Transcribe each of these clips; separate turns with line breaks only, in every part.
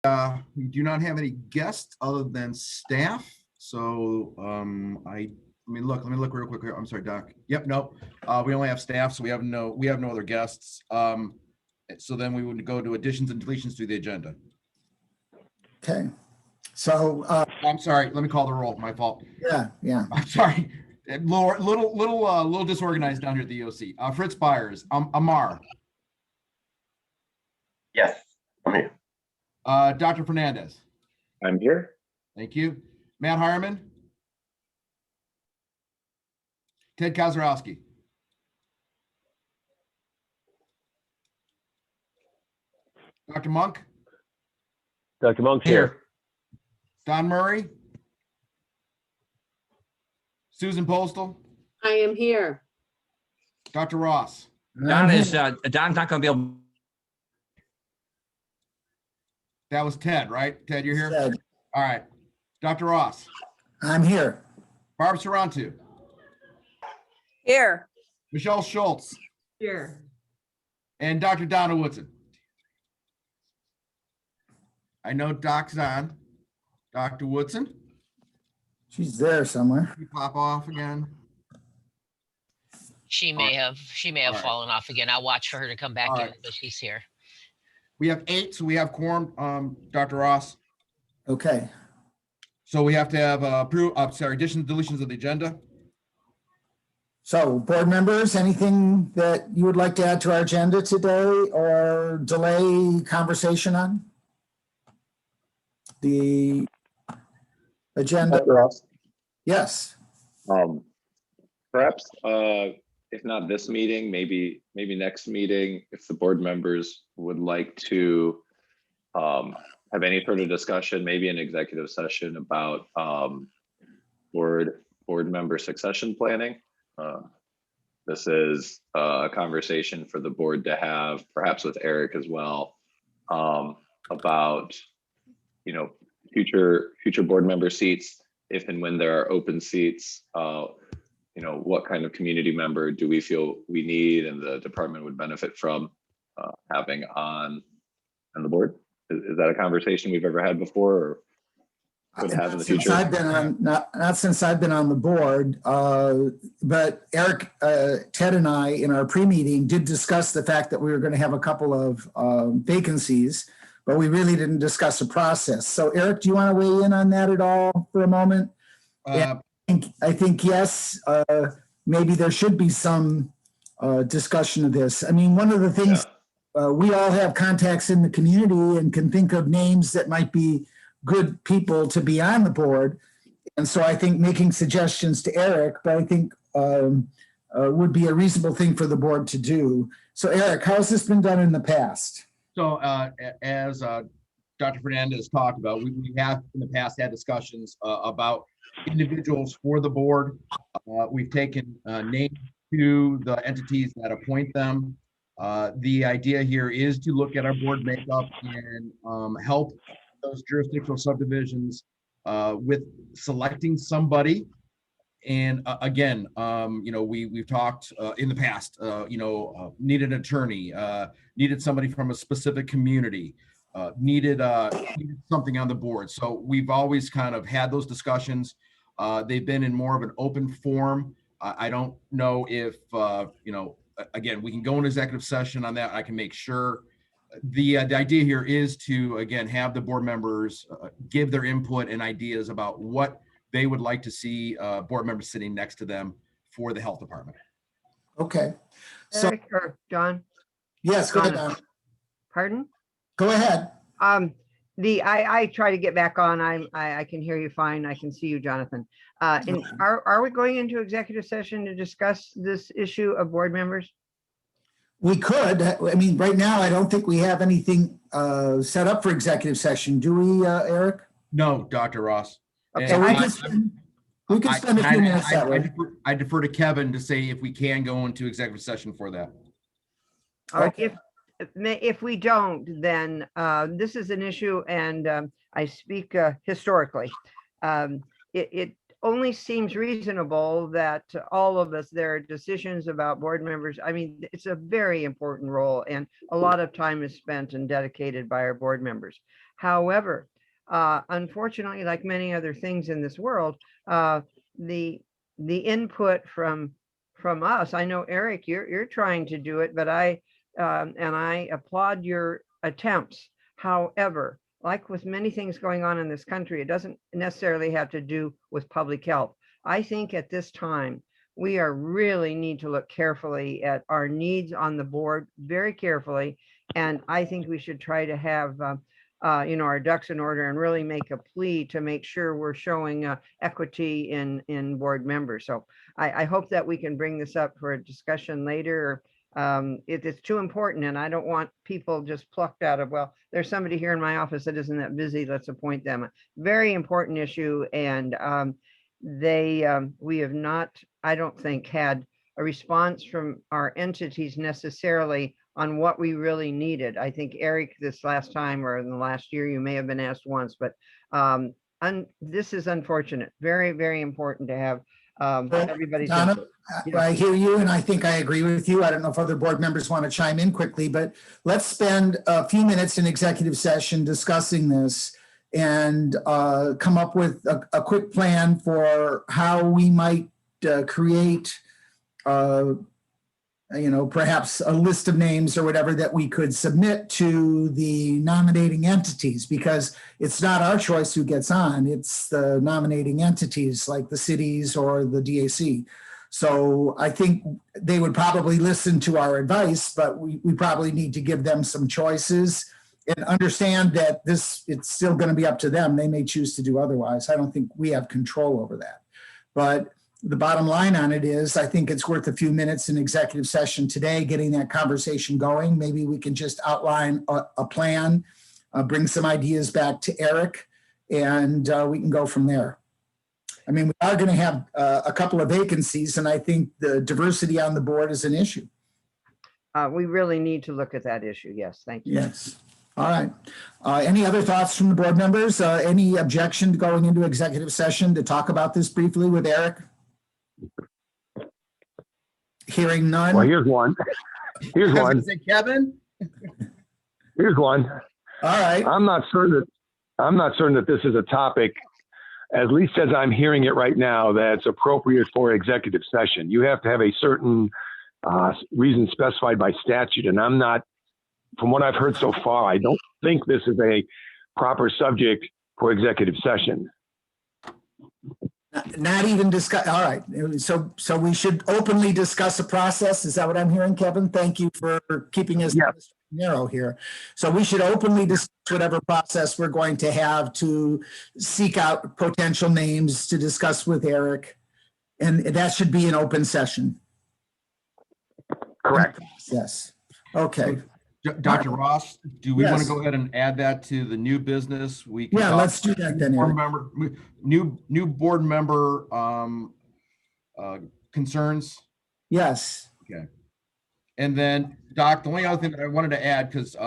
We do not have any guests other than staff. So let me look real quick here. I'm sorry, Doc. Yep, no, we only have staff, so we have no other guests. So then we would go to additions and deletions to the agenda.
Okay, so
I'm sorry. Let me call the roll. My fault.
yeah.
I'm sorry. Little disorganized down here at the EOC. Fritz Byers, Amar,
Yes, I'm here.
Dr. Fernandez.
I'm here.
Thank you. Matt Harriman. Ted Kozarowski. Dr. Monk.
Dr. Monk's here.
Don Murray. Susan Postal.
I am here.
Dr. Ross.
Don's not going to be able.
That was Ted, right? Ted, you're here?
Ted.
All right. Dr. Ross.
I'm here.
Barb Sarantu.
Here.
Michelle Schultz.
Here.
And Dr. Donna Woodson. I know Doc's on. Dr. Woodson.
She's there somewhere.
You pop off again.
She may have
All right.
fallen off again. I'll watch for her to come back
All
in,
right.
but she's here.
We have 8, so we have quorum, Dr. Ross.
Okay,
So we have to have additions, deletions of the agenda.
so board members, anything that you would like to add to our agenda today or delay conversation on? The agenda,
Ross.
yes.
Perhaps, if not this meeting, maybe next meeting, if the board members would like to have any further discussion, maybe an executive session about board member succession planning. This is a conversation for the board to have, perhaps with Eric as well, about future board member seats, if and when there are open seats. What kind of community member do we feel we need and the department would benefit from having on the board? Is that a conversation we've ever had before or would have in the future?
Not since I've been on the board, but Eric, Ted and I in our pre-meeting did discuss the fact that we were going to have a couple of vacancies, but we really didn't discuss a process. So Eric, do you want to weigh in on that at all for a moment? I think yes, maybe there should be some discussion of this. I mean, one of the things, we all have contacts in the community and can think of names that might be good people to be on the board. And so I think making suggestions to Eric, but I think would be a reasonable thing for the board to do. So Eric, how has this been done in the past?
So as Dr. Fernandez talked about, we have in the past had discussions about individuals for the board. We've taken names to the entities that appoint them. The idea here is to look at our board makeup and help those jurisdictional subdivisions with selecting somebody. And again, we've talked in the past, needed an attorney, needed somebody from a specific community, needed something on the board. So we've always kind of had those discussions. They've been in more of an open forum. I don't know if, again, we can go into executive session on that. I can make sure. The idea here is to, again, have the board members give their input and ideas about what they would like to see board members sitting next to them for the health department.
Okay. So,
Eric or John?
yes, go ahead, Don.
Pardon?
Go ahead.
I try to get back on. I can hear you fine. I can see you, Jonathan. And are we going into executive session to discuss this issue of board members?
We could. I mean, right now, I don't think we have anything set up for executive session. Do we, Eric?
No, Dr. Ross.
Okay,
And
we could spend a few minutes that way.
I defer to Kevin to say if we can go into executive session for that.
All right,
Okay.
if we don't, then this is an issue, and I speak historically. It only seems reasonable that all of us, there are decisions about board members. I mean, it's a very important role, and a lot of time is spent and dedicated by our board members. However, unfortunately, like many other things in this world, the input from us, I know, Eric, you're trying to do it, but I applaud your attempts. However, like with many things going on in this country, it doesn't necessarily have to do with public health. I think at this time, we really need to look carefully at our needs on the board, very carefully. And I think we should try to have, our ducks in order and really make a plea to make sure we're showing equity in board members. So I hope that we can bring this up for a discussion later. It's too important, and I don't want people just plucked out of, well, there's somebody here in my office that isn't that busy, let's appoint them. Very important issue, and we have not, I don't think, had a response from our entities necessarily on what we really needed. I think, Eric, this last time or in the last year, you may have been asked once, but this is unfortunate. Very, very important to have everybody's
Donna,
input.
I hear you, and I think I agree with you. I don't know if other board members want to chime in quickly, but let's spend a few minutes in executive session discussing this and come up with a quick plan for how we might create, perhaps a list of names or whatever that we could submit to the nominating entities, because it's not our choice who gets on, it's the nominating entities like the cities or the DAC. So I think they would probably listen to our advice, but we probably need to give them some choices and understand that it's still going to be up to them. They may choose to do otherwise. I don't think we have control over that. But the bottom line on it is, I think it's worth a few minutes in executive session today, getting that conversation going. Maybe we can just outline a plan, bring some ideas back to Eric, and we can go from there. I mean, we are going to have a couple of vacancies, and I think the diversity on the board is an issue.
We really need to look at that issue. Yes, thank you.
Yes. All right. Any other thoughts from the board members? Any objection to going into executive session to talk about this briefly with Eric? Hearing none.
Well, here's one. Here's one.
Kevin?
Here's one.
All right.
I'm not certain that this is a topic, at least as I'm hearing it right now, that's appropriate for executive session. You have to have a certain reason specified by statute, and I'm not, from what I've heard so far, I don't think this is a proper subject for executive session.
Not even discuss. All right. So we should openly discuss a process. Is that what I'm hearing, Kevin? Thank you for keeping us narrow here. So we should openly discuss whatever process we're going to have to seek out potential names to discuss with Eric. And that should be an open session.
Correct.
Yes. Okay.
Dr. Ross, do we want to
Yes.
go ahead and add that to the new business? We can
Yeah,
talk
let's do that then,
board
Eric.
member, new board member concerns.
Yes.
Okay. And then, Doc, the only other thing that I wanted to add, because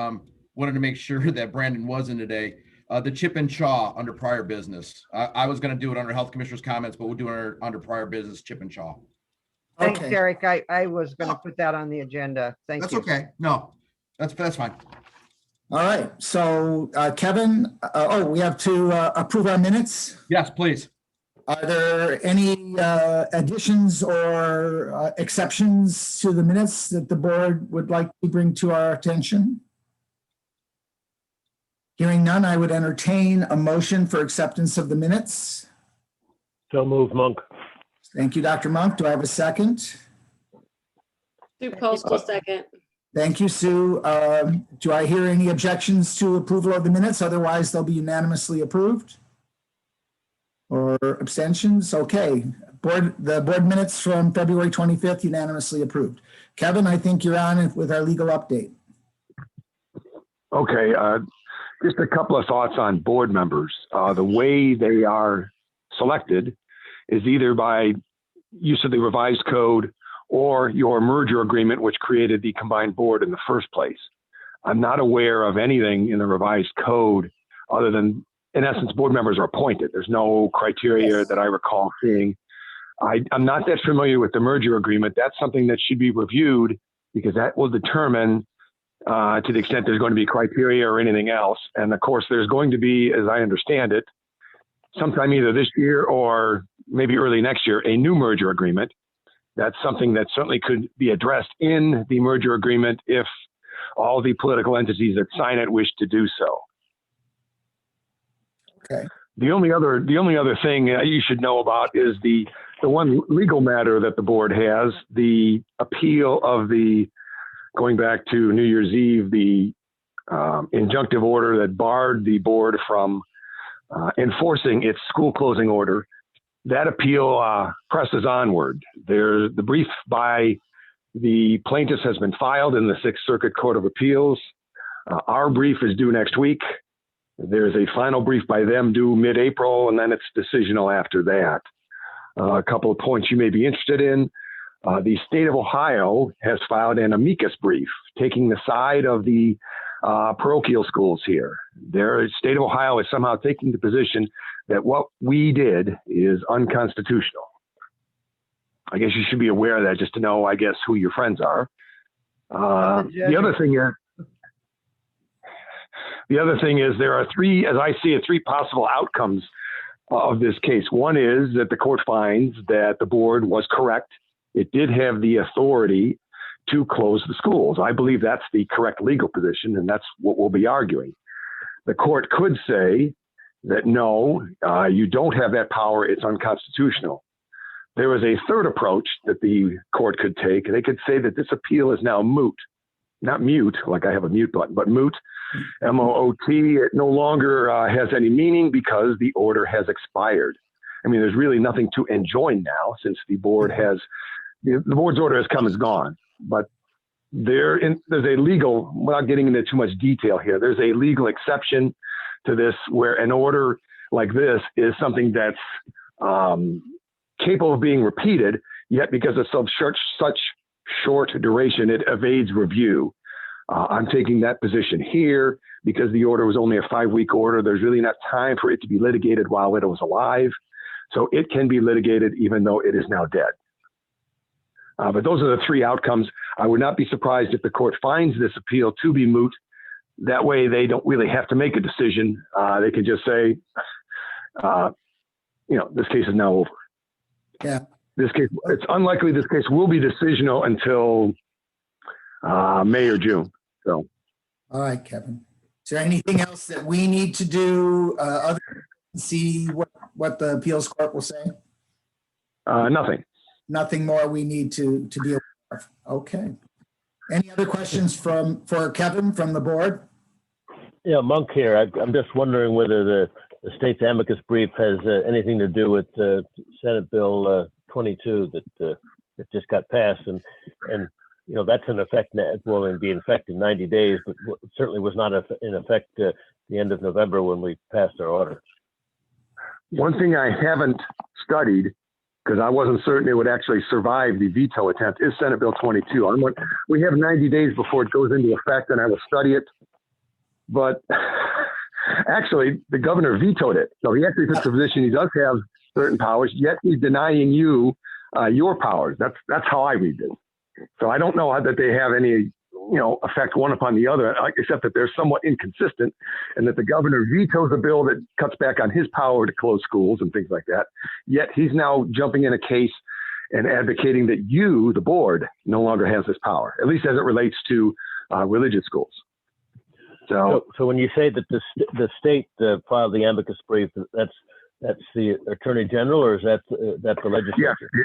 wanted to make sure that Brandon was in today, the chip and chaw under prior business. I was going to do it under health commissioner's comments, but we'll do it under prior business, chip and chaw.
Thanks,
Okay.
Eric. I was going to put that on the agenda. Thank
That's
you.
okay. No, that's fine.
All right. So Kevin, we have to approve our minutes.
Yes, please.
Are there any additions or exceptions to the minutes that the board would like to bring to our attention? Hearing none, I would entertain a motion for acceptance of the minutes.
So move, Monk.
Thank you, Dr. Monk. Do I have a second?
Sue Postal, second.
Thank you, Sue. Do I hear any objections to approval of the minutes? Otherwise, they'll be unanimously approved. Or abstentions? Okay. The board minutes from February 25th unanimously approved. Kevin, I think you're on with our legal update.
Okay, just a couple of thoughts on board members. The way they are selected is either by use of the revised code or your merger agreement, which created the combined board in the first place. I'm not aware of anything in the revised code other than, in essence, board members are appointed. There's no criteria that I recall seeing. I'm not that familiar with the merger agreement. That's something that should be reviewed because that will determine to the extent there's going to be criteria or anything else. And of course, there's going to be, as I understand it, sometime either this year or maybe early next year, a new merger agreement. That's something that certainly could be addressed in the merger agreement if all the political entities that sign it wish to do so.
Okay.
The only other thing you should know about is the one legal matter that the board has, the appeal of the, going back to New Year's Eve, the injunctive order that barred the board from enforcing its school closing order. That appeal presses onward. The brief by the plaintiffs has been filed in the Sixth Circuit Court of Appeals. Our brief is due next week. There's a final brief by them due mid-April, and then it's decisional after that. A couple of points you may be interested in. The state of Ohio has filed an amicus brief taking the side of the parochial schools here. Their state of Ohio is somehow taking the position that what we did is unconstitutional. I guess you should be aware of that just to know, I guess, who your friends are. The other thing is there are three, as I see it, three possible outcomes of this case. One is that the court finds that the board was correct. It did have the authority to close the schools. I believe that's the correct legal position, and that's what we'll be arguing. The court could say that no, you don't have that power, it's unconstitutional. There is a third approach that the court could take. They could say that this appeal is now moot. Not mute, like I have a mute button, but moot, M-O-O-T. It no longer has any meaning because the order has expired. I mean, there's really nothing to enjoin now since the board has, the board's order has come and gone. But there's a legal, without getting into too much detail here, there's a legal exception to this where an order like this is something that's capable of being repeated, yet because of such short duration, it evades review. I'm taking that position here because the order was only a 5-week order. There's really not time for it to be litigated while it was alive. So it can be litigated even though it is now dead. But those are the three outcomes. I would not be surprised if the court finds this appeal to be moot. That way they don't really have to make a decision. They can just say, this case is now over.
Yeah.
This case, it's unlikely this case will be decisional until May or June. So,
All right, Kevin. Is there anything else that we need to do other than see what the appeals court will say?
nothing.
Nothing more we need to be aware of. Okay. Any other questions for Kevin from the board?
Yeah, Monk here. I'm just wondering whether the state's amicus brief has anything to do with Senate Bill 22 that just got passed, and that's in effect now. Will be in effect in 90 days, but certainly was not in effect the end of November when we passed our order.
One thing I haven't studied, because I wasn't certain it would actually survive the veto attempt, is Senate Bill 22. We have 90 days before it goes into effect, and I will study it. But actually, the governor vetoed it. So he actually took the position he does have certain powers, yet he's denying you your powers. That's how I read this. So I don't know that they have any, effect one upon the other, except that they're somewhat inconsistent, and that the governor vetoes a bill that cuts back on his power to close schools and things like that. Yet he's now jumping in a case and advocating that you, the board, no longer has this power, at least as it relates to religious schools.
So when you say that the state filed the amicus brief, that's the Attorney General, or is that the legislature?
Yeah.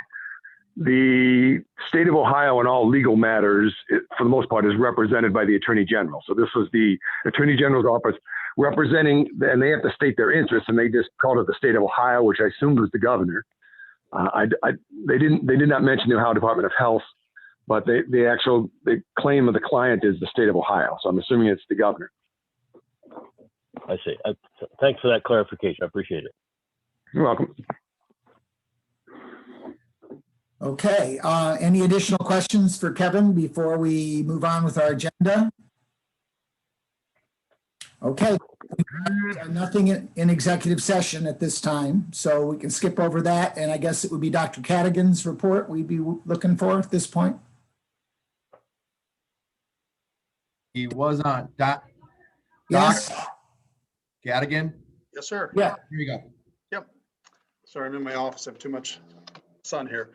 The state of Ohio in all legal matters, for the most part, is represented by the Attorney General. So this was the Attorney General's office representing, and they have to state their interests, and they just called it the state of Ohio, which I assumed was the governor. They did not mention the Ohio Department of Health, but the claim of the client is the state of Ohio. So I'm assuming it's the governor.
I see. Thanks for that clarification. I appreciate it.
You're welcome.
Okay. Any additional questions for Kevin before we move on with our agenda? Okay. We have nothing in executive session at this time, so we can skip over that. And I guess it would be Dr. Cadigan's report we'd be looking for at this point.
He was on. Doc
Yes,
Gadigan,
Yes, sir.
yeah,
here you go.
Yep. Sorry, I'm in my office. I have too much sun here.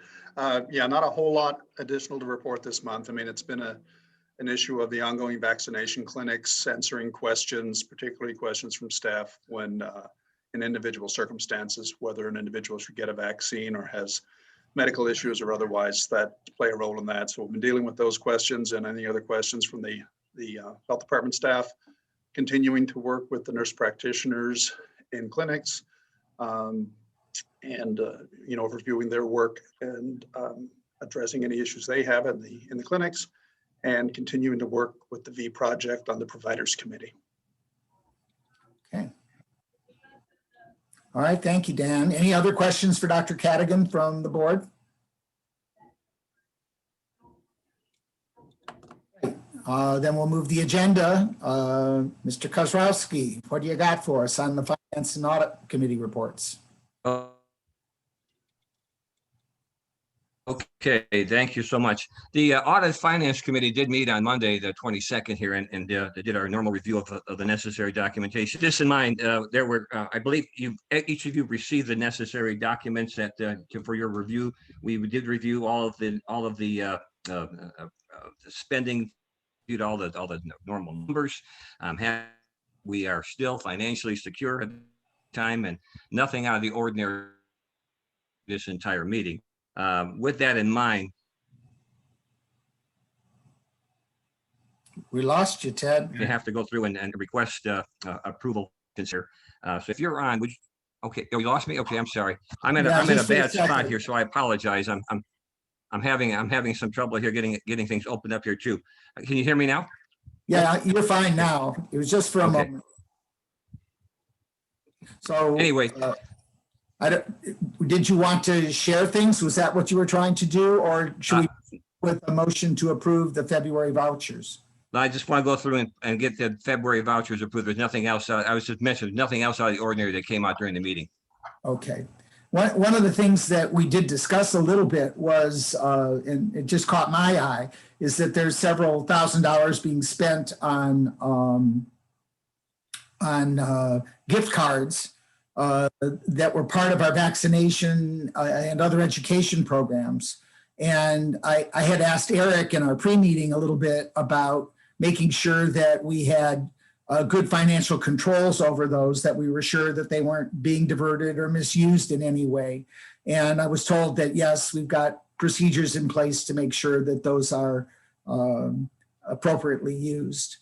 Yeah, not a whole lot additional to report this month. I mean, it's been an issue of the ongoing vaccination clinics answering questions, particularly questions from staff when in individual circumstances, whether an individual should get a vaccine or has medical issues or otherwise that play a role in that. So we've been dealing with those questions and any other questions from the health department staff, continuing to work with the nurse practitioners in clinics and reviewing their work and addressing any issues they have in the clinics, and continuing to work with the V project on the providers committee.
okay. All right, thank you, Dan. Any other questions for Dr. Cadigan from the board? Then we'll move the agenda. Mr. Kozrowski, what do you got for us on the Finance and Audit Committee reports?
Okay, thank you so much. The Audit Finance Committee did meet on Monday, the 22nd here, and they did our normal review of the necessary documentation. Just in mind, there were, I believe each of you received the necessary documents that for your review. We did review all of the spending, viewed all the normal numbers. We are still financially secure at the time, and nothing out of the ordinary this entire meeting. With that in mind,
We lost you, Ted.
you have to go through and request approval here. So if you're on, okay, oh, you lost me. Okay, I'm sorry. I'm in a bad spot here, so I apologize. I'm having some trouble here getting things opened up here too. Can you hear me now?
Yeah, you're fine now. It was just for a
Okay.
moment. So
Anyway.
Did you want to share things? Was that what you were trying to do, or should we with a motion to approve the February vouchers?
I just want to go through and get the February vouchers approved. There's nothing else. I was just mentioning nothing else out of the ordinary that came out during the meeting.
Okay. One of the things that we did discuss a little bit was, and it just caught my eye, is that there's several $1,000s being spent on gift cards that were part of our vaccination and other education programs. And I had asked Eric in our pre-meeting a little bit about making sure that we had good financial controls over those, that we were sure that they weren't being diverted or misused in any way. And I was told that, yes, we've got procedures in place to make sure that those are appropriately used.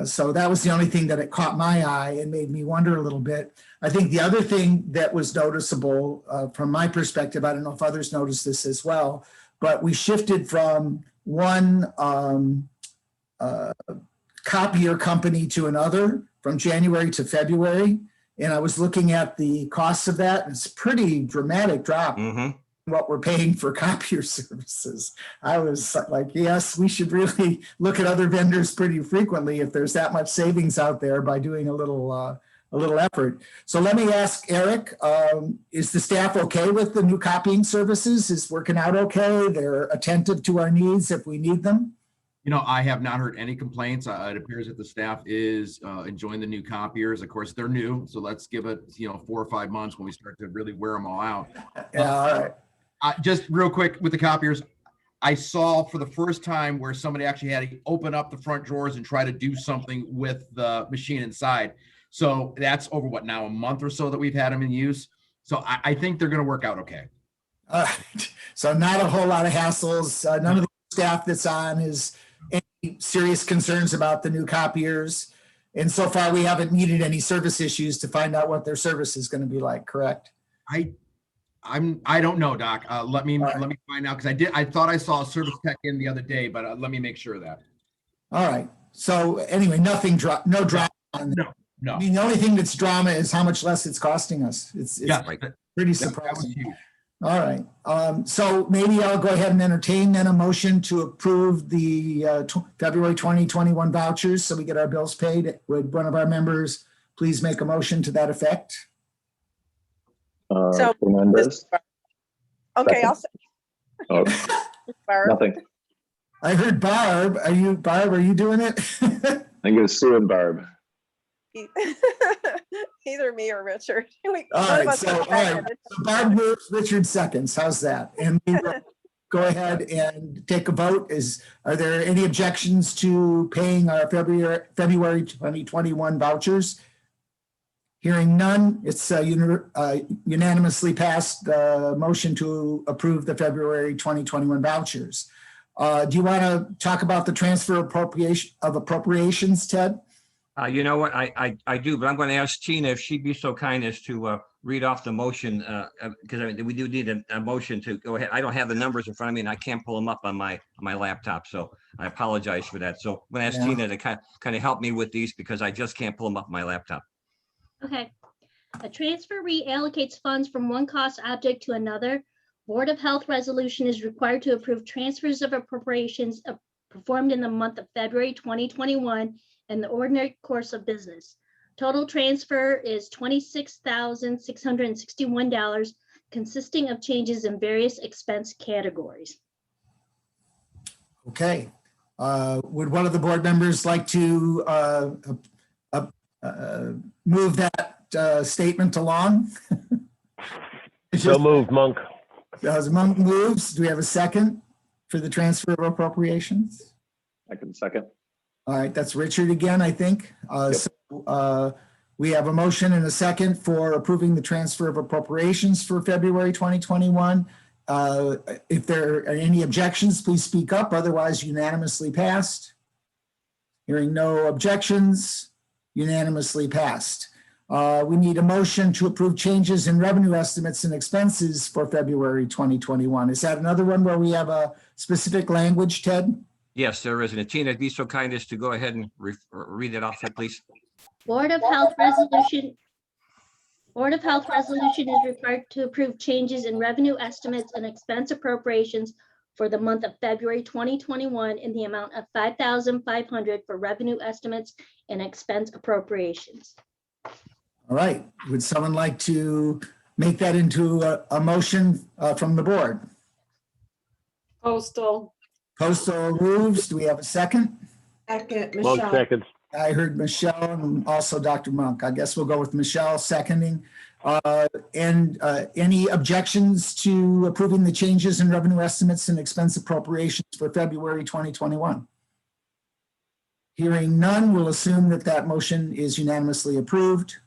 So that was the only thing that it caught my eye and made me wonder a little bit. I think the other thing that was noticeable from my perspective, I don't know if others noticed this as well, but we shifted from one copier company to another from January to February. And I was looking at the costs of that. It's a pretty dramatic drop.
Mm-hmm.
What we're paying for copier services. I was like, yes, we should really look at other vendors pretty frequently if there's that much savings out there by doing a little effort. So let me ask Eric, is the staff okay with the new copying services? Is working out okay? They're attentive to our needs if we need them?
I have not heard any complaints. It appears that the staff is enjoying the new copiers. Of course, they're new, so let's give it 4 or 5 months when we start to really wear them all out.
Yeah, all right.
Just real quick with the copiers, I saw for the first time where somebody actually had to open up the front drawers and try to do something with the machine inside. So that's over now, a month or so that we've had them in use. So I think they're going to work out okay.
All right. So not a whole lot of hassles. None of the staff that's on is any serious concerns about the new copiers. And so far, we haven't needed any service issues to find out what their service is going to be like, correct?
I don't know, Doc. Let me find out, because I thought I saw a service tech in the other day, but let me make sure of that.
All right. So anyway, no drama.
No.
I mean, the only thing that's drama is how much less it's costing us. It's pretty surprising. All right. So maybe I'll go ahead and entertain then a motion to approve the February 2021 vouchers so we get our bills paid. Would one of our members please make a motion to that effect?
Fernandez.
Okay, I'll say.
Oh, nothing.
I heard Barb. Barb, are you doing it?
I'm gonna sue him, Barb.
Either me or Richard.
All
One of
right,
us
so,
will
all
second
right.
it.
So Barb moves, Richard seconds. How's that? And we will go ahead and take a vote. Are there any objections to paying our February 2021 vouchers? Hearing none, it's unanimously passed the motion to approve the February 2021 vouchers. Do you want to talk about the transfer appropriations, Ted?
You know what, I do, but I'm going to ask Tina if she'd be so kind as to read off the motion, because I mean, we do need a motion to go ahead. I don't have the numbers in front of me and I can't pull them up on my laptop, so I apologize for that. So I'm going to ask Tina to kind of help me with these because I just can't pull them up on my laptop.
Okay. A transfer reallocates funds from one cost object to another. Board of Health resolution is required to approve transfers of appropriations performed in the month of February 2021 in the ordinary course of business. Total transfer is $26,661, consisting of changes in various expense categories.
Okay. Would one of the board members like to move that statement along?
So moved, Monk.
As Monk moves, do we have a second for the transfer of appropriations?
I can second.
All right, that's Richard again, I think. So we have a motion and a second for approving the transfer of appropriations for February 2021. If there are any objections, please speak up. Otherwise, unanimously passed. Hearing no objections, unanimously passed. We need a motion to approve changes in revenue estimates and expenses for February 2021. Is that another one where we have a specific language, Ted?
Yes, there is. And Tina, be so kind as to go ahead and read it off, please.
Board of Health resolution is required to approve changes in revenue estimates and expense appropriations for the month of February 2021 in the amount of $5,500 for revenue estimates and expense appropriations.
All right, would someone like to make that into a motion from the board?
Postal.
Postal moves, do we have a second?
Second,
Monk
Michelle.
seconds.
I heard Michelle and also Dr. Monk. I guess we'll go with Michelle seconding. Any objections to approving the changes in revenue estimates and expense appropriations for February 2021? Hearing none, we'll assume that that motion is unanimously approved.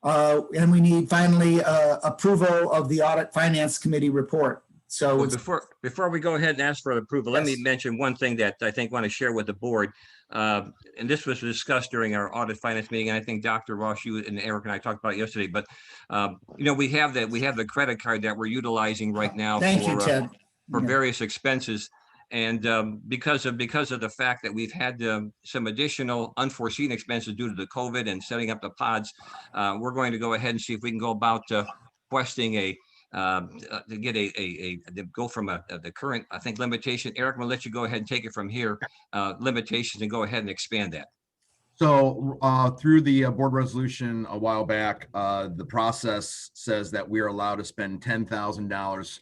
And we need finally approval of the Audit Finance Committee report. So
Well, before we go ahead and ask for approval, let me
Yes.
mention one thing that I think want to share with the board. And this was discussed during our audit finance meeting. And I think Dr. Ross, you and Eric and I talked about it yesterday, but you know, we have the credit card that we're utilizing right now
thank you, Ted.
for
Yeah.
various expenses. And because of the fact that we've had some additional unforeseen expenses due to the COVID and setting up the pods, we're going to go ahead and see if we can go about requesting to get to go from the current, I think, limitation. Eric, I'm gonna let you go ahead and take it from here, limitations, and go ahead and expand that.
So through the board resolution a while back, the process says that we are allowed to spend $10,000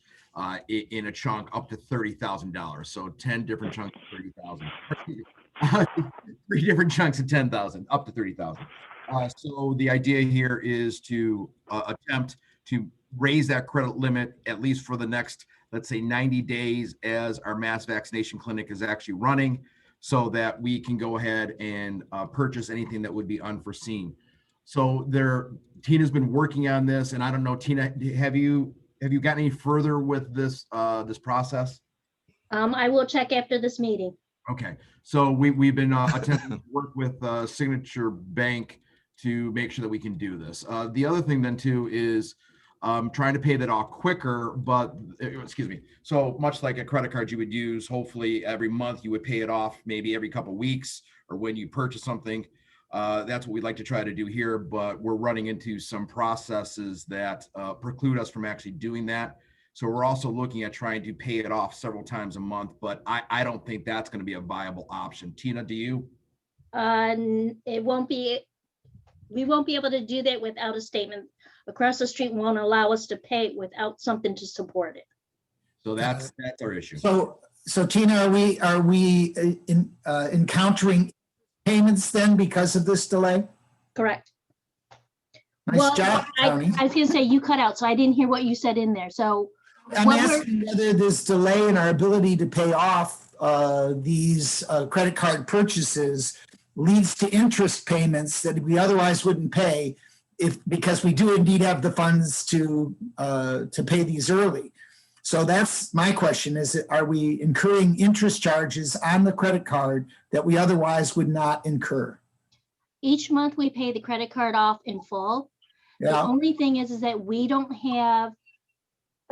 in a chunk up to $30,000. So 10 different chunks of 30,000. 3 different chunks of 10,000 up to 30,000. So the idea here is to attempt to raise that credit limit at least for the next, let's say, 90 days as our mass vaccination clinic is actually running, so that we can go ahead and purchase anything that would be unforeseen. So Tina's been working on this, and I don't know, Tina, have you gotten any further with this this process?
I will check after this meeting.
Okay, so we've been attempting to work with Signature Bank to make sure that we can do this. The other thing then too is trying to pay that off quicker, but excuse me. So much like a credit card you would use, hopefully every month you would pay it off, maybe every couple of weeks or when you purchase something. That's what we'd like to try to do here, but we're running into some processes that preclude us from actually doing that. So we're also looking at trying to pay it off several times a month, but I don't think that's going to be a viable option. Tina, do you?
It won't be. We won't be able to do that without a statement. Across the street won't allow us to pay without something to support it.
So that's our issue.
So So Tina, are we encountering payments then because of this delay?
Correct.
Nice
Well,
job, Tony.
I was gonna say you cut out, so I didn't hear what you said in there. So
I'm
what we're-
asking whether this delay in our ability to pay off these credit card purchases leads to interest payments that we otherwise wouldn't pay because we do indeed have the funds to pay these early. So that's my question: are we incurring interest charges on the credit card that we otherwise would not incur?
each month we pay the credit card off in full. The
Yeah.
only thing is that we don't have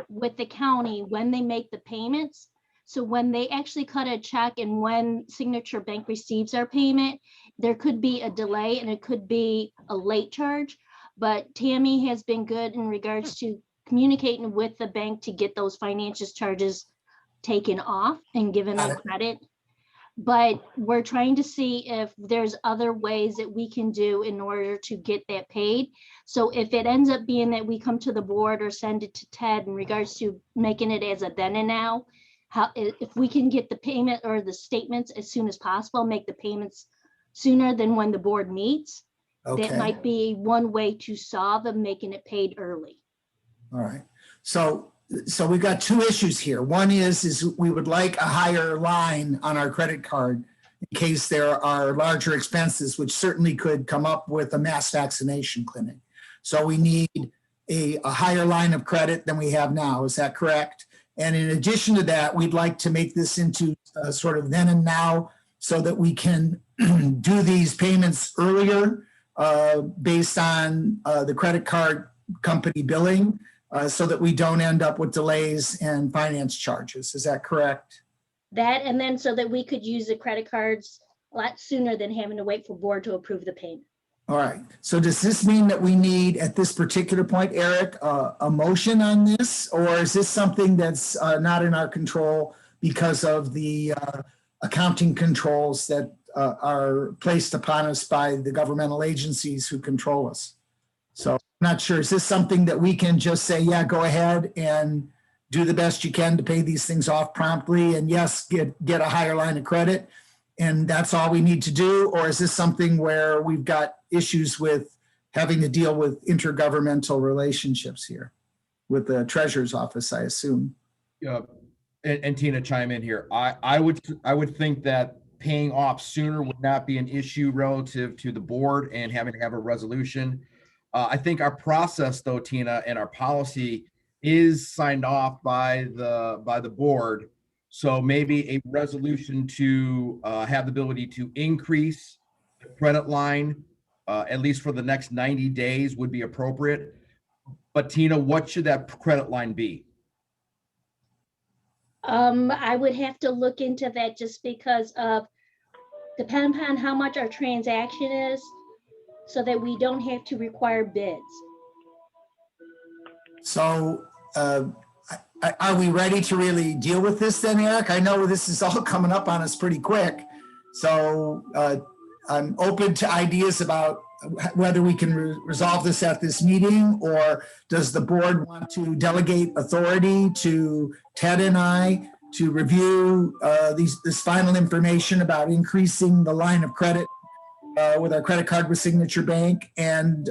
with the county when they make the payments. So when they actually cut a check and when Signature Bank receives our payment, there could be a delay and it could be a late charge. But Tammy has been good in regards to communicating with the bank to get those financial charges taken off and given on credit. But we're trying to see if there's other ways that we can do in order to get that paid. So if it ends up being that we come to the board or send it to Ted in regards to making it as a then and now, if we can get the payment or the statements as soon as possible, make the payments sooner than when the board meets, that might be one way to solve them, making it paid early.
All right. So we've got two issues here. One is we would like a higher line on our credit card in case there are larger expenses, which certainly could come up with a mass vaccination clinic. So we need a higher line of credit than we have now. Is that correct? And in addition to that, we'd like to make this into a sort of then and now so that we can do these payments earlier based on the credit card company billing. So that we don't end up with delays and finance charges. Is that correct?
That, and then so that we could use the credit cards a lot sooner than having to wait for board to approve the payment.
All right. So does this mean that we need, at this particular point, Eric, a motion on this? Or is this something that's not in our control because of the accounting controls that are placed upon us by the governmental agencies who control us? So I'm not sure, is this something that we can just say, yeah, go ahead and do the best you can to pay these things off promptly and yes, get a higher line of credit and that's all we need to do? Or is this something where we've got issues with having to deal with intergovernmental relationships here with the treasurer's office, I assume?
Yeah, and Tina, chime in here. I would think that paying off sooner would not be an issue relative to the board and having to have a resolution. I think our process though, Tina, and our policy is signed off by the board. So maybe a resolution to have the ability to increase the credit line, at least for the next 90 days would be appropriate. But Tina, what should that credit line be?
I would have to look into that just because of, depending upon how much our transaction is, so that we don't have to require bids. So
are we ready to really deal with this then, Eric? I know this is all coming up on us pretty quick. So I'm open to ideas about whether we can resolve this at this meeting, or does the board want to delegate authority to Ted and I to review this final information about increasing the line of credit with our credit card with Signature Bank and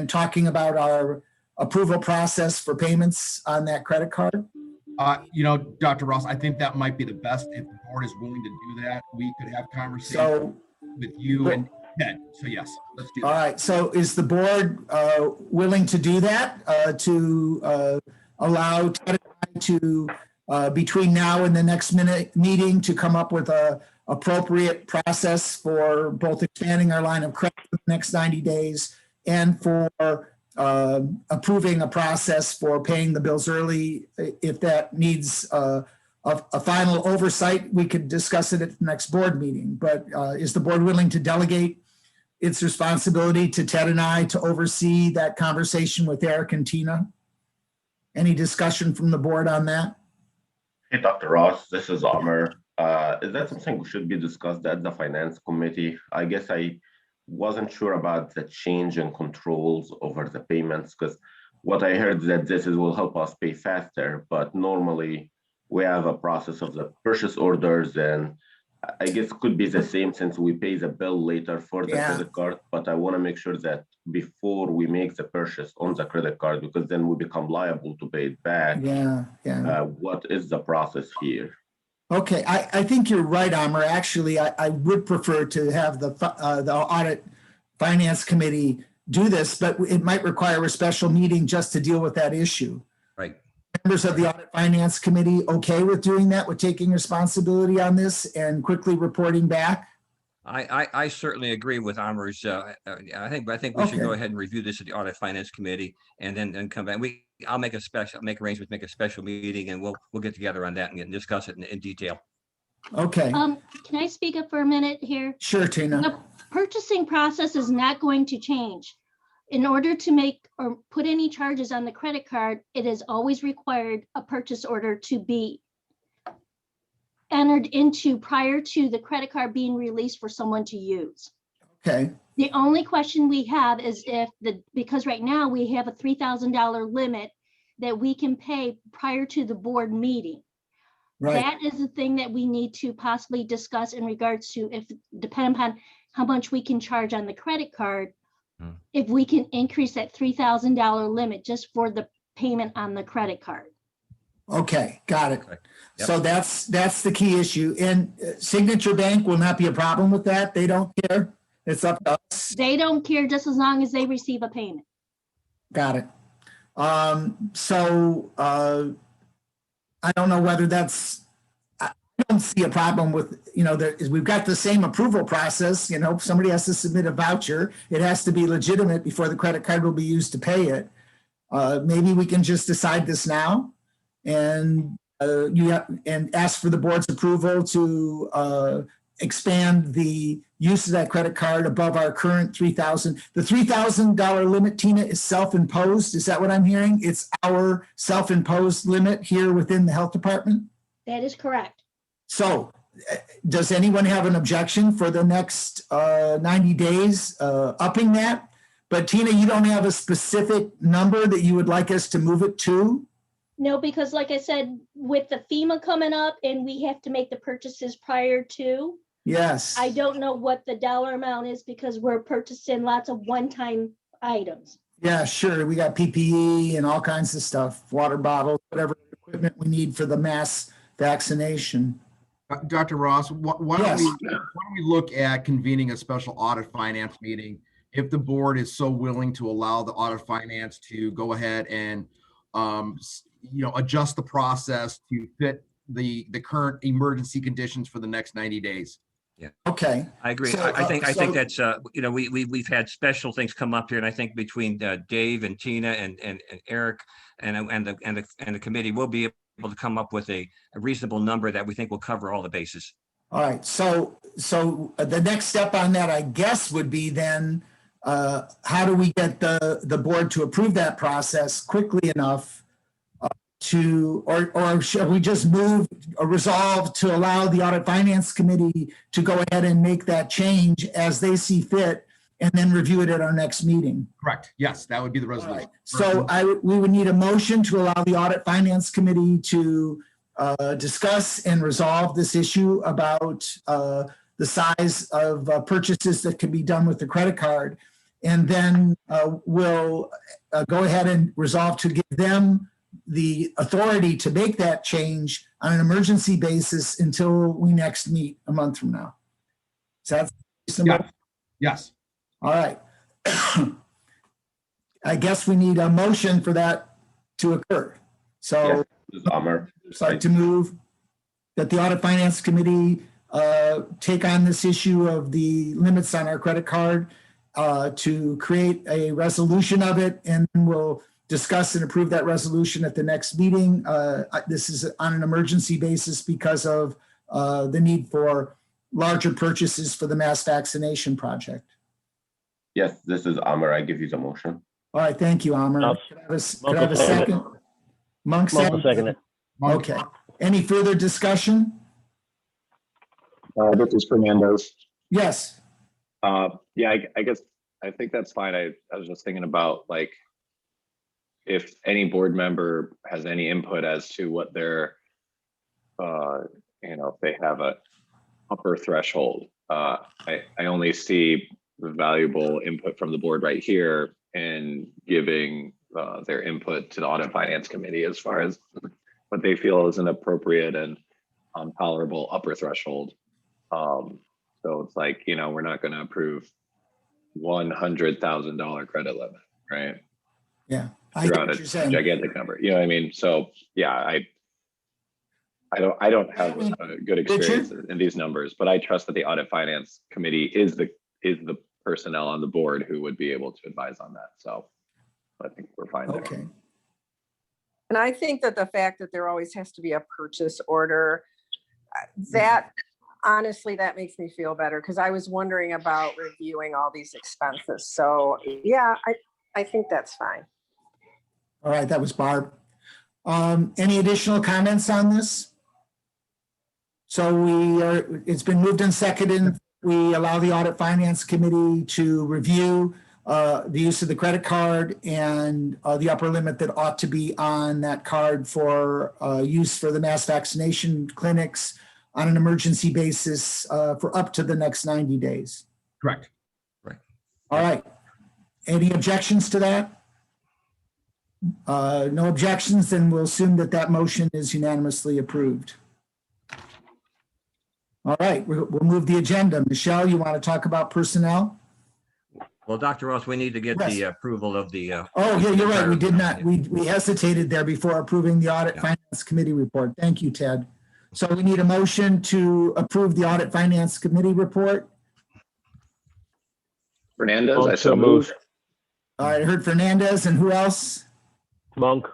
talking about our approval process for payments on that credit card?
Dr. Ross, I think that might be the best if the board is willing to do that. We could have conversations with you and Ted. So yes, let's do that.
All right. So is the board willing to do that, to allow Ted and I to, between now and the next meeting, to come up with a appropriate process for both expanding our line of credit for the next 90 days and for approving a process for paying the bills early? If that needs a final oversight, we could discuss it at the next board meeting. But is the board willing to delegate its responsibility to Ted and I to oversee that conversation with Eric and Tina? Any discussion from the board on that?
Hey, Dr. Ross, this is Amr. Is that something should be discussed at the finance committee? I guess I wasn't sure about the change in controls over the payments, because what I heard is that this will help us pay faster, but normally we have a process of the purchase orders, and I guess it could be the same since we pay the bill later for the
Yeah.
credit card, but I want to make sure that before we make the purchase on the credit card, because then we become liable to pay it back.
Yeah, yeah.
What is the process here?
Okay, I think you're right, Amr. Actually, I would prefer to have the Audit Finance Committee do this, but it might require a special meeting just to deal with that issue.
Right.
Members of the Audit Finance Committee okay with doing that, with taking responsibility on this and quickly reporting back?
I certainly agree with Amr's. I think we should go
Okay.
ahead and review this at the Audit Finance Committee and then come back. I'll make arrangements, make a special meeting, and we'll get together on that and discuss it in detail.
Okay,
Can I speak up for a minute here?
sure, Tina.
The purchasing process is not going to change. In order to make or put any charges on the credit card, it is always required a purchase order to be entered into prior to the credit card being released for someone to use.
Okay,
The only question we have is because right now we have a $3,000 limit that we can pay prior to the board meeting.
right.
That is the thing that we need to possibly discuss in regards to depending upon how much we can charge on the credit card. If we can increase that $3,000 limit just for the payment on the credit card.
Okay, got it.
Okay. Yep.
So that's the key issue. And Signature Bank will not be a problem with that. They don't care. It's up to us.
They don't care just as long as they receive a payment.
Got it. I don't know whether I don't see a problem with, we've got the same approval process, somebody has to submit a voucher. It has to be legitimate before the credit card will be used to pay it. Maybe we can just decide this now and ask for the board's approval to expand the use of that credit card above our current $3,000. The $3,000 limit, Tina, is self-imposed. Is that what I'm hearing? It's our self-imposed limit here within the health department?
That is correct.
So does anyone have an objection for the next 90 days upping that? But Tina, you don't have a specific number that you would like us to move it to?
No, because like I said, with the FEMA coming up and we have to make the purchases prior to,
Yes.
I don't know what the dollar amount is because we're purchasing lots of one-time items.
Yeah, sure. We got PPE and all kinds of stuff, water bottles, whatever equipment we need for the mass vaccination.
Dr. Ross, why
Yes.
don't we look at convening a special audit finance meeting if the board is so willing to allow the audit finance to go ahead and adjust the process to fit the current emergency conditions for the next 90 days.
Yeah.
Okay.
I agree.
So,
I think
so-
that's we've had special things come up here, and I think between Dave and Tina and Eric and the committee, we'll be able to come up with a reasonable number that we think will cover all the bases.
All right. So the next step on that, I guess, would be then how do we get the board to approve that process quickly enough or should we just move or resolve to allow the Audit Finance Committee to go ahead and make that change as they see fit and then review it at our next meeting?
Correct. Yes, that would be the resolution.
So we would need a motion to allow the Audit Finance Committee to discuss and resolve this issue about the size of purchases that can be done with the credit card. And then we'll go ahead and resolve to give them the authority to make that change on an emergency basis until we next meet a month from now. Is that reasonable?
Yes.
All right. I guess we need a motion for that to occur. So
This is Amr.
I'd like to move that the Audit Finance Committee take on this issue of the limits on our credit card to create a resolution of it, and we'll discuss and approve that resolution at the next meeting. This is on an emergency basis because of the need for larger purchases for the mass vaccination project.
Yes, this is Amr. I give you the motion.
All right, thank you, Amr.
Monk.
Could I have a second? Monk
Second
second.
it.
Okay. Any further discussion?
This is Fernandez.
Yes.
Yeah, I guess, I think that's fine. I was just thinking about if any board member has any input as to what their if they have a upper threshold. I only see valuable input from the board right here and giving their input to the Audit Finance Committee as far as what they feel is an appropriate and tolerable upper threshold. So it's like, we're not going to approve $100,000 credit limit, right?
Yeah, I get
Throughout
what
a
you're saying.
gigantic number. You know what I mean? So yeah, I don't have a good experience in these numbers, but I trust that the Audit Finance Committee is the personnel on the board who would be able to advise on that. So I think we're fine there.
Okay.
And I think that the fact that there always has to be a purchase order, that honestly, that makes me feel better because I was wondering about reviewing all these expenses. So yeah, I think that's fine.
All right, that was Barb. Any additional comments on this? So it's been moved and seconded. We allow the Audit Finance Committee to review the use of the credit card and the upper limit that ought to be on that card for use for the mass vaccination clinics on an emergency basis for up to the next 90 days.
Correct.
Right.
All right. Any objections to that? No objections, then we'll assume that that motion is unanimously approved. All right, we'll move the agenda. Michelle, you want to talk about personnel?
Well, Dr. Ross, we need to get
Yes.
the approval of the.
Oh, yeah, you're right. We did not. We hesitated there before approving the Audit Finance Committee report. Thank you, Ted. So we need a motion to approve the Audit Finance Committee report.
Fernandez, I so move.
All right, I heard Fernandez, and who else?
Monk.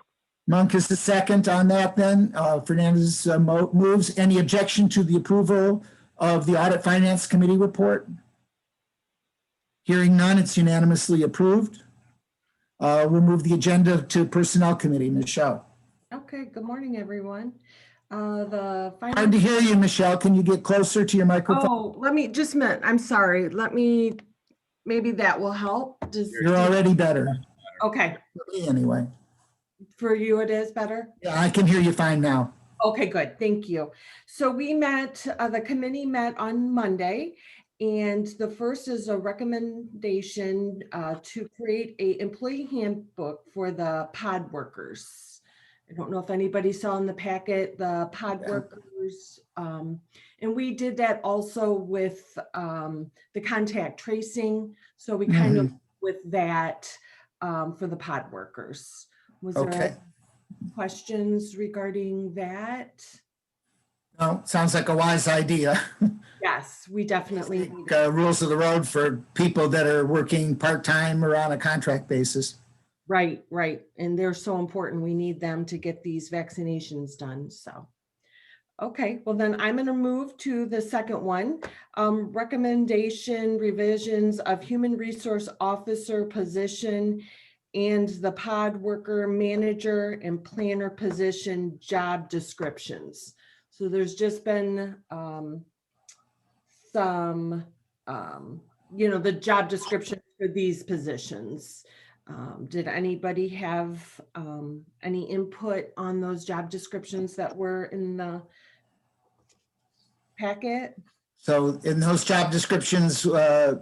Monk is the second on that then. Fernandez moves. Any objection to the approval of the Audit Finance Committee report? Hearing none, it's unanimously approved. We'll move the agenda to Personnel Committee. Michelle.
Okay, good morning, everyone.
Hard to hear you, Michelle. Can you get closer to your microphone?
Oh, let me just a minute. I'm sorry. Maybe that will help.
You're already better.
Okay.
Anyway.
For you, it is better?
Yeah, I can hear you fine now.
Okay, good. Thank you. So we met, the committee met on Monday, and the first is a recommendation to create a employee handbook for the pod workers. I don't know if anybody saw in the packet, the pod workers. And we did that also with the contact tracing. So we kind of with that for the pod workers. Was there questions regarding that?
No, sounds like a wise idea.
Yes, we definitely.
Rules of the road for people that are working part-time or on a contract basis.
Right, right. And they're so important. We need them to get these vaccinations done. So, okay, well then I'm going to move to the second one. Recommendation revisions of human resource officer position and the pod worker manager and planner position job descriptions. So there's just been some, the job description for these positions. Did anybody have any input on those job descriptions that were in the packet?
So in those job descriptions,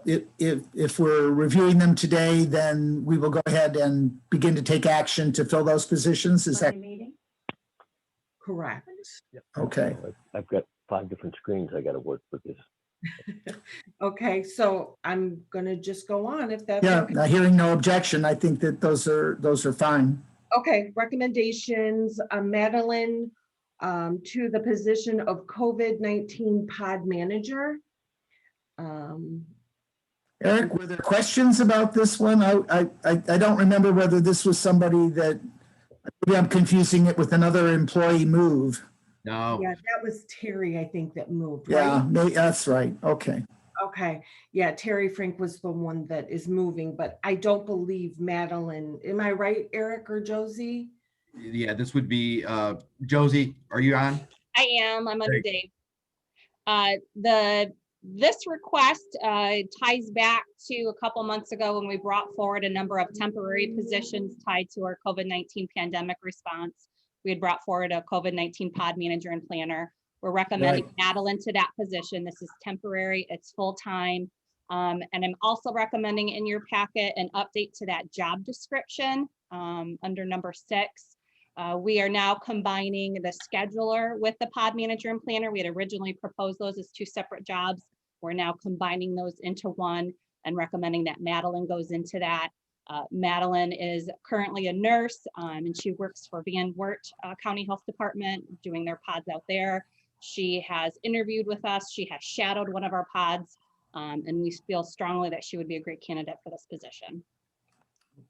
if we're reviewing them today, then we will go ahead and begin to take action to fill those positions. Is that
correct?
Okay.
I've got 5 different screens I got to work with this.
Okay, so I'm gonna just go on if that's
okay. Hearing no objection, I think that those are fine.
Okay, recommendations, Madeline to the position of COVID-19 pod manager.
Eric, were there questions about this one? I don't remember whether this was somebody that, maybe I'm confusing it with another employee move.
No.
Yeah, that was Terry, I think, that moved.
Yeah,
right?
that's right. Okay.
Okay. Yeah, Terry Frank was the one that is moving, but I don't believe Madeline. Am I right, Eric or Josie?
Yeah, this would be Josie. Are you on?
I am. I'm under Dave. This request ties back to a couple months ago when we brought forward a number of temporary positions tied to our COVID-19 pandemic response. We had brought forward a COVID-19 pod manager and planner. We're recommending Madeline to that position. This is temporary, it's full-time. And I'm also recommending in your packet an update to that job description under number 6. We are now combining the scheduler with the pod manager and planner. We had originally proposed those as 2 separate jobs. We're now combining those into one and recommending that Madeline goes into that. Madeline is currently a nurse and she works for Van Wert County Health Department doing their pods out there. She has interviewed with us. She has shadowed one of our pods and we feel strongly that she would be a great candidate for this position.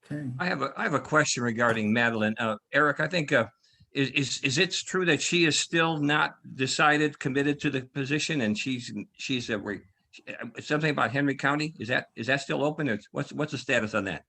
Okay.
I have a question regarding Madeline. Eric, I think is it true that she is still not decided, committed to the position, and she's something about Henry County? Is that still open? Or what's the status on that?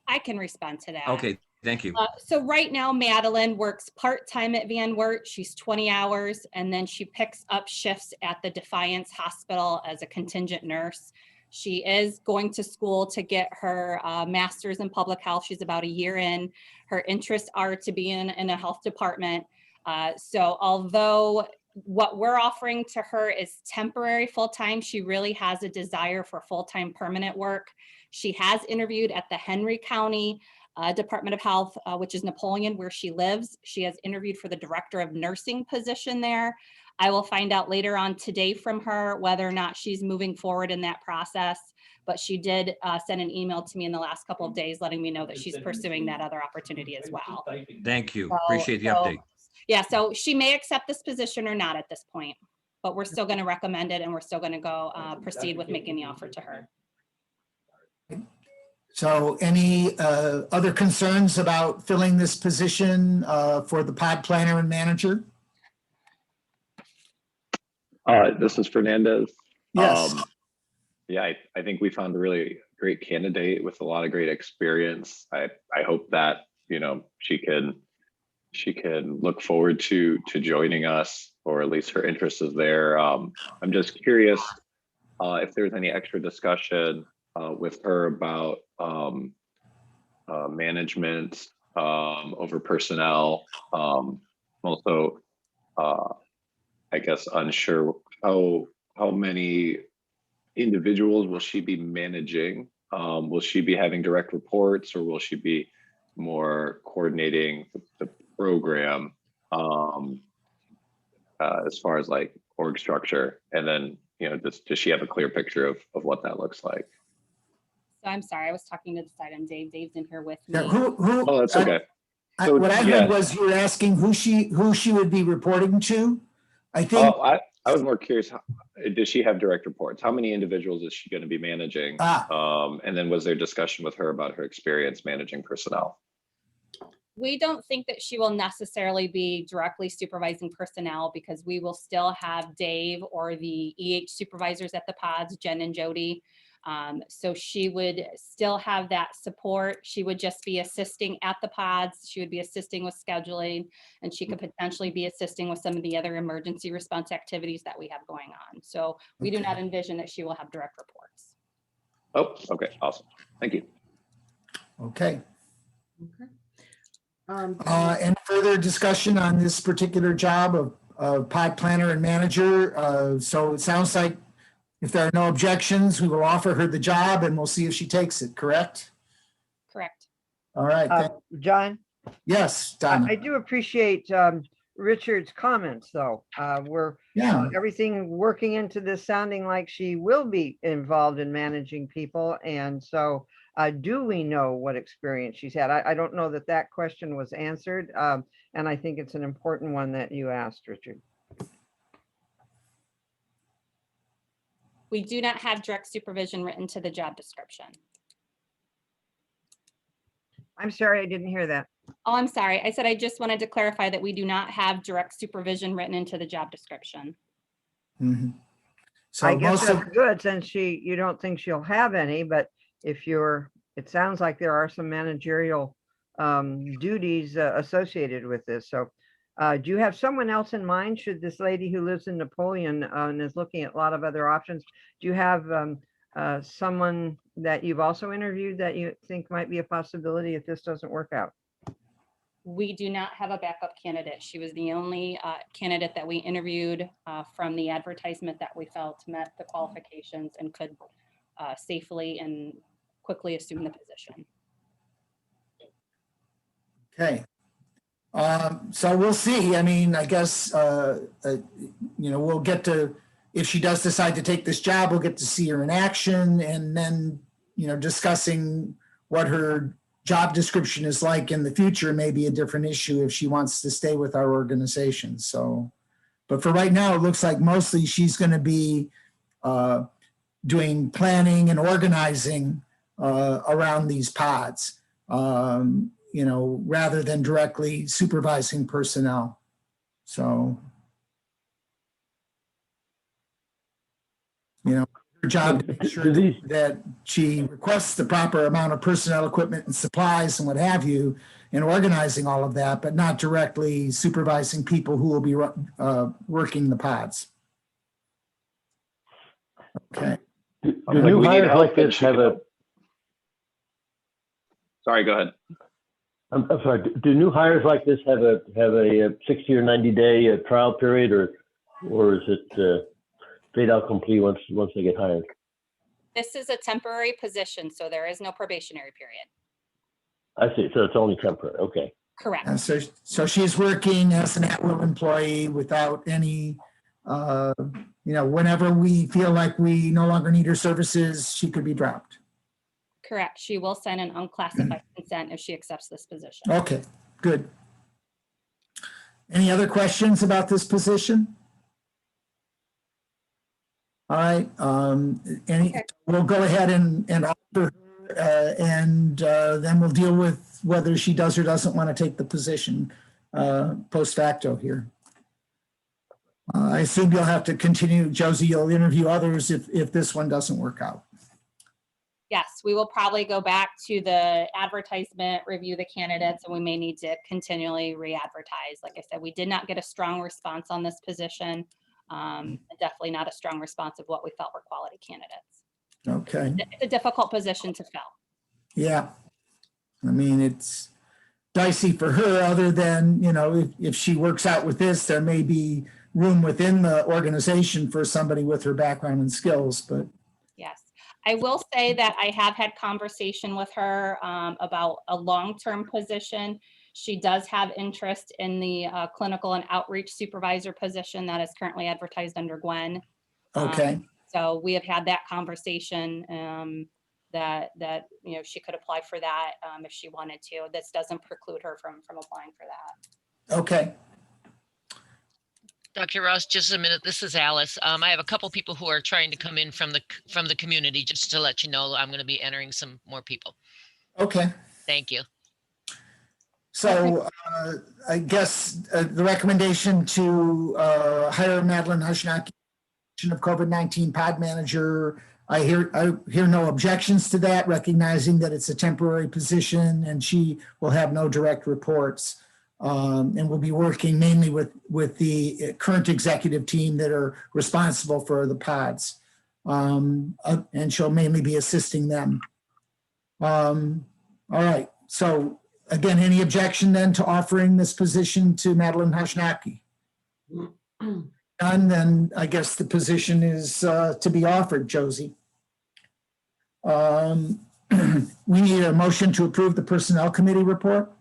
I can respond to that.
Okay, thank you.
So right now, Madeline works part-time at Van Wert. She's 20 hours, and then she picks up shifts at the Defiance Hospital as a contingent nurse. She is going to school to get her master's in public health. She's about a year in. Her interests are to be in a health department. So although what we're offering to her is temporary full-time, she really has a desire for full-time permanent work. She has interviewed at the Henry County Department of Health, which is Napoleon, where she lives. She has interviewed for the director of nursing position there. I will find out later on today from her whether or not she's moving forward in that process, but she did send an email to me in the last couple of days letting me know that she's pursuing that other opportunity as well.
Thank you. Appreciate the update.
Yeah, so she may accept this position or not at this point, but we're still going to recommend it and we're still going to go proceed with making the offer to her.
So any other concerns about filling this position for the pod planner and manager?
This is Fernandez.
Yes.
Yeah, I think we found a really great candidate with a lot of great experience. I hope that, you know, she can look forward to joining us, or at least her interest is there. I'm just curious if there's any extra discussion with her about management over personnel. Also, I guess unsure how many individuals will she be managing? Will she be having direct reports, or will she be more coordinating the program as far as like org structure? And then, you know, does she have a clear picture of what that looks like?
So I'm sorry, I was talking to the side. I'm Dave. Dave's in here with me.
Yeah,
Oh, that's okay. So,
what I heard was you were asking who she would be reporting to. I think.
Oh, I was more curious. Does she have direct reports? How many individuals is she going to be managing? And then was there discussion with her about her experience managing personnel?
We don't think that she will necessarily be directly supervising personnel because we will still have Dave or the EH supervisors at the pods, Jen and Jody. So she would still have that support. She would just be assisting at the pods. She would be assisting with scheduling, and she could potentially be assisting with some of the other emergency response activities that we have going on. So we do not envision that she will have direct reports.
Oh, okay, awesome. Thank you.
Okay.
Okay.
Any further discussion on this particular job of pod planner and manager? So it sounds like if there are no objections, we will offer her the job and we'll see if she takes it, correct?
Correct.
All right.
John?
Yes, Donna.
I do appreciate Richard's comments, though. Everything working into this sounding like she will be involved in managing people. And so do we know what experience she's had? I don't know that question was answered. And I think it's an important one that you asked, Richard.
We do not have direct supervision written to the job description.
I'm sorry, I didn't hear that.
Oh, I'm sorry. I said I just wanted to clarify that we do not have direct supervision written into the job description.
Mm-hmm. So
I guess that's good, since you don't think she'll have any, but it sounds like there are some managerial duties associated with this. So do you have someone else in mind? Should this lady who lives in Napoleon and is looking at a lot of other options, do you have someone that you've also interviewed that you think might be a possibility if this doesn't work out?
We do not have a backup candidate. She was the only candidate that we interviewed from the advertisement that we felt met the qualifications and could safely and quickly assume the position.
Okay. So we'll see. I mean, I guess, we'll get to, if she does decide to take this job, we'll get to see her in action, and then, discussing what her job description is like in the future may be a different issue if she wants to stay with our organization. So, but for right now, it looks like mostly she's going to be doing planning and organizing around these pods, rather than directly supervising personnel. So, her job to make sure that she requests the proper amount of personnel, equipment, and supplies and what have you, and organizing all of that, but not directly supervising people who will be working the pods. Okay.
Do new hires like this have a?
Sorry, go ahead.
I'm sorry. Do new hires like this have a 60 or 90-day trial period, or is it fait accompli once they get hired?
This is a temporary position, so there is no probationary period.
I see. So it's only temporary. Okay.
Correct.
And so she's working as an at-will employee without any, whenever we feel like we no longer need her services, she could be dropped.
Correct. She will sign an unclassified consent if she accepts this position.
Okay, good. Any other questions about this position? All right, we'll go ahead and offer her, and then we'll deal with whether she does or doesn't want to take the position post facto here. I assume you'll have to continue, Josie, you'll interview others if this one doesn't work out.
Yes, we will probably go back to the advertisement, review the candidates, and we may need to continually re-advertise. Like I said, we did not get a strong response on this position. Definitely not a strong response of what we felt were quality candidates.
Okay.
It's a difficult position to fill.
Yeah. I mean, it's dicey for her, other than, if she works out with this, there may be room within the organization for somebody with her background and skills, but.
Yes. I will say that I have had conversation with her about a long-term position. She does have interest in the clinical and outreach supervisor position that is currently advertised under Gwen.
Okay.
So we have had that conversation that she could apply for that if she wanted to. This doesn't preclude her from applying for that.
Okay.
Dr. Ross, just a minute. This is Alice. I have a couple people who are trying to come in from the community. Just to let you know, I'm going to be entering some more people.
Okay.
Thank you.
So I guess the recommendation to hire Madeline Hushnaki of COVID-19 pod manager, I hear no objections to that, recognizing that it's a temporary position and she will have no direct reports, and will be working mainly with the current executive team that are responsible for the pods, and she'll mainly be assisting them. All right, so again, any objection then to offering this position to Madeline Hushnaki? None, then I guess the position is to be offered, Josie. We need a motion to approve the Personnel Committee report.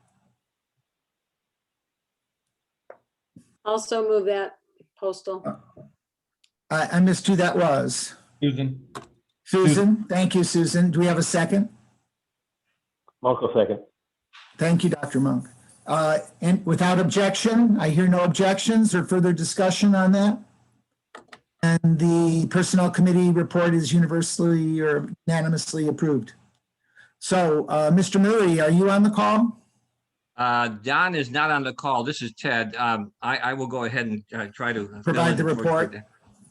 Also move that, Postal.
I missed who that was.
Susan.
Susan, thank you, Susan. Do we have a second?
Monk will second.
Thank you, Dr. Monk. And without objection, I hear no objections or further discussion on that. And the Personnel Committee report is universally or unanimously approved. So, Mr. Murray, are you on the call?
Don is not on the call. This is Ted. I will go ahead and try to
Provide the report.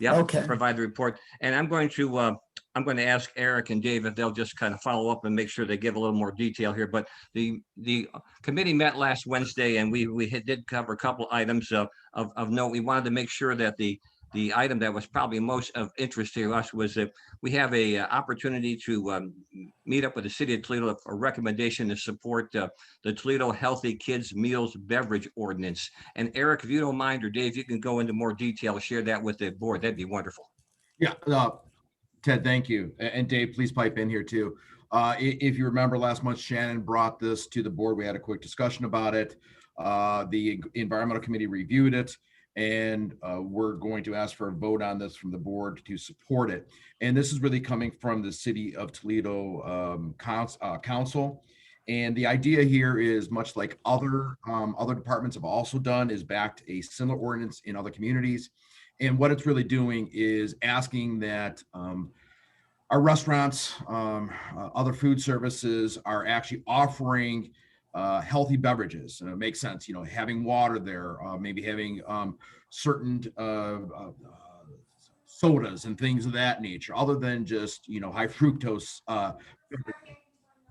Yeah,
Okay.
provide the report. And I'm going to ask Eric and Dave if they'll just kind of follow up and make sure they give a little more detail here. But the committee met last Wednesday, and we did cover a couple items of note. We wanted to make sure that the the item that was probably most of interest to us was that we have a opportunity to meet up with the city of Toledo for a recommendation to support the Toledo Healthy Kids Meals Beverage Ordinance. And Eric, if you don't mind, or Dave, you can go into more detail, share that with the board. That'd be wonderful.
Yeah, Ted, thank you. And Dave, please pipe in here too. If you remember last month, Shannon brought this to the board. We had a quick discussion about it. The environmental committee reviewed it, and we're going to ask for a vote on this from the board to support it. And this is really coming from the City of Toledo Council. And the idea here is much like other departments have also done, is backed a similar ordinance in other communities. And what it's really doing is asking that our restaurants, other food services are actually offering healthy beverages. And it makes sense, you know, having water there, maybe having certain sodas and things of that nature, other than just, you know, high fructose.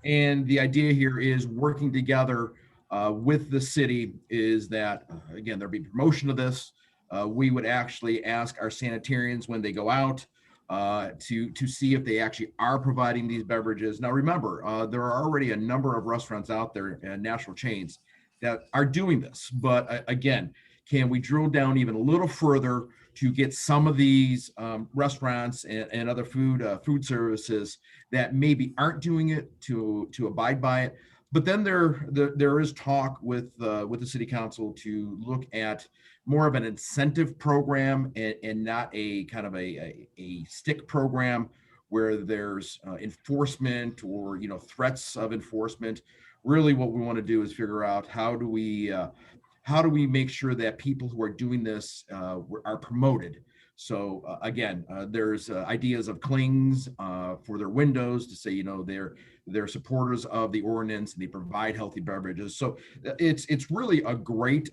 And the idea here is working together with the city is that, again, there'll be promotion of this. We would actually ask our sanitarians when they go out to see if they actually are providing these beverages. Now, remember, there are already a number of restaurants out there, national chains, that are doing this. But again, can we drill down even a little further to get some of these restaurants and other food services that maybe aren't doing it to abide by it? But then there is talk with the city council to look at more of an incentive program and not a kind of a stick program where there's enforcement or, you know, threats of enforcement. Really what we want to do is figure out how do we make sure that people who are doing this are promoted. So again, there's ideas of clings for their windows to say, you know, they're supporters of the ordinance and they provide healthy beverages. So it's really a great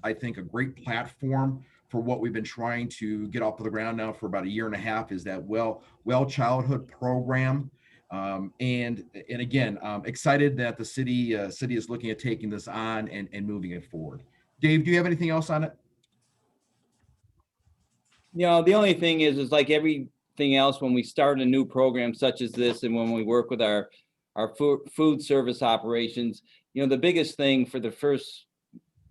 platform for what we've been trying to get off of the ground now for about a year and a half, is that well childhood program. And again, I'm excited that the city is looking at taking this on and moving it forward. Dave, do you have anything else on it?
You know, the only thing is like everything else, when we start a new program such as this, and when we work with our food service operations, you know, the biggest thing for the first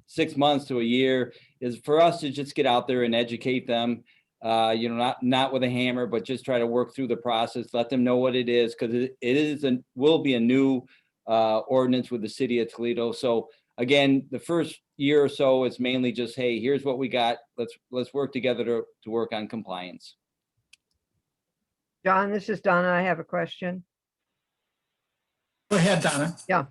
6 months to a year is for us to just get out there and educate them, you know, not with a hammer, but just try to work through the process, let them know what it is, because it will be a new ordinance with the city of Toledo. So again, the first year or so, it's mainly just, hey, here's what we got. Let's work together to work on compliance.
John, this is Donna. I have a question.
Go ahead, Donna.
Yeah,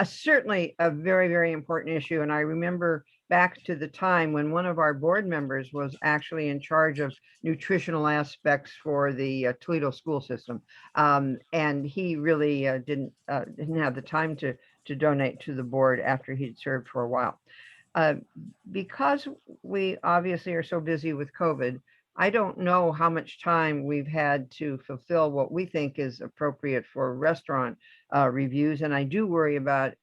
certainly a very, very important issue. And I remember back to the time when one of our board members was actually in charge of nutritional aspects for the Toledo school system. And he really didn't have the time to donate to the board after he'd served for a while. Because we obviously are so busy with COVID, I don't know how much time we've had to fulfill what we think is appropriate for restaurant reviews. And I do worry about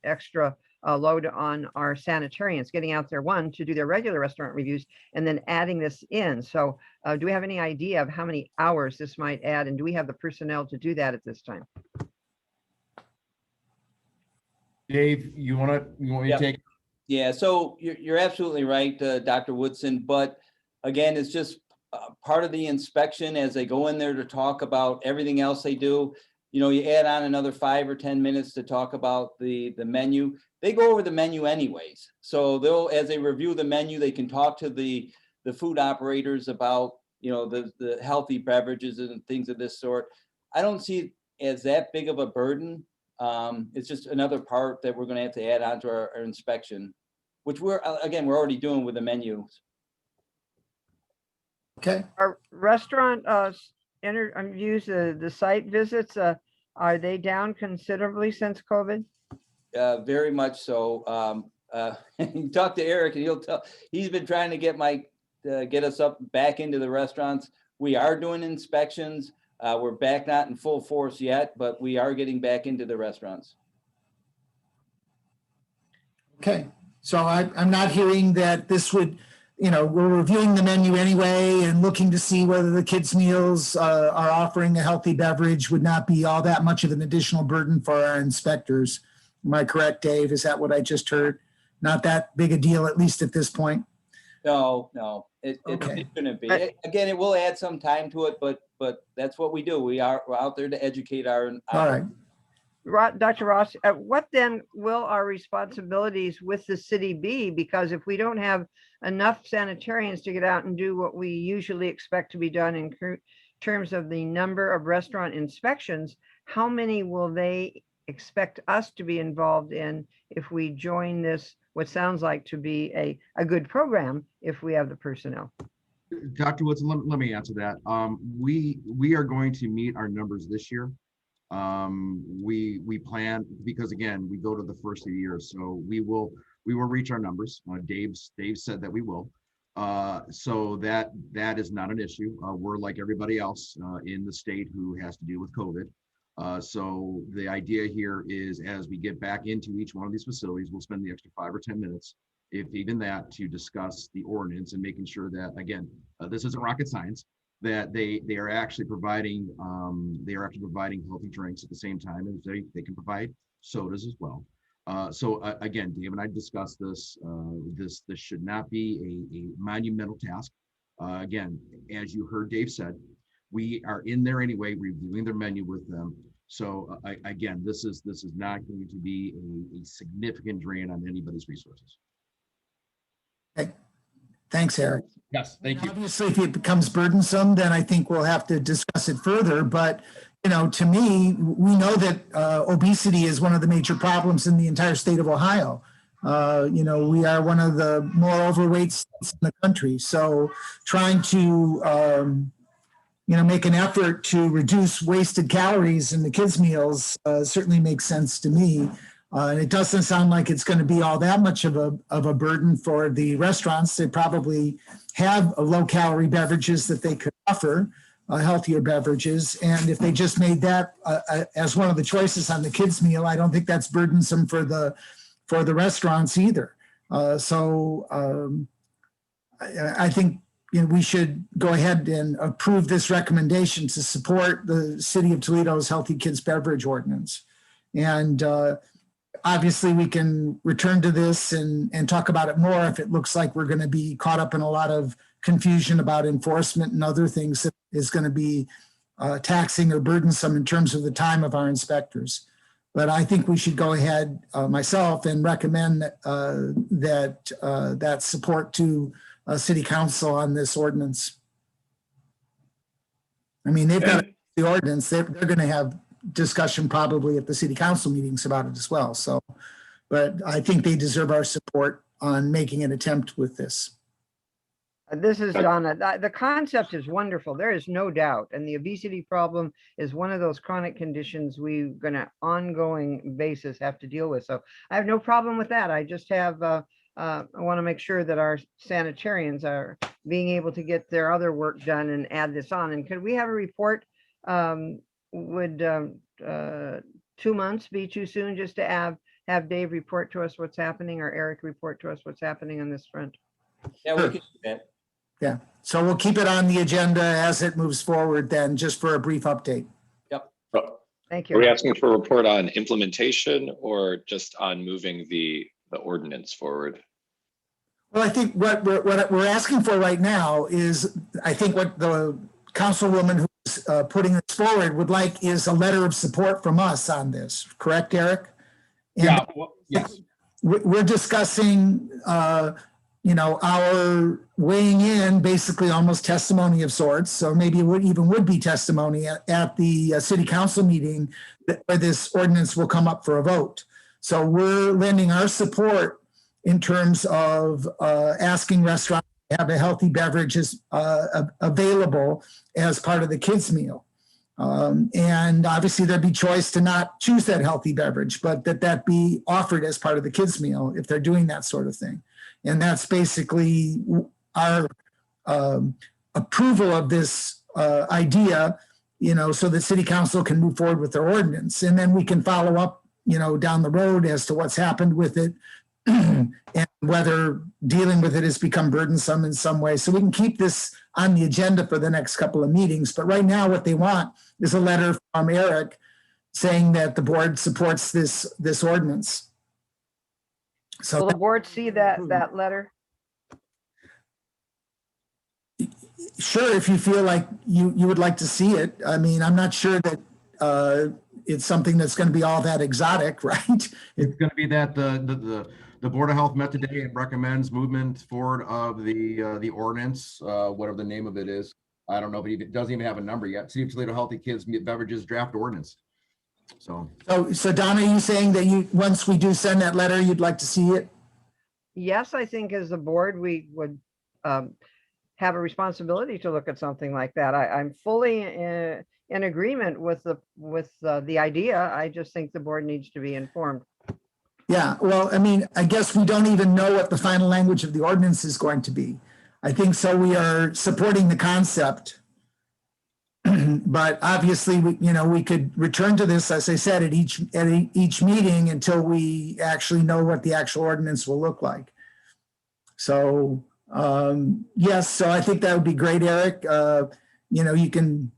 extra load on our sanitarians getting out there, one, to do their regular restaurant reviews, and then adding this in. So do we have any idea of how many hours this might add? And do we have the personnel to do that at this time?
Dave, you want me to take?
Yeah, so you're absolutely right, Dr. Woodson. But again, it's just part of the inspection as they go in there to talk about everything else they do. You know, you add on another 5 or 10 minutes to talk about the menu. They go over the menu anyways. So as they review the menu, they can talk to the food operators about, you know, the healthy beverages and things of this sort. I don't see it as that big of a burden. It's just another part that we're going to have to add on to our inspection, which we're already doing with the menus.
Okay.
Our restaurant use the site visits, are they down considerably since COVID?
Very much so. You talk to Eric and he's been trying to get us up back into the restaurants. We are doing inspections. We're back, not in full force yet, but we are getting back into the restaurants.
Okay. So I'm not hearing that this would, we're reviewing the menu anyway and looking to see whether the kids' meals are offering a healthy beverage would not be all that much of an additional burden for our inspectors. Am I correct, Dave? Is that what I just heard? Not that big a deal, at least at this point?
No, it
Okay.
shouldn't be. Again, it will add some time to it, but that's what we do. We're out there to educate our.
All right.
Dr. Ross, what then will our responsibilities with the city be? Because if we don't have enough sanitarians to get out and do what we usually expect to be done in terms of the number of restaurant inspections, how many will they expect us to be involved in if we join this, what sounds like to be a good program, if we have the personnel?
Dr. Woodson, let me answer that. We are going to meet our numbers this year. We plan, because again, we go to the first of the year, so we will reach our numbers. Dave said that we will. So that is not an issue. We're like everybody else in the state who has to deal with COVID. So the idea here is, as we get back into each one of these facilities, we'll spend the extra 5 or 10 minutes, if even that, to discuss the ordinance and making sure that, again, this isn't rocket science, that they are actually providing healthy drinks at the same time as they can provide sodas as well. So again, Dave and I discussed this. This should not be a monumental task. Again, as you heard Dave said, we are in there anyway, reviewing their menu with them. So again, this is not going to be a significant drain on anybody's resources.
Okay. Thanks, Eric.
Yes, thank you.
Obviously, if it becomes burdensome, then I think we'll have to discuss it further. But, to me, we know that obesity is one of the major problems in the entire state of Ohio. We are one of the more overweight states in the country. So trying to, make an effort to reduce wasted calories in the kids' meals certainly makes sense to me. And it doesn't sound like it's going to be all that much of a burden for the restaurants. They probably have low-calorie beverages that they could offer, healthier beverages. And if they just made that as one of the choices on the kids' meal, I don't think that's burdensome for the restaurants either. I think we should go ahead and approve this recommendation to support the City of Toledo's Healthy Kids Beverage Ordinance. And obviously, we can return to this and talk about it more if it looks like we're going to be caught up in a lot of confusion about enforcement and other things that is going to be taxing or burdensome in terms of the time of our inspectors. But I think we should go ahead myself and recommend that support to City Council on this ordinance. I mean, they've got the ordinance. They're going to have discussion probably at the City Council meetings about it as well. So, but I think they deserve our support on making an attempt with this.
This is Donna. The concept is wonderful. There is no doubt. And the obesity problem is one of those chronic conditions we're going to ongoing basis have to deal with. So I have no problem with that. I just have, I want to make sure that our sanitarians are being able to get their other work done and add this on. And could we have a report? Would 2 months be too soon just to have Dave report to us what's happening, or Eric report to us what's happening on this front?
Yeah, we can do that.
Yeah, so we'll keep it on the agenda as it moves forward then, just for a brief update.
Yep.
Thank you.
Are we asking for a report on implementation or just on moving the ordinance forward?
Well, I think what we're asking for right now is, I think what the councilwoman who's putting this forward would like is a letter of support from us on this. Correct, Eric? And
yeah. Well, yes.
We're discussing, our weighing in, basically almost testimony of sorts. So maybe it would be testimony at the city council meeting where this ordinance will come up for a vote. So we're lending our support in terms of asking restaurants to have a healthy beverage available as part of the kids' meal. And obviously there'd be choice to not choose that healthy beverage, but that be offered as part of the kids' meal if they're doing that sort of thing. And that's basically our approval of this idea, so that city council can move forward with their ordinance. And then we can follow up, down the road as to what's happened with it and whether dealing with it has become burdensome in some way. So we can keep this on the agenda for the next couple of meetings. But right now, what they want is a letter from Eric saying that the board supports this ordinance. So
Will the board see that letter?
sure, if you feel like you would like to see it. I mean, I'm not sure that it's something that's going to be all that exotic, right?
It's going to be that the Board of Health met today and recommends movement forward of the ordinance, whatever the name of it is. I don't know, but it doesn't even have a number yet. City of Toledo Healthy Kids Beverages Draft Ordinance. So
Donna, are you saying that once we do send that letter, you'd like to see it?
Yes, I think as a board, we would have a responsibility to look at something like that. I'm fully in agreement with the idea. I just think the board needs to be informed.
Yeah, well, I mean, I guess we don't even know what the final language of the ordinance is going to be. I think so. We are supporting the concept, but obviously, we could return to this, as I said, at each meeting until we actually know what the actual ordinance will look like. So yes, so I think that would be great, Eric. You can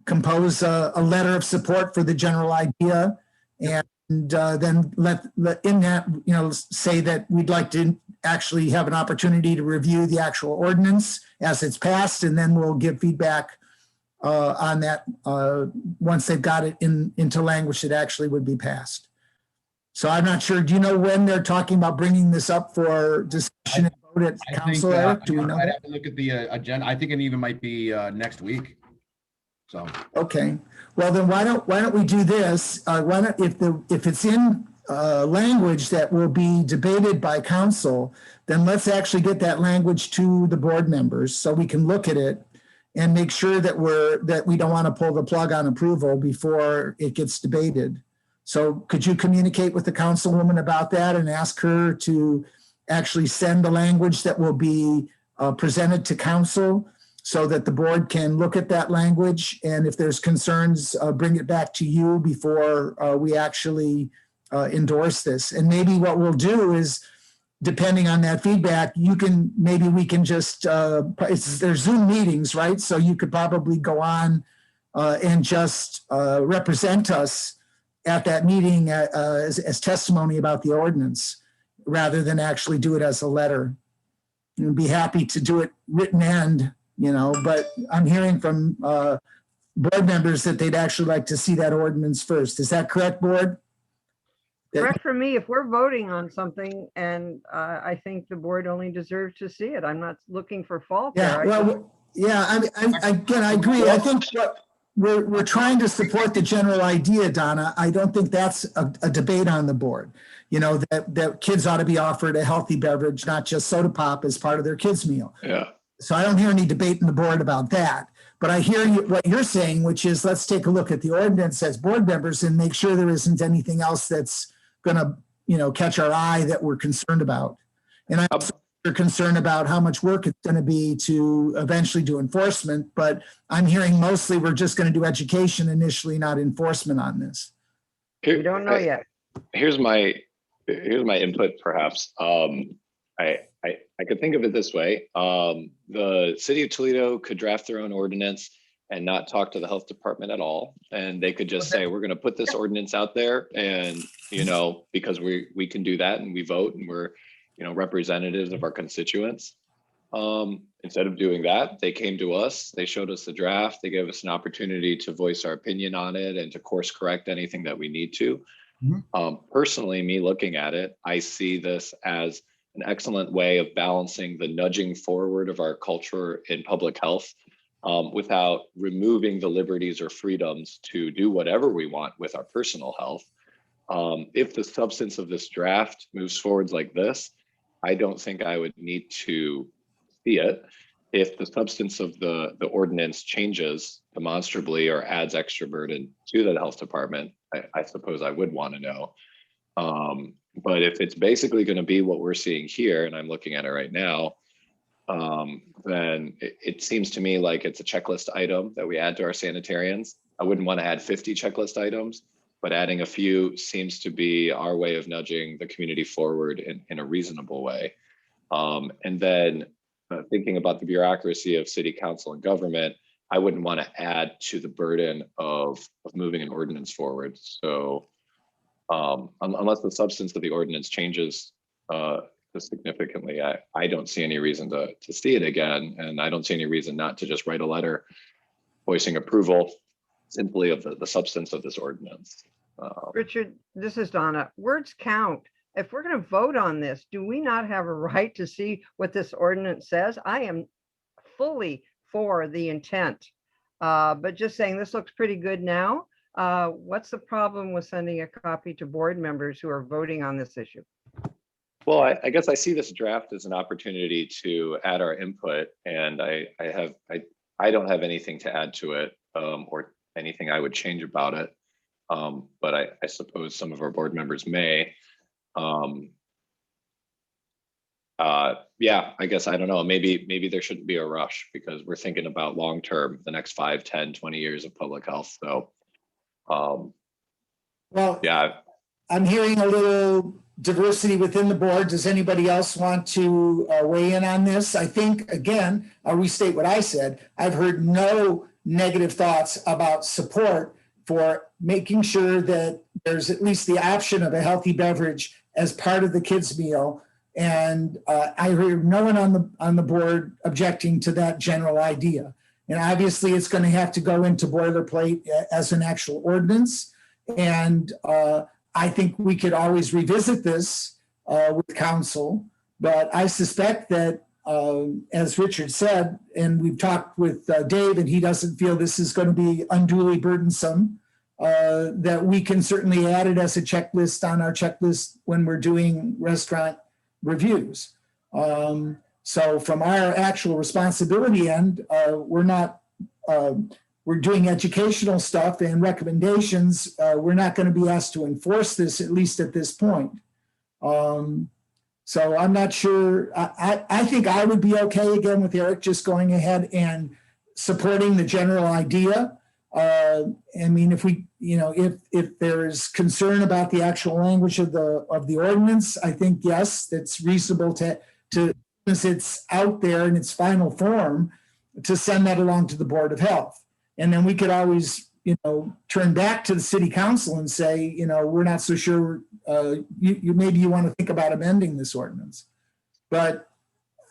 compose a letter of support for the general idea, and then let in that, say that we'd like to actually have an opportunity to review the actual ordinance as it's passed, and then we'll give feedback on that once they've got it into language that actually would be passed. So I'm not sure. Do you know when they're talking about bringing this up for discussion and vote at council, Eric? Do we know?
I'd have to look at the agenda. I think it even might be next week. So
okay, well then why don't we do this? Why not, if it's in language that will be debated by council, then let's actually get that language to the board members so we can look at it and make sure that we don't want to pull the plug on approval before it gets debated. So could you communicate with the councilwoman about that and ask her to actually send the language that will be presented to council so that the board can look at that language, and if there's concerns, bring it back to you before we actually endorse this. And maybe what we'll do is, depending on that feedback, maybe we can just, there's Zoom meetings, right? So you could probably go on and just represent us at that meeting as testimony about the ordinance, rather than actually do it as a letter. I'd be happy to do it written and, but I'm hearing from board members that they'd actually like to see that ordinance first. Is that correct, board?
Correct for me. If we're voting on something, and I think the board only deserves to see it. I'm not looking for fault there.
I agree. I think we're trying to support the general idea, Donna. I don't think that's a debate on the board. That kids ought to be offered a healthy beverage, not just soda pop as part of their kids' meal.
Yeah.
So I don't hear any debate in the board about that. But I hear what you're saying, which is let's take a look at the ordinance as board members and make sure there isn't anything else that's going to, catch our eye that we're concerned about. And I'm also concerned about how much work it's going to be to eventually do enforcement. But I'm hearing mostly we're just going to do education initially, not enforcement on this.
We don't know yet.
Here's my input, perhaps. I could think of it this way. The city of Toledo could draft their own ordinance and not talk to the health department at all. And they could just say, we're going to put this ordinance out there. And, because we can do that and we vote and we're, representatives of our constituents. Instead of doing that, they came to us, they showed us the draft, they gave us an opportunity to voice our opinion on it and to course correct anything that we need to. Personally, me looking at it, I see this as an excellent way of balancing the nudging forward of our culture in public health without removing the liberties or freedoms to do whatever we want with our personal health. If the substance of this draft moves forwards like this, I don't think I would need to see it. If the substance of the ordinance changes demonstrably or adds extra burden to the health department, I suppose I would want to know. But if it's basically going to be what we're seeing here, and I'm looking at it right now, then it seems to me like it's a checklist item that we add to our sanitarians. I wouldn't want to add 50 checklist items. but adding a few seems to be our way of nudging the community forward in a reasonable way. And then thinking about the bureaucracy of city council and government, I wouldn't want to add to the burden of moving an ordinance forward. So unless the substance of the ordinance changes significantly, I don't see any reason to see it again. And I don't see any reason not to just write a letter voicing approval simply of the substance of this ordinance.
Richard, this is Donna. Words count. If we're going to vote on this, do we not have a right to see what this ordinance says? I am fully for the intent, but just saying this looks pretty good now. What's the problem with sending a copy to board members who are voting on this issue?
Well, I guess I see this draft as an opportunity to add our input, and I don't have anything to add to it or anything I would change about it. But I suppose some of our board members may. Yeah, I guess, I don't know, maybe there shouldn't be a rush because we're thinking about long-term, the next 5, 10, 20 years of public health. So,
Well,
yeah.
I'm hearing a little diversity within the board. Does anybody else want to weigh in on this? I think, again, I'll restate what I said. I've heard no negative thoughts about support for making sure that there's at least the option of a healthy beverage as part of the kids' meal. And I heard no one on the board objecting to that general idea. And obviously, it's going to have to go into boilerplate as an actual ordinance. And I think we could always revisit this with council, but I suspect that, as Richard said, and we've talked with Dave, and he doesn't feel this is going to be unduly burdensome, that we can certainly add it as a checklist on our checklist when we're doing restaurant reviews. So from our actual responsibility end, we're doing educational stuff and recommendations. We're not going to be asked to enforce this, at least at this point. So I'm not sure. I think I would be okay again with Eric just going ahead and supporting the general idea. I mean, if we, if there's concern about the actual language of the ordinance, I think yes, it's reasonable to since it's out there in its final form, to send that along to the Board of Health. And then we could always, turn back to the city council and say, we're not so sure, maybe you want to think about amending this ordinance. But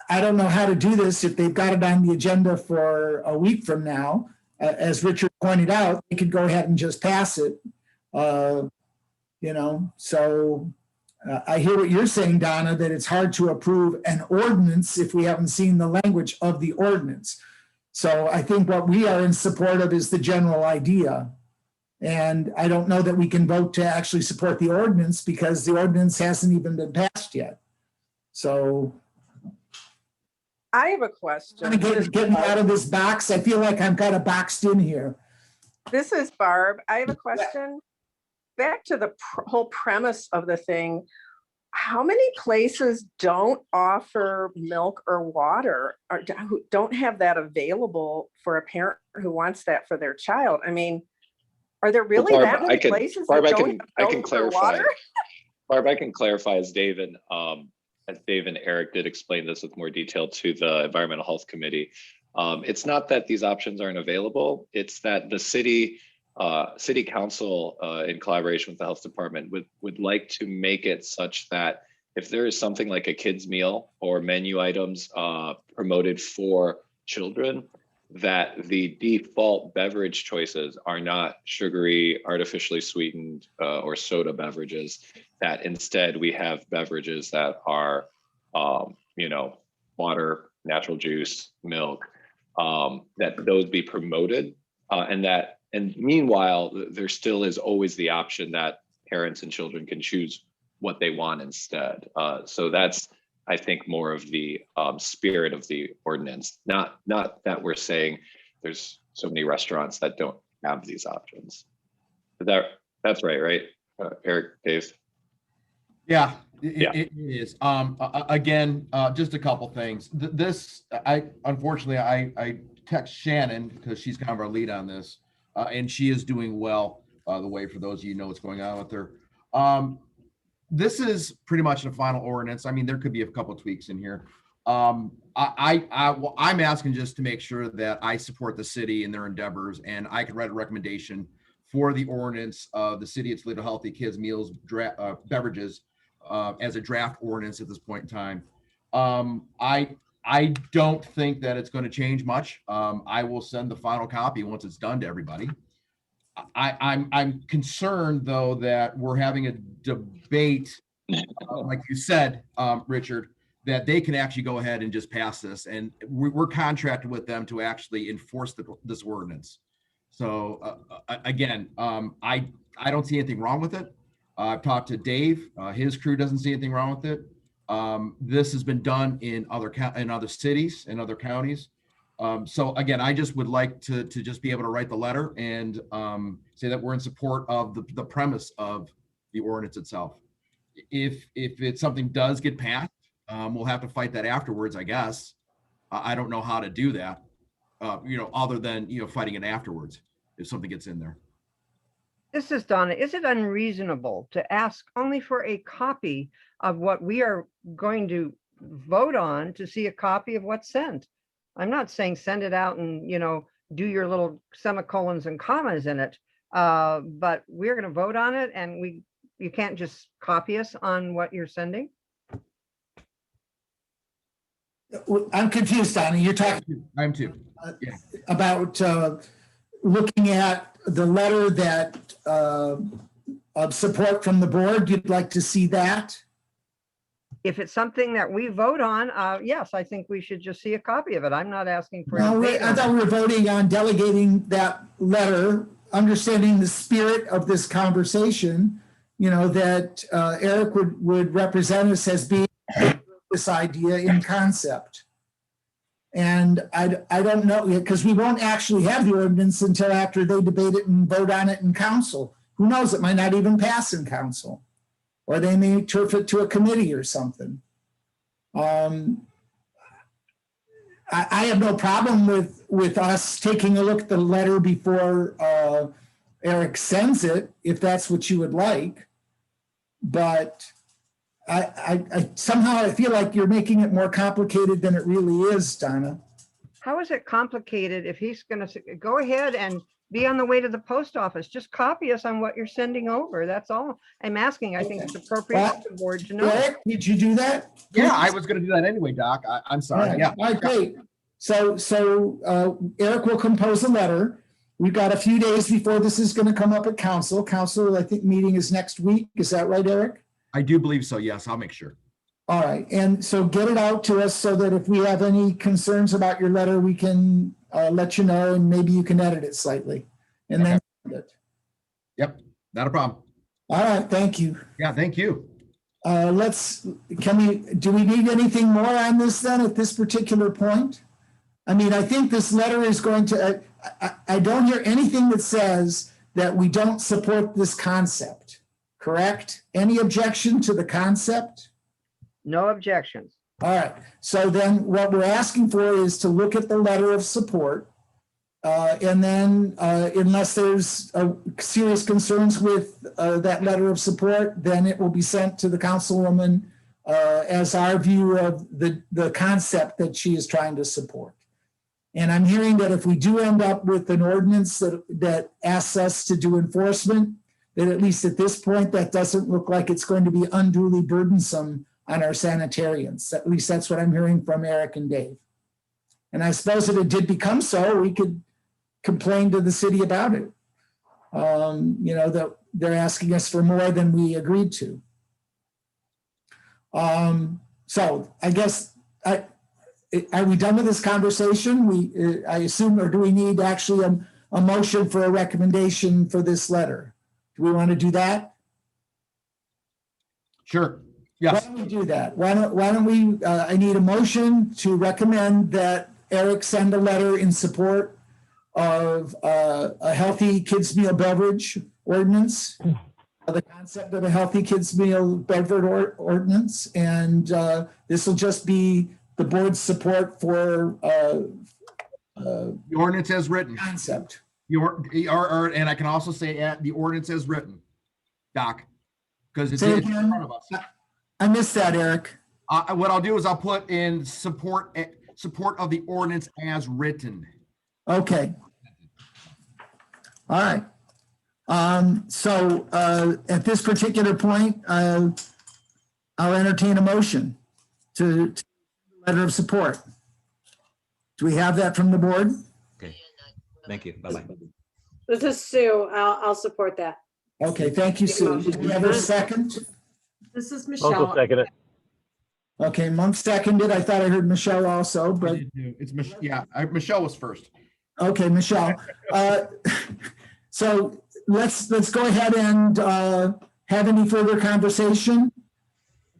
I don't know how to do this if they've got it on the agenda for a week from now. As Richard pointed out, they could go ahead and just pass it. So I hear what you're saying, Donna, that it's hard to approve an ordinance if we haven't seen the language of the ordinance. So I think what we are in support of is the general idea. And I don't know that we can vote to actually support the ordinance because the ordinance hasn't even been passed yet. So
I have a question.
Get me out of this box. I feel like I'm kind of boxed in here.
This is Barb. I have a question. Back to the whole premise of the thing. How many places don't offer milk or water or don't have that available for a parent who wants that for their child? I mean, are there really that many places that don't have milk or water?
Barb, I can clarify as Dave and Eric did explain this with more detail to the Environmental Health Committee. It's not that these options aren't available. It's that the city council in collaboration with the health department would like to make it such that if there is something like a kids meal or menu items promoted for children, that the default beverage choices are not sugary, artificially sweetened or soda beverages, that instead we have beverages that are, water, natural juice, milk, that those be promoted and meanwhile, there still is always the option that parents and children can choose what they want instead. So that's, I think, more of the spirit of the ordinance. Not that we're saying there's so many restaurants that don't have these options. That's right? Eric, Dave?
Yeah, it is. Again, just a couple things. Unfortunately, I text Shannon because she's kind of our lead on this. And she is doing well the way for those of you who know what's going on with her. This is pretty much the final ordinance. I mean, there could be a couple of tweaks in here. I'm asking just to make sure that I support the city in their endeavors, and I could write a recommendation for the ordinance of the City of Toledo Healthy Kids Meals Beverages as a draft ordinance at this point in time. I don't think that it's going to change much. I will send the final copy once it's done to everybody. I'm concerned, though, that we're having a debate, like you said, Richard, that they can actually go ahead and just pass this, and we're contracted with them to actually enforce this ordinance. So again, I don't see anything wrong with it. I've talked to Dave; his crew doesn't see anything wrong with it. This has been done in other cities and other counties. So again, I just would like to just be able to write the letter and say that we're in support of the premise of the ordinance itself. If it's something does get passed, we'll have to fight that afterwards, I guess. I don't know how to do that, other than, fighting it afterwards if something gets in there.
This is Donna. Is it unreasonable to ask only for a copy of what we are going to vote on to see a copy of what's sent? I'm not saying send it out and, do your little semicolons and commas in it, but we're going to vote on it, and you can't just copy us on what you're sending.
I'm confused, Donna. You're talking.
I'm too. Yeah.
About looking at the letter that of support from the board. You'd like to see that?
If it's something that we vote on, yes, I think we should just see a copy of it. I'm not asking for.
No, I thought we were voting on delegating that letter, understanding the spirit of this conversation, that Eric would represent us as being this idea in concept. And I don't know, because we won't actually have the ordinance until after they debate it and vote on it in council. Who knows, it might not even pass in council, or they may turf it to a committee or something. I have no problem with us taking a look at the letter before Eric sends it, if that's what you would like. But I somehow I feel like you're making it more complicated than it really is, Donna.
How is it complicated if he's going to go ahead and be on the way to the post office? Just copy us on what you're sending over. That's all I'm asking. I think it's appropriate for the board to know.
Eric, did you do that?
Yeah, I was going to do that anyway, Doc. I'm sorry. Yeah.
All right, great. So Eric will compose a letter. We've got a few days before this is going to come up at council. Council, I think, meeting is next week. Is that right, Eric?
I do believe so. Yes, I'll make sure.
All right. And so get it out to us so that if we have any concerns about your letter, we can let you know, and maybe you can edit it slightly and then send it.
Yep. Not a problem.
All right. Thank you.
Yeah. Thank you.
Do we need anything more on this then at this particular point? I mean, I think this letter is going to, I don't hear anything that says that we don't support this concept, correct? Any objection to the concept?
No objections.
All right. So then what we're asking for is to look at the letter of support. And then unless there's serious concerns with that letter of support, then it will be sent to the councilwoman as our view of the concept that she is trying to support. And I'm hearing that if we do end up with an ordinance that asks us to do enforcement, that at least at this point, that doesn't look like it's going to be unduly burdensome on our sanitarians. At least that's what I'm hearing from Eric and Dave. And I suppose if it did become so, we could complain to the city about it. That they're asking us for more than we agreed to. So I guess, are we done with this conversation? I assume, or do we need actually a motion for a recommendation for this letter? Do we want to do that?
Sure. Yes.
Why don't we do that? Why don't we, I need a motion to recommend that Eric send a letter in support of a healthy kids meal beverage ordinance, the concept of a healthy kids meal beverage ordinance. And this will just be the board's support for
the ordinance as written.
Concept.
And I can also say at the ordinance as written, Doc, because it's
Say
in
again?
front of us.
I missed that, Eric.
What I'll do is I'll put in support of the ordinance as written.
Okay. All right. So at this particular point, I'll entertain a motion to letter of support. Do we have that from the board?
Okay, thank you. Bye-bye.
This is Sue. I'll support that.
Okay, thank you, Sue. Do we have a second?
This is
Uncle
Michelle.
second it.
Okay, Monk seconded. I thought I heard Michelle also, but
It's Michelle was first.
okay, Michelle. So let's go ahead and have any further conversation.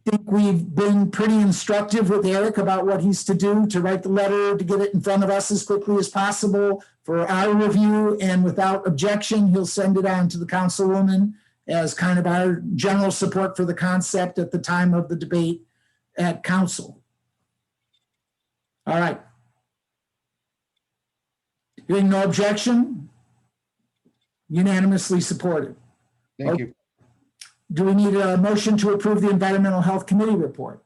I think we've been pretty instructive with Eric about what he's to do to write the letter, to get it in front of us as quickly as possible for our review, and without objection, he'll send it on to the councilwoman as kind of our general support for the concept at the time of the debate at council. All right. Hearing no objection, unanimously supported.
Thank you.
Do we need a motion to approve the Environmental Health Committee report?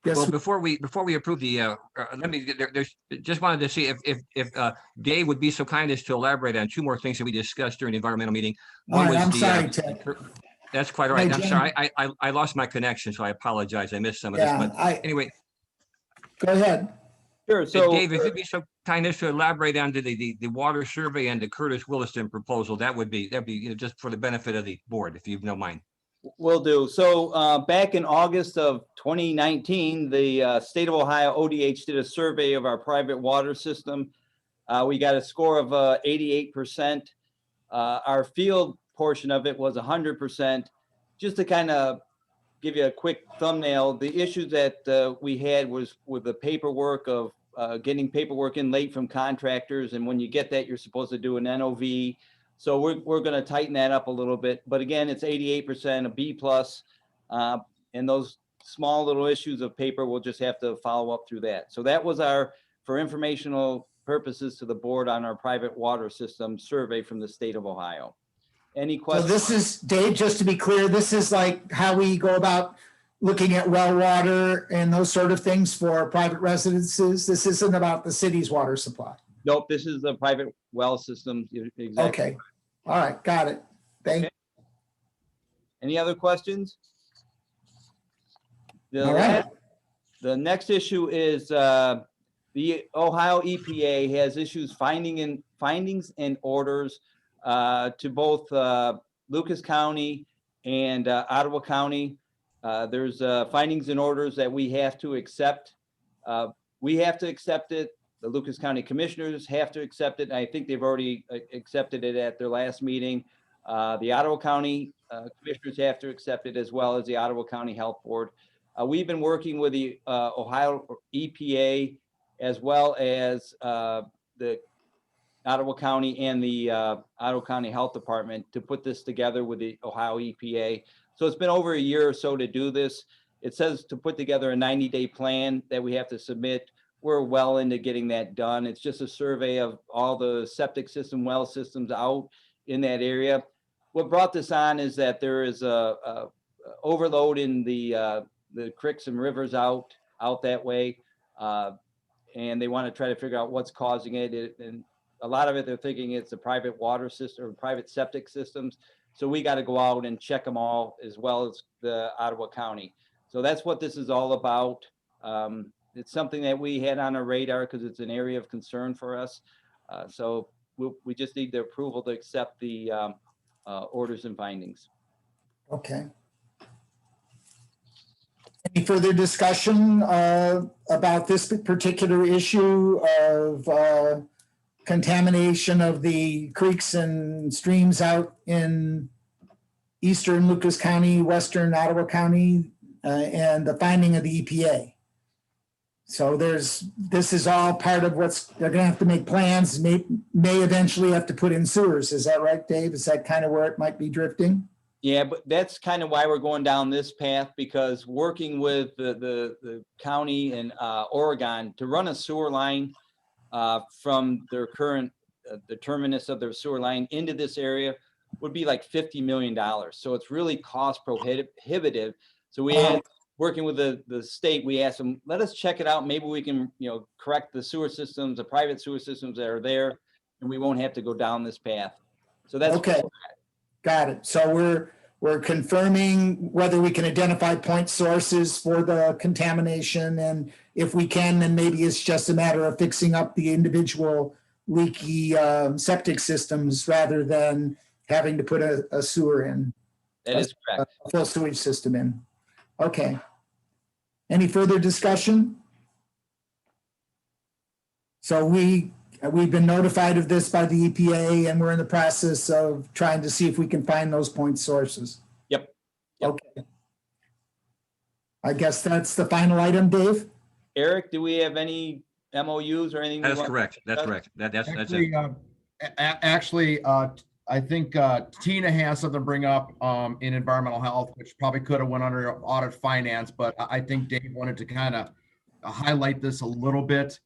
Yes.
Well, before we approve the, just wanted to see if Dave would be so kind as to elaborate on two more things that we discussed during the environmental meeting.
All
One
right,
was
I'm
the,
sorry, Ted.
That's quite all right.
Hi,
I'm
Jen.
sorry. I lost my connection, so I apologize. I missed some of this,
Yeah,
but anyway.
Go ahead.
Sure. So
Dave, if you'd be so kind as to elaborate on the water survey and the Curtis Williston proposal, that'd be just for the benefit of the board, if you don't mind.
will do. So back in August of 2019, the state of Ohio ODH did a survey of our private water system. We got a score of 88%. Our field portion of it was 100%. Just to kind of give you a quick thumbnail, the issue that we had was with the paperwork of getting paperwork in late from contractors. And when you get that, you're supposed to do an NOV. So we're going to tighten that up a little bit. But again, it's 88%, a B plus. And those small little issues of paper, we'll just have to follow up through that. So that was for informational purposes to the board on our private water system survey from the state of Ohio. Any
So
questions?
this is, Dave, just to be clear, this is like how we go about looking at well water and those sort of things for private residences. This isn't about the city's water supply.
Nope, this is the private well system. Exactly.
Okay. All right. Got it. Thank you.
Any other questions?
All right.
The next issue is the Ohio EPA has issues findings and orders to both Lucas County and Ottawa County. There's findings and orders that we have to accept. We have to accept it. The Lucas County Commissioners have to accept it. I think they've already accepted it at their last meeting. The Ottawa County Commissioners have to accept it, as well as the Ottawa County Health Board. We've been working with the Ohio EPA, as well as the Ottawa County and the Ottawa County Health Department to put this together with the Ohio EPA. So it's been over a year or so to do this. It says to put together a 90-day plan that we have to submit. We're well into getting that done. It's just a survey of all the septic system, well systems out in that area. What brought this on is that there is a overload in the creeks and rivers out that way. And they want to try to figure out what's causing it. And a lot of it, they're thinking it's the private water system or private septic systems. So we got to go out and check them all, as well as the Ottawa County. So that's what this is all about. It's something that we had on our radar because it's an area of concern for us. So we just need the approval to accept the orders and findings.
Okay. Any further discussion about this particular issue of contamination of the creeks and streams out in eastern Lucas County, western Ottawa County, and the finding of the EPA? So this is all part of they're gonna have to make plans, may eventually have to put in sewers. Is that right, Dave? Is that kind of where it might be drifting?
Yeah, but that's kind of why we're going down this path, because working with the county and Oregon to run a sewer line from their current the terminus of the sewer line into this area would be like $50 million. So it's really cost prohibitive. So we had, working with the state, we asked them, let us check it out. Maybe we can, correct the sewer systems, the private sewer systems that are there, and we won't have to go down this path. So that's
Okay, got it. So we're confirming whether we can identify point sources for the contamination, and if we can, then maybe it's just a matter of fixing up the individual leaky septic systems rather than having to put a sewer in.
That is correct.
A full sewage system in. Okay. Any further discussion? So we've been notified of this by the EPA, and we're in the process of trying to see if we can find those point sources.
Yep.
Okay. I guess that's the final item, Dave?
Eric, do we have any MOUs or anything?
That's correct. That's correct. That's
Actually, I think Tina has something to bring up in environmental health, which probably could have went under audit finance, but I think Dave wanted to kind of highlight this a little bit.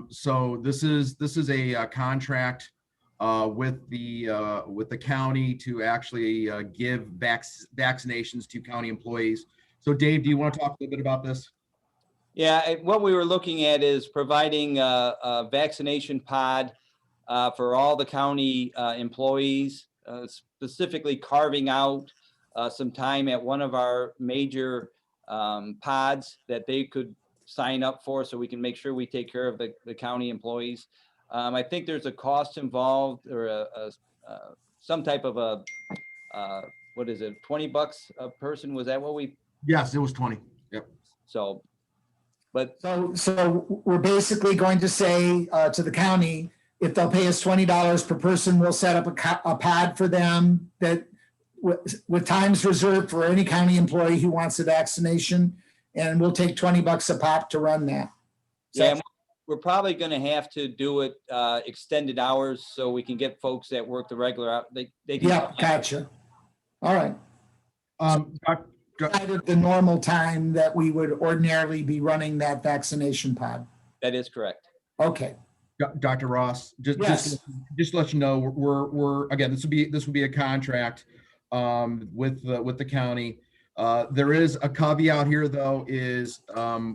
So this is a contract with the county to actually give vaccinations to county employees. So Dave, do you want to talk a little bit about this?
Yeah, what we were looking at is providing a vaccination pod for all the county employees, specifically carving out some time at one of our major pods that they could sign up for, so we can make sure we take care of the county employees. I think there's a cost involved, or some type of a what is it, $20 a person? Was that what we?
Yes, it was 20. Yep.
So
we're basically going to say to the county, if they'll pay us $20 per person, we'll set up a pod for them that with times reserved for any county employee who wants a vaccination, and we'll take $20 a pop to run that.
Yeah, we're probably going to have to do it extended hours so we can get folks that work the regular hours. They can.
Yeah, gotcha. All right. The normal time that we would ordinarily be running that vaccination pod.
That is correct.
Okay.
Dr. Ross, just to let you know, we're again, this will be a contract with the county. There is a caveat here, though, is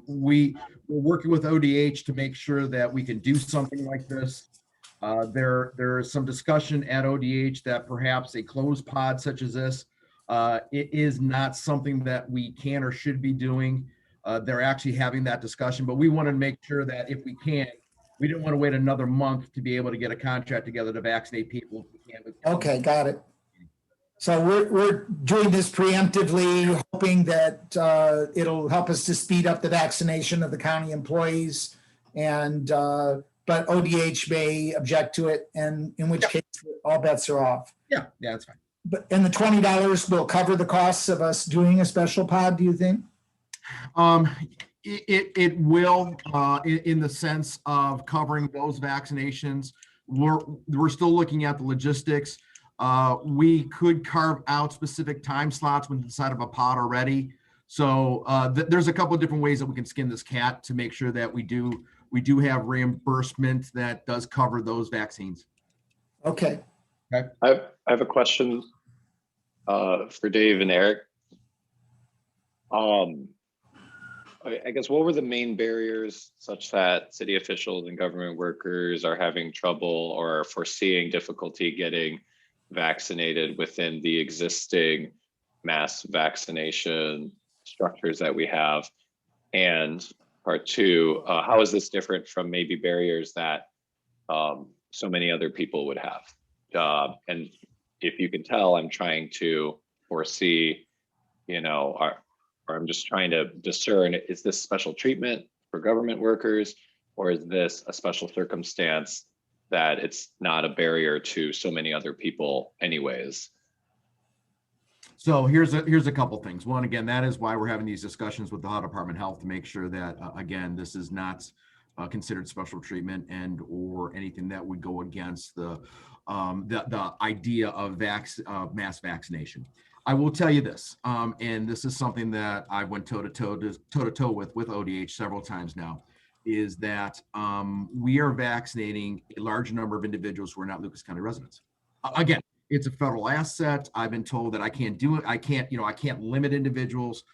we're working with ODH to make sure that we can do something like this. There is some discussion at ODH that perhaps a closed pod such as this, it is not something that we can or should be doing. They're actually having that discussion, but we want to make sure that if we can, we don't want to wait another month to be able to get a contract together to vaccinate people. If we can.
Okay, got it. So we're doing this preemptively, hoping that it'll help us to speed up the vaccination of the county employees, and but ODH may object to it, and in which case all bets are off.
Yeah, that's fine.
And the $20 will cover the costs of us doing a special pod, do you think?
It will, in the sense of covering those vaccinations. We're still looking at the logistics. We could carve out specific time slots when inside of a pod already. So there's a couple of different ways that we can skin this cat to make sure that we do have reimbursement that does cover those vaccines.
Okay.
Okay.
I have a question for Dave and Eric. I guess what were the main barriers such that city officials and government workers are having trouble or are foreseeing difficulty getting vaccinated within the existing mass vaccination structures that we have? And part two, how is this different from maybe barriers that so many other people would have? And if you can tell, I'm trying to foresee, or I'm just trying to discern, is this special treatment for government workers, or is this a special circumstance that it's not a barrier to so many other people anyways?
So here's a couple things. One, again, that is why we're having these discussions with the Ohio Department of Health to make sure that, again, this is not considered special treatment and or anything that would go against the idea of mass vaccination. I will tell you this, and this is something that I went toe to toe with ODH several times now. is that we are vaccinating a large number of individuals who are not Lucas County residents. Again, it's a federal asset. I've been told that I can't do it. I can't limit individuals.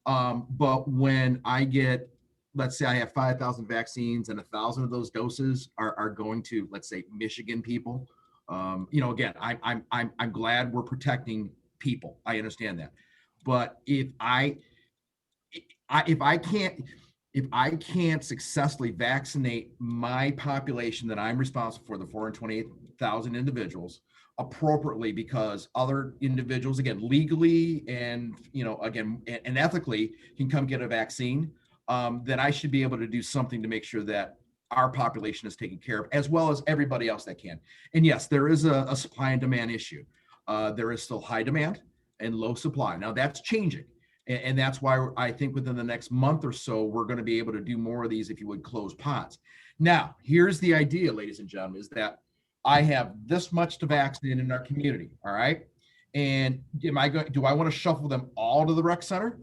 But when I get, let's say I have 5,000 vaccines and 1,000 of those doses are going to, let's say, Michigan people. Again, I'm glad we're protecting people. I understand that. But if I can't successfully vaccinate my population that I'm responsible for, the 428,000 individuals, appropriately, because other individuals, again, legally and and ethically can come get a vaccine, then I should be able to do something to make sure that our population is taken care of, as well as everybody else that can. And yes, there is a supply and demand issue. There is still high demand and low supply. Now that's changing. And that's why I think within the next month or so, we're going to be able to do more of these, if you would, closed pods. Now, here's the idea, ladies and gentlemen, is that I have this much to vaccinate in our community, all right? And do I want to shuffle them all to the rec center?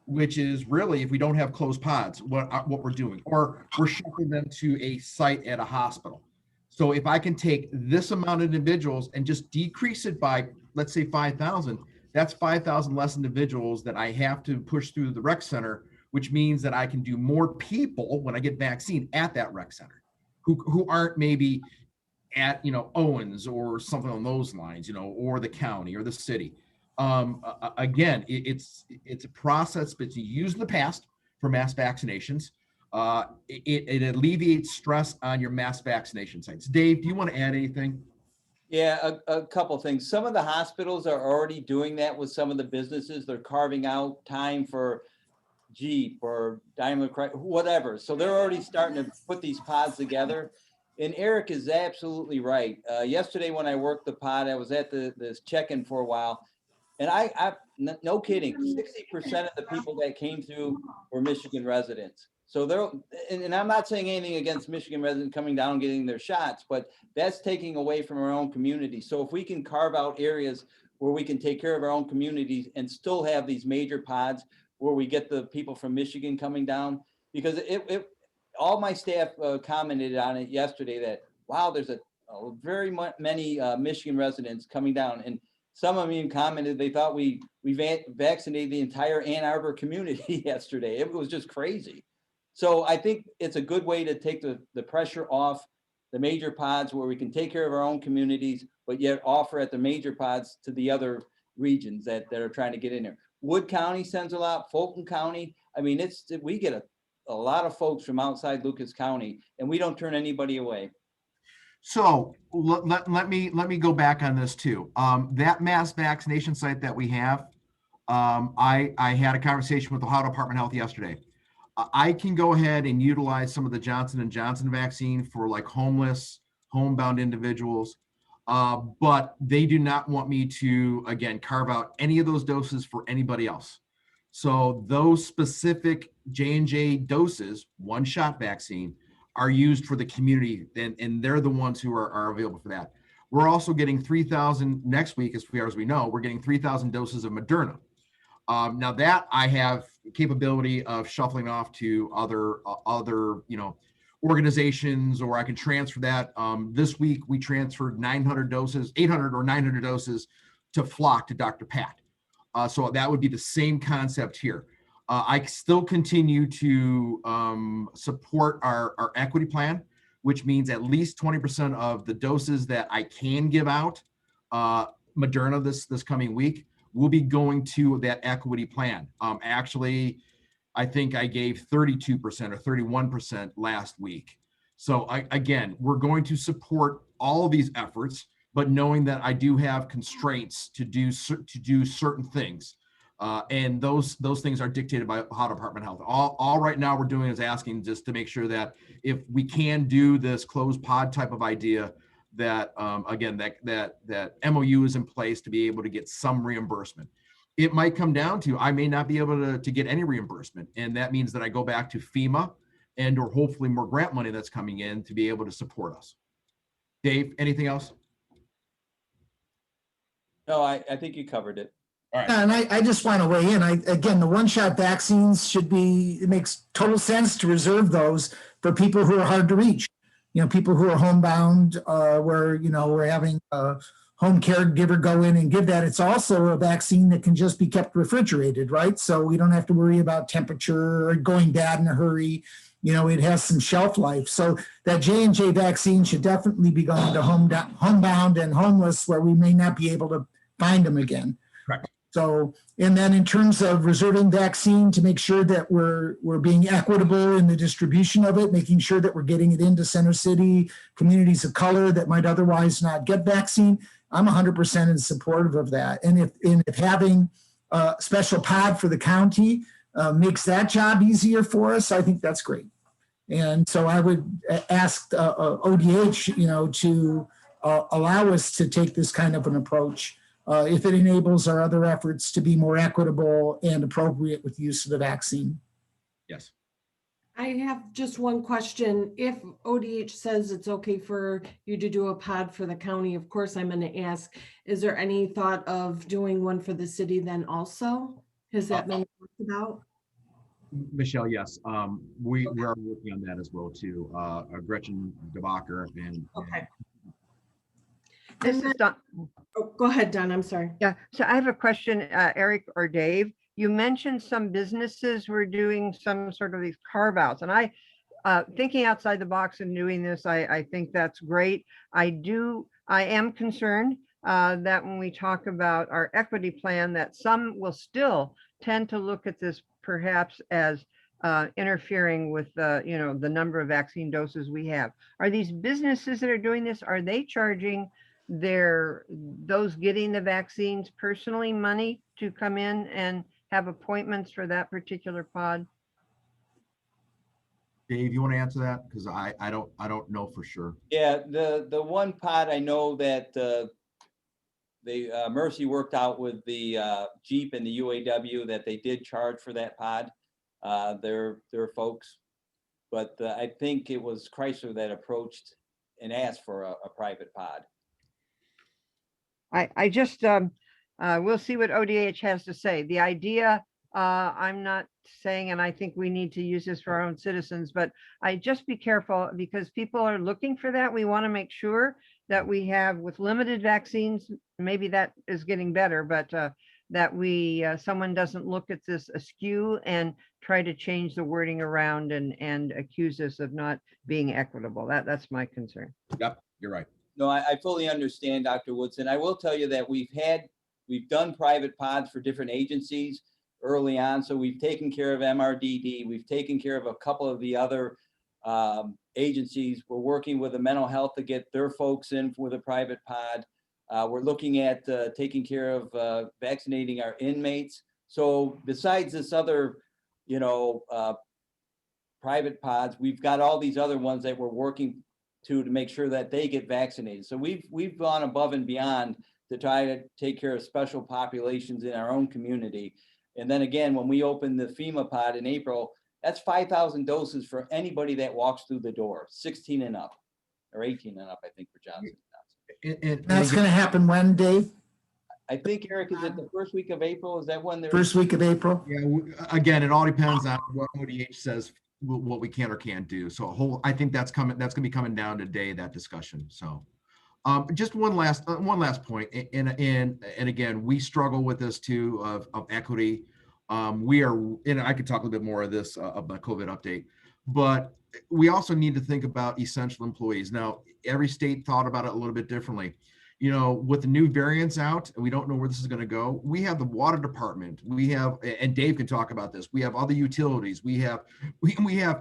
Which is really, if we don't have closed pods, what we're doing, or we're shuffling them to a site at a hospital. So if I can take this amount of individuals and just decrease it by, let's say 5,000, that's 5,000 less individuals that I have to push through the rec center, which means that I can do more people when I get vaccine at that rec center who aren't maybe at, Owens or something on those lines, or the county or the city. Again, it's a process that's used in the past for mass vaccinations. It alleviates stress on your mass vaccination sites. Dave, do you want to add anything?
Yeah, a couple things. Some of the hospitals are already doing that with some of the businesses. They're carving out time for Jeep or Daimler, whatever. So they're already starting to put these pods together. And Eric is absolutely right. Yesterday when I worked the pod, I was at this check-in for a while. And I no kidding, 60% of the people that came through were Michigan residents. So and I'm not saying anything against Michigan residents coming down and getting their shots, but that's taking away from our own community. So if we can carve out areas where we can take care of our own communities and still have these major pods where we get the people from Michigan coming down, because all my staff commented on it yesterday that, wow, there's very many Michigan residents coming down. And some of them even commented they thought we vaccinated the entire Ann Arbor community yesterday. It was just crazy. So I think it's a good way to take the pressure off the major pods where we can take care of our own communities, but yet offer at the major pods to the other regions that are trying to get in there. Wood County sends a lot, Fulton County. I mean, we get a lot of folks from outside Lucas County, and we don't turn anybody away.
So let me go back on this too. That mass vaccination site that we have, I had a conversation with the Ohio Department of Health yesterday. I can go ahead and utilize some of the Johnson & Johnson vaccine for like homeless, homebound individuals, but they do not want me to, again, carve out any of those doses for anybody else. So those specific J&J doses, one-shot vaccine, are used for the community, and they're the ones who are available for that. We're also getting 3,000 next week, as far as we know, we're getting 3,000 doses of Moderna. Now that I have capability of shuffling off to other organizations, or I can transfer that. This week we transferred 800 or 900 doses to Flock, to Dr. Pat. So that would be the same concept here. I still continue to support our equity plan, which means at least 20% of the doses that I can give out, Moderna this coming week, will be going to that equity plan. Actually, I think I gave 32% or 31% last week. So again, we're going to support all of these efforts, but knowing that I do have constraints to do certain things. And those things are dictated by Ohio Department of Health. All right now we're doing is asking just to make sure that if we can do this closed pod type of idea, that again, that MOU is in place to be able to get some reimbursement. It might come down to, I may not be able to get any reimbursement. And that means that I go back to FEMA and or hopefully more grant money that's coming in to be able to support us. Dave, anything else?
No, I think you covered it.
All right.
And I just want to weigh in. Again, the one-shot vaccines it makes total sense to reserve those, for people who are hard to reach. People who are homebound, where, we're having a home caregiver go in and give that. It's also a vaccine that can just be kept refrigerated, right? So we don't have to worry about temperature or going bad in a hurry. It has some shelf life. So that J&J vaccine should definitely be going to homebound and homeless where we may not be able to find them again.
Correct.
So, and then in terms of reserving vaccine to make sure that we're being equitable in the distribution of it, making sure that we're getting it into Center City, communities of color that might otherwise not get vaccine, I'm 100% in support of that. And if having a special pod for the county makes that job easier for us, I think that's great. And so I would ask ODH, to allow us to take this kind of an approach if it enables our other efforts to be more equitable and appropriate with use of the vaccine.
Yes.
I have just one question. If ODH says it's okay for you to do a pod for the county, of course, I'm going to ask, is there any thought of doing one for the city then also? Has that been talked about?
Michelle, yes. We are working on that as well too. Gretchen DeBacher and
okay.
This is Don.
Oh, go ahead, Don. I'm sorry.
Yeah. So I have a question, Eric or Dave. You mentioned some businesses were doing some sort of these carve outs, and I thinking outside the box and doing this, I think that's great. I am concerned that when we talk about our equity plan, that some will still tend to look at this perhaps as interfering with the number of vaccine doses we have. Are these businesses that are doing this, are they charging those getting the vaccines personally money to come in and have appointments for that particular pod?
Dave, you want to answer that? Because I don't know for sure.
Yeah, the one pod I know that the Mercy worked out with the Jeep and the UAW that they did charge for that pod. Their folks, but I think it was Chrysler that approached and asked for a private pod.
I just we'll see what ODH has to say. The idea, I'm not saying, and I think we need to use this for our own citizens, but I just be careful because people are looking for that. We want to make sure that we have, with limited vaccines, maybe that is getting better, but that someone doesn't look at this askew and try to change the wording around and accuse us of not being equitable. That's my concern.
Yep, you're right.
No, I fully understand, Dr. Woodson. I will tell you that we've done private pods for different agencies early on. So we've taken care of MRDD. We've taken care of a couple of the other agencies. We're working with the mental health to get their folks in with a private pod. We're looking at taking care of vaccinating our inmates. So besides this other, private pods, we've got all these other ones that we're working to make sure that they get vaccinated. So we've gone above and beyond to try to take care of special populations in our own community. And then again, when we open the FEMA pod in April, that's 5,000 doses for anybody that walks through the door, 16 and up, or 18 and up, I think, for Johnson.
And that's going to happen when, Dave?
I think, Eric, is it the first week of April? Is that when they're
first week of April?
Yeah. Again, it all depends on what ODH says, what we can or can't do. So I think that's coming. That's going to be coming down today, that discussion. So just one last point. And again, we struggle with this too of equity. We are, and I could talk a little bit more of this of the COVID update, but we also need to think about essential employees. Now, every state thought about it a little bit differently. With the new variants out, and we don't know where this is going to go. We have the water department. We have, and Dave can talk about this. We have other utilities. We have,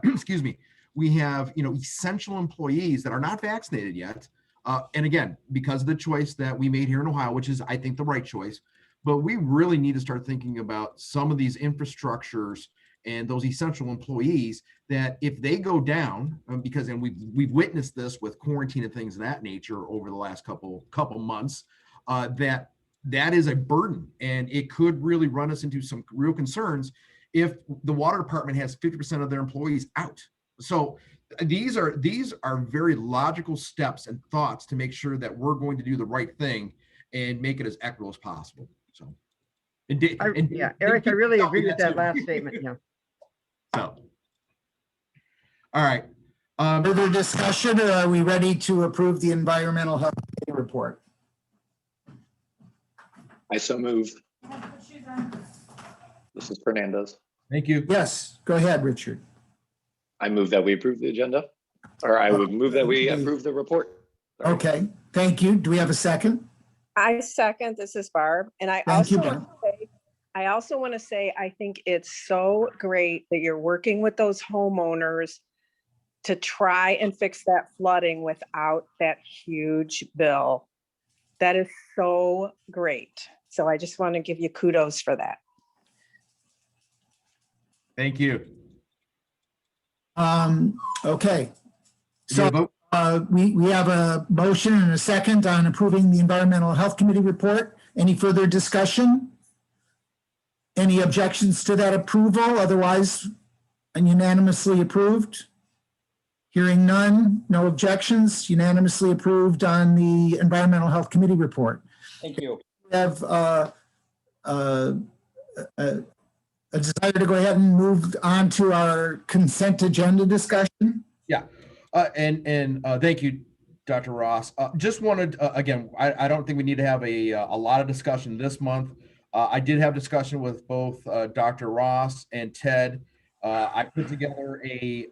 excuse me. We have, essential employees that are not vaccinated yet. And again, because of the choice that we made here in Ohio, which is, I think, the right choice, but we really need to start thinking about some of these infrastructures and those essential employees that if they go down, because, and we've witnessed this with quarantine and things of that nature over the last couple months, that is a burden, and it could really run us into some real concerns if the water department has 50% of their employees out. So these are very logical steps and thoughts to make sure that we're going to do the right thing and make it as equitable as possible. So,
Eric, I really agree with that last statement. Yeah.
So, all right.
Further discussion, or are we ready to approve the environmental health committee report?
I so move. This is Fernandez.
Thank you.
Yes, go ahead, Richard.
I move that we approve the agenda, or I would move that we approve the report. Sorry.
Okay, thank you. Do we have a second?
I second, this is Barb, and I
Thank you,
also
Barb.
want to say, I think it's so great that you're working with those homeowners to try and fix that flooding without that huge bill. That is so great. So I just want to give you kudos for that.
Thank you.
Okay.
You need a vote?
We have a motion and a second on approving the Environmental Health Committee report. Any further discussion? Any objections to that approval? Otherwise, unanimously approved. Hearing none, no objections, unanimously approved on the Environmental Health Committee report.
Thank you.
We have a desire to go ahead and move on to our consent agenda discussion.
Yeah, and thank you, Dr. Ross. Just wanted, again, I don't think we need to have a lot of discussion this month. I did have discussion with both Dr. Ross and Ted. I put together a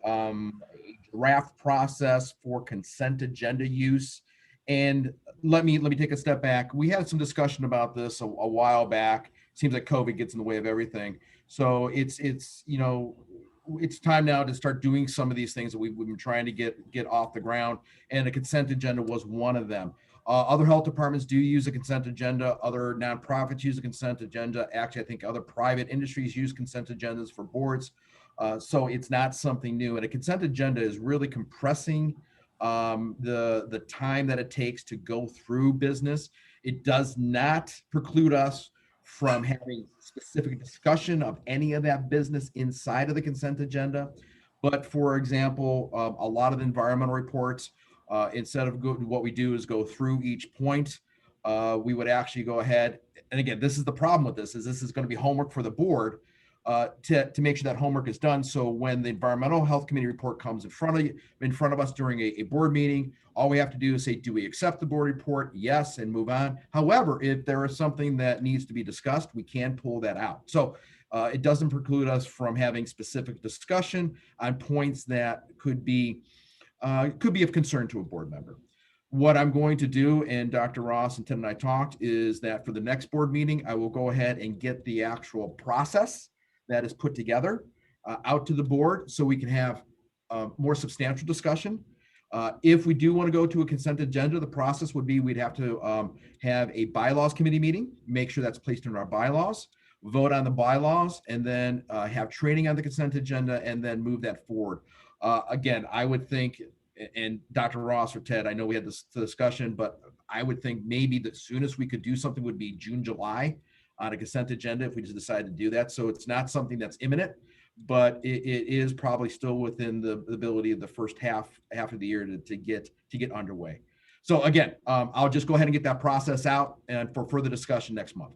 draft process for consent agenda use. And let me take a step back. We had some discussion about this a while back. Seems like COVID gets in the way of everything. So it's time now to start doing some of these things that we've been trying to get off the ground. And a consent agenda was one of them. Other health departments do use a consent agenda. Other nonprofits use a consent agenda. Actually, I think other private industries use consent agendas for boards. So it's not something new. And a consent agenda is really compressing the time that it takes to go through business. It does not preclude us from having specific discussion of any of that business inside of the consent agenda. But for example, a lot of the environmental reports, instead of what we do is go through each point, we would actually go ahead. And again, this is the problem with this is going to be homework for the board to make sure that homework is done. So when the Environmental Health Committee report comes in front of us during a board meeting, all we have to do is say, do we accept the board report? Yes, and move on. However, if there is something that needs to be discussed, we can pull that out. So it doesn't preclude us from having specific discussion on points that could be of concern to a board member. What I'm going to do, and Dr. Ross and Ted and I talked, is that for the next board meeting, I will go ahead and get the actual process that is put together out to the board so we can have more substantial discussion. If we do want to go to a consent agenda, the process would be we'd have to have a bylaws committee meeting, make sure that's placed in our bylaws, vote on the bylaws, and then have training on the consent agenda and then move that forward. Again, I would think, and Dr. Ross or Ted, I know we had this discussion, but I would think maybe the soonest we could do something would be June, July on a consent agenda if we just decide to do that. So it's not something that's imminent, but it is probably still within the ability of the first half of the year to get underway. So again, I'll just go ahead and get that process out and for further discussion next month.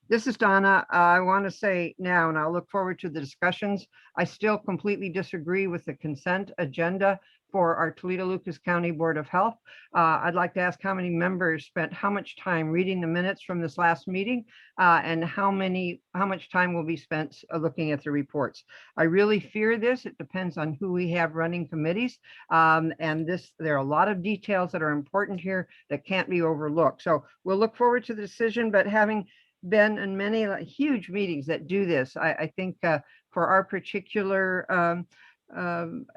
This is Donna. I want to say now, and I'll look forward to the discussions. I still completely disagree with the consent agenda for our Toledo-Lucas County Board of Health. I'd like to ask how many members spent how much time reading the minutes from this last meeting and how much time will be spent looking at the reports. I really fear this. It depends on who we have running committees. And there are a lot of details that are important here that can't be overlooked. So we'll look forward to the decision, but having been in many huge meetings that do this, I think for our particular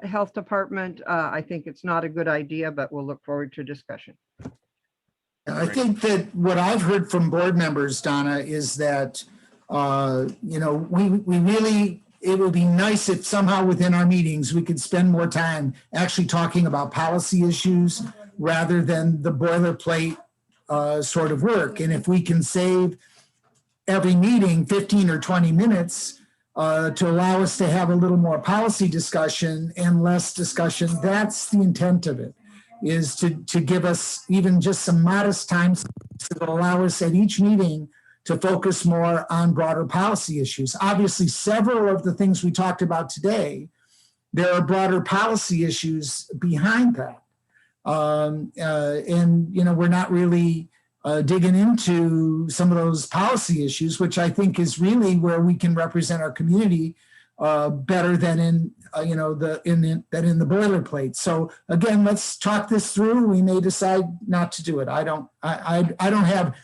health department, I think it's not a good idea, but we'll look forward to discussion.
I think that what I've heard from board members, Donna, is that we really, it would be nice if somehow within our meetings we could spend more time actually talking about policy issues rather than the boilerplate sort of work. And if we can save every meeting 15 or 20 minutes to allow us to have a little more policy discussion and less discussion, that's the intent of it, is to give us even just some modest time that allow us at each meeting to focus more on broader policy issues. Obviously, several of the things we talked about today there are broader policy issues behind that. And, you know, we're not really digging into some of those policy issues, which I think is really where we can represent our community better than in the boilerplate. So again, let's talk this through. We may decide not to do it. I don't have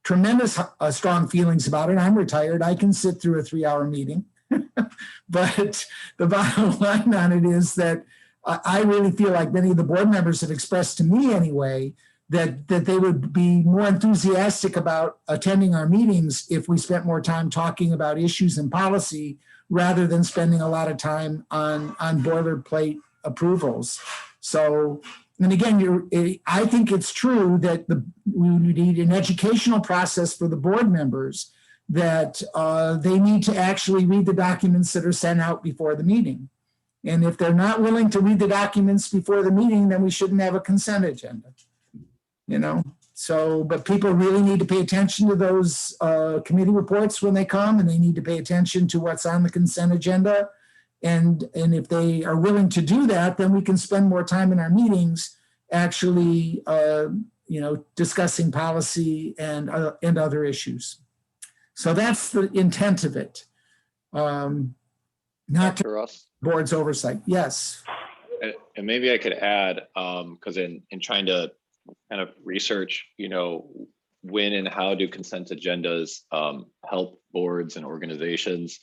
tremendous strong feelings about it. I'm retired. I can sit through a 3-hour meeting. But the bottom line on it is that I really feel like many of the board members have expressed to me anyway that they would be more enthusiastic about attending our meetings if we spent more time talking about issues and policy rather than spending a lot of time on boilerplate approvals. So, and again, I think it's true that we need an educational process for the board members that they need to actually read the documents that are sent out before the meeting. And if they're not willing to read the documents before the meeting, then we shouldn't have a consent agenda. You know, so, but people really need to pay attention to those committee reports when they come, and they need to pay attention to what's on the consent agenda. And if they are willing to do that, then we can spend more time in our meetings actually, discussing policy and other issues. So that's the intent of it. Not to
Ross,
board's oversight. Yes.
and maybe I could add, because in trying to kind of research, when and how do consent agendas help boards and organizations?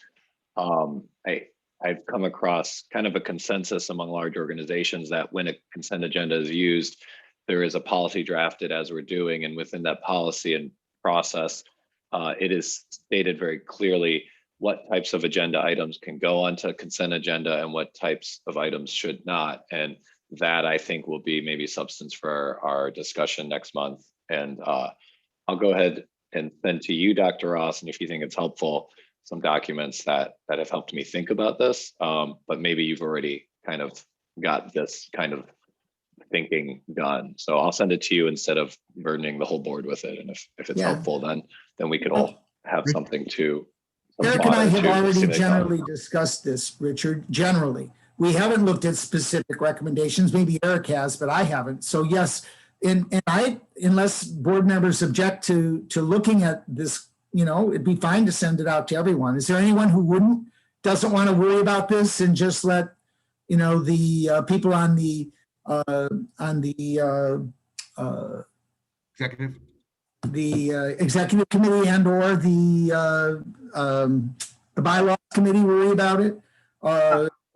I've come across kind of a consensus among large organizations that when a consent agenda is used, there is a policy drafted as we're doing, and within that policy and process, it is stated very clearly what types of agenda items can go onto consent agenda and what types of items should not. And that I think will be maybe substance for our discussion next month. And I'll go ahead and send to you, Dr. Ross, and if you think it's helpful, some documents that have helped me think about this, but maybe you've already kind of got this kind of thinking done. So I'll send it to you instead of burdening the whole board with it. And if it's helpful, then we could all have something to.
Eric and I have already generally discussed this, Richard, generally. We haven't looked at specific recommendations. Maybe Eric has, but I haven't. So yes, and unless board members object to looking at this, it'd be fine to send it out to everyone. Is there anyone who doesn't want to worry about this and just let, the people on the executive committee and or the bylaws committee worry about it?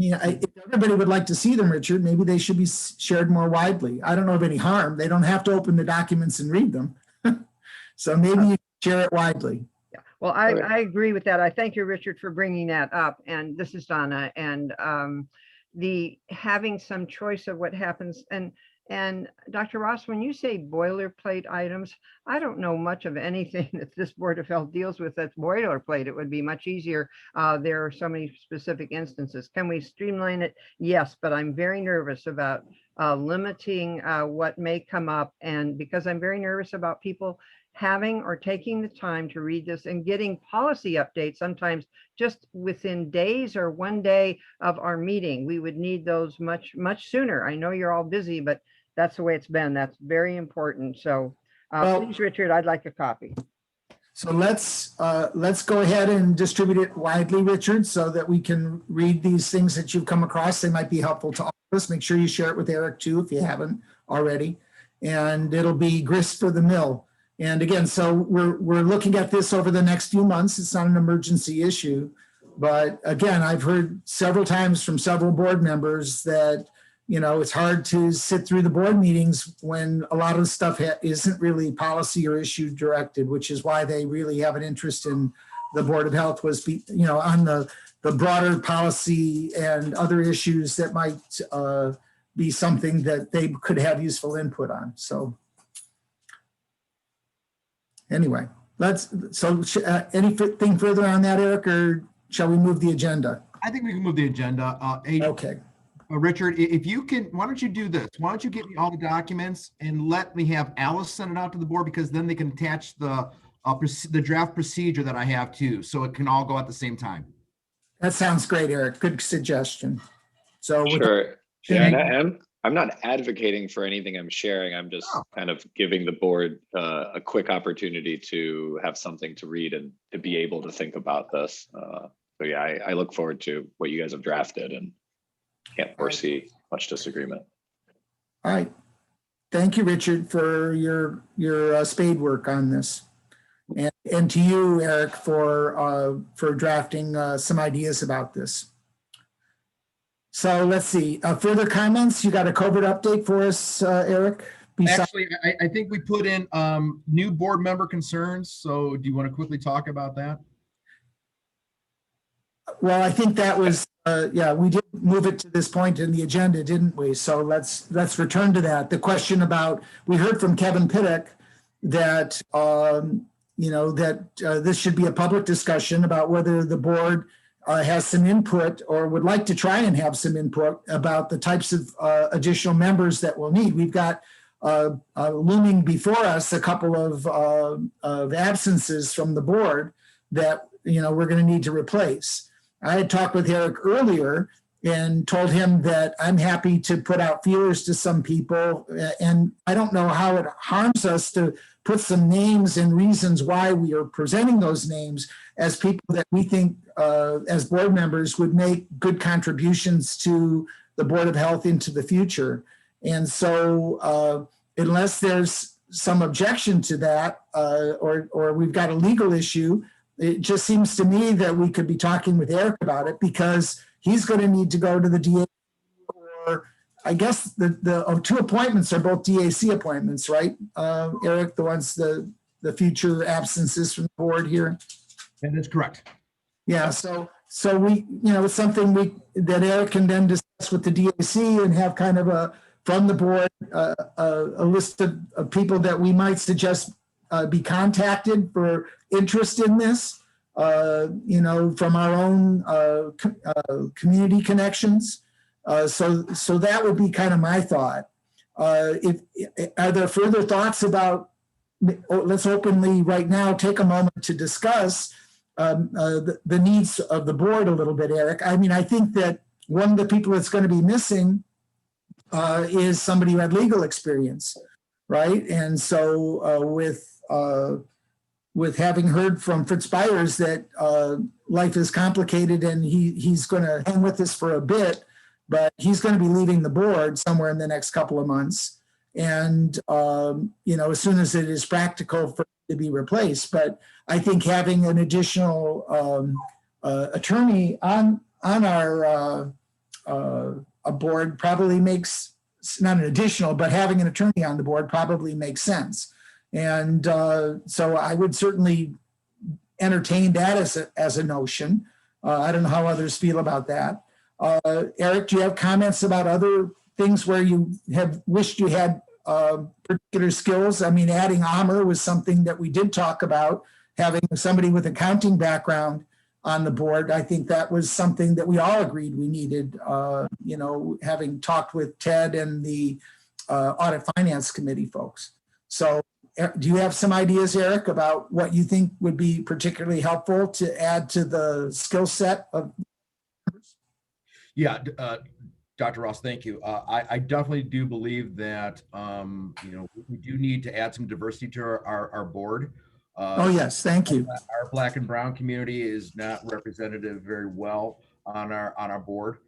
If everybody would like to see them, Richard, maybe they should be shared more widely. I don't know of any harm. They don't have to open the documents and read them. So maybe you share it widely.
Yeah. Well, I agree with that. I thank you, Richard, for bringing that up. And this is Donna. And the having some choice of what happens. And Dr. Ross, when you say boilerplate items, I don't know much of anything that this Board of Health deals with that's boilerplate. It would be much easier. There are so many specific instances. Can we streamline it? Yes, but I'm very nervous about limiting what may come up. And because I'm very nervous about people having or taking the time to read this and getting policy updates, sometimes just within days or one day of our meeting, we would need those much, much sooner. I know you're all busy, but that's the way it's been. That's very important. So please, Richard, I'd like a copy.
So let's go ahead and distribute it widely, Richard, so that we can read these things that you've come across. They might be helpful to all of us. Make sure you share it with Eric too, if you haven't already. And it'll be grist for the mill. And again, so we're looking at this over the next few months. It's not an emergency issue. But again, I've heard several times from several board members that, it's hard to sit through the board meetings when a lot of the stuff isn't really policy or issue directed, which is why they really have an interest in the Board of Health on the broader policy and other issues that might be something that they could have useful input on. So anyway, anything further on that, Eric, or shall we move the agenda?
I think we can move the agenda.
Okay.
Richard, if you can, why don't you do this? Why don't you get me all the documents and let me have Alice send it out to the board, because then they can attach the draft procedure that I have too, so it can all go at the same time.
That sounds great, Eric. Good suggestion. So with
Sure. Yeah,
Thank
and I'm not advocating for anything I'm sharing. I'm just kind of giving the board a quick opportunity to have something to read and to be able to think about this. So yeah, I look forward to what you guys have drafted and can't foresee much disagreement.
All right. Thank you, Richard, for your spade work on this. And to you, Eric, for drafting some ideas about this. So let's see, further comments? You got a COVID update for us, Eric?
Actually, I think we put in new board member concerns. So do you want to quickly talk about that?
Well, I think that was, yeah, we did move it to this point in the agenda, didn't we? So let's return to that. The question about, we heard from Kevin Pittock that, this should be a public discussion about whether the board has some input or would like to try and have some input about the types of additional members that we'll need. We've got looming before us a couple of absences from the board that, we're going to need to replace. I had talked with Eric earlier and told him that I'm happy to put out feelers to some people. And I don't know how it harms us to put some names and reasons why we are presenting those names as people that we think as board members would make good contributions to the Board of Health into the future. And so unless there's some objection to that or we've got a legal issue, it just seems to me that we could be talking with Eric about it because he's going to need to go to the DA, or I guess the two appointments are both DAC appointments, right? Eric, the future absences from the board here.
That is correct.
Yeah, so we, it's something that Eric can then discuss with the DAC and have kind of from the board, a list of people that we might suggest be contacted for interest in this, from our own community connections. So that would be kind of my thought. Are there further thoughts about, let's openly right now take a moment to discuss the needs of the board a little bit, Eric. I mean, I think that one of the people that's going to be missing is somebody who had legal experience, right? And so with having heard from Fritz Byers that life is complicated and he's going to hang with us for a bit, but he's going to be leaving the board somewhere in the next couple of months. And, as soon as it is practical for it to be replaced. But I think having an additional attorney on our a board probably makes, not an additional, but having an attorney on the board probably makes sense. And so I would certainly entertain that as a notion. I don't know how others feel about that. Eric, do you have comments about other things where you have wished you had particular skills? I mean, adding Amr was something that we did talk about, having somebody with accounting background on the board. I think that was something that we all agreed we needed, having talked with Ted and the Audit Finance Committee folks. So do you have some ideas, Eric, about what you think would be particularly helpful to add to the skill set of members?
Yeah, Dr. Ross, thank you. I definitely do believe that, we do need to add some diversity to our board.
Oh, yes, thank you.
Our Black and Brown community is not represented very well on our board.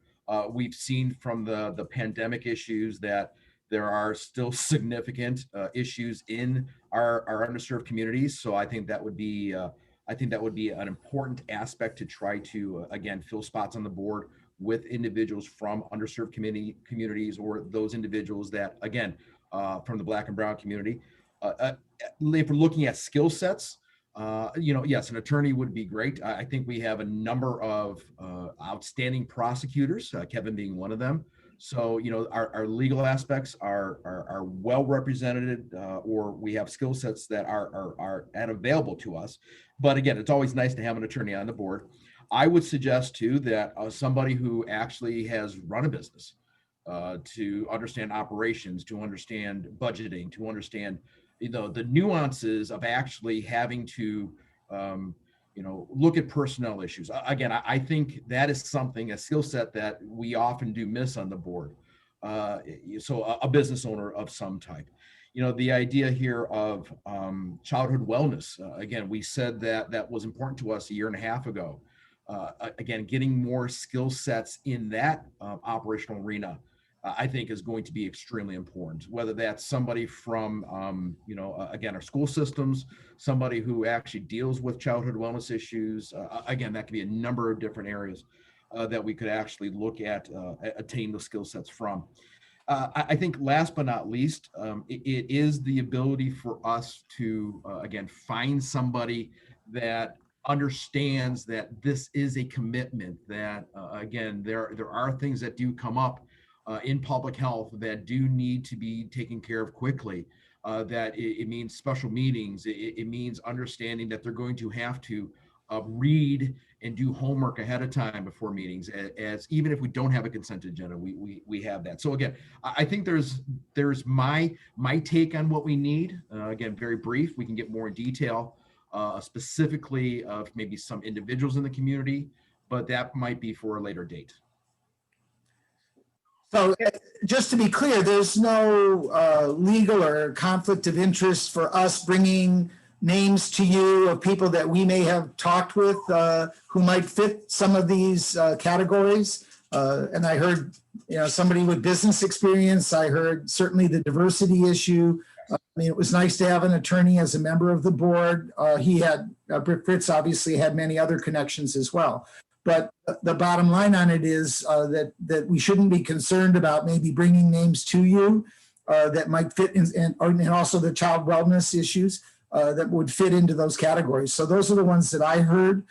We've seen from the pandemic issues that there are still significant issues in our underserved communities. So I think that would be an important aspect to try to again fill spots on the board with individuals from underserved communities or those individuals that again from the Black and Brown community. If we're looking at skill sets, yes, an attorney would be great. I think we have a number of outstanding prosecutors, Kevin being one of them. So, our legal aspects are well represented, or we have skill sets that are available to us. But again, it's always nice to have an attorney on the board. I would suggest too that somebody who actually has run a business, to understand operations, to understand budgeting, to understand the nuances of actually having to look at personnel issues. Again, I think that is something, a skill set that we often do miss on the board. So a business owner of some type. The idea here of childhood wellness. Again, we said that was important to us a year and a half ago. Again, getting more skill sets in that operational arena, I think is going to be extremely important, whether that's somebody from, again, our school systems, somebody who actually deals with childhood wellness issues. Again, that could be a number of different areas that we could actually look at, attain the skill sets from. I think last but not least, it is the ability for us to, again, find somebody that understands that this is a commitment, that, again, there are things that do come up in public health that do need to be taken care of quickly. That it means special meetings. It means understanding that they're going to have to read and do homework ahead of time before meetings, as even if we don't have a consent agenda, we have that. So again, I think there's my take on what we need. Again, very brief. We can get more in detail, specifically of maybe some individuals in the community, but that might be for a later date.
So just to be clear, there's no legal or conflict of interest for us bringing names to you of people that we may have talked with who might fit some of these categories. And I heard, somebody with business experience. I heard certainly the diversity issue. I mean, it was nice to have an attorney as a member of the board. Fritz obviously had many other connections as well. But the bottom line on it is that we shouldn't be concerned about maybe bringing names to you that might fit in, and also the child wellness issues that would fit into those categories. So those are the ones that I heard.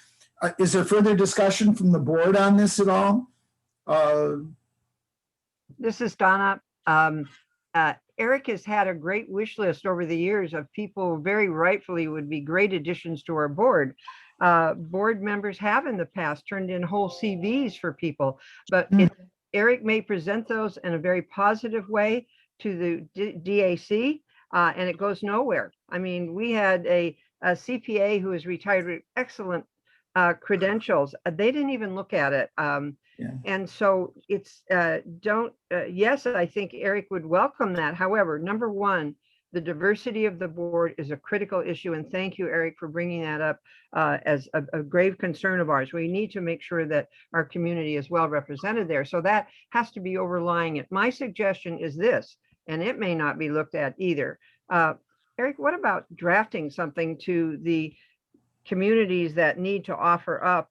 Is there further discussion from the board on this at all?
This is Donna. Eric has had a great wish list over the years of people who very rightfully would be great additions to our board. Board members have in the past turned in whole CVs for people, but Eric may present those in a very positive way to the DAC, and it goes nowhere. I mean, we had a CPA who is retired with excellent credentials. They didn't even look at it. And so it's yes, I think Eric would welcome that. However, number one, the diversity of the board is a critical issue. And thank you, Eric, for bringing that up as a grave concern of ours. We need to make sure that our community is well represented there. So that has to be overlying it. My suggestion is this, and it may not be looked at either. Eric, what about drafting something to the communities that need to offer up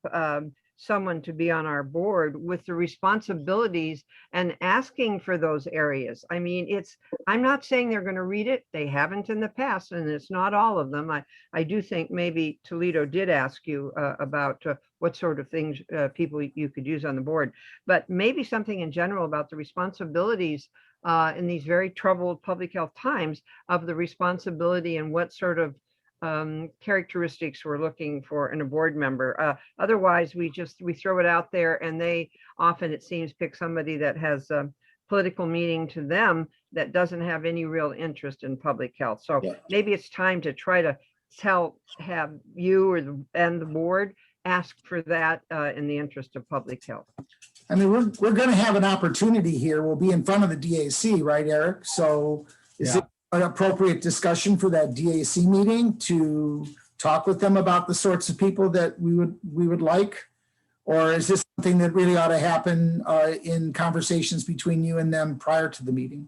someone to be on our board with the responsibilities and asking for those areas? I mean, I'm not saying they're going to read it. They haven't in the past, and it's not all of them. I do think maybe Toledo did ask you about what sort of things people you could use on the board, but maybe something in general about the responsibilities in these very troubled public health times of the responsibility and what sort of characteristics we're looking for in a board member. Otherwise, we throw it out there, and they often, it seems, pick somebody that has a political meaning to them that doesn't have any real interest in public health. So maybe it's time to try to have you and the board ask for that in the interest of public health.
I mean, we're going to have an opportunity here. We'll be in front of the DAC, right, Eric? So is it an appropriate discussion for that DAC meeting to talk with them about the sorts of people that we would like? Or is this something that really ought to happen in conversations between you and them prior to the meeting?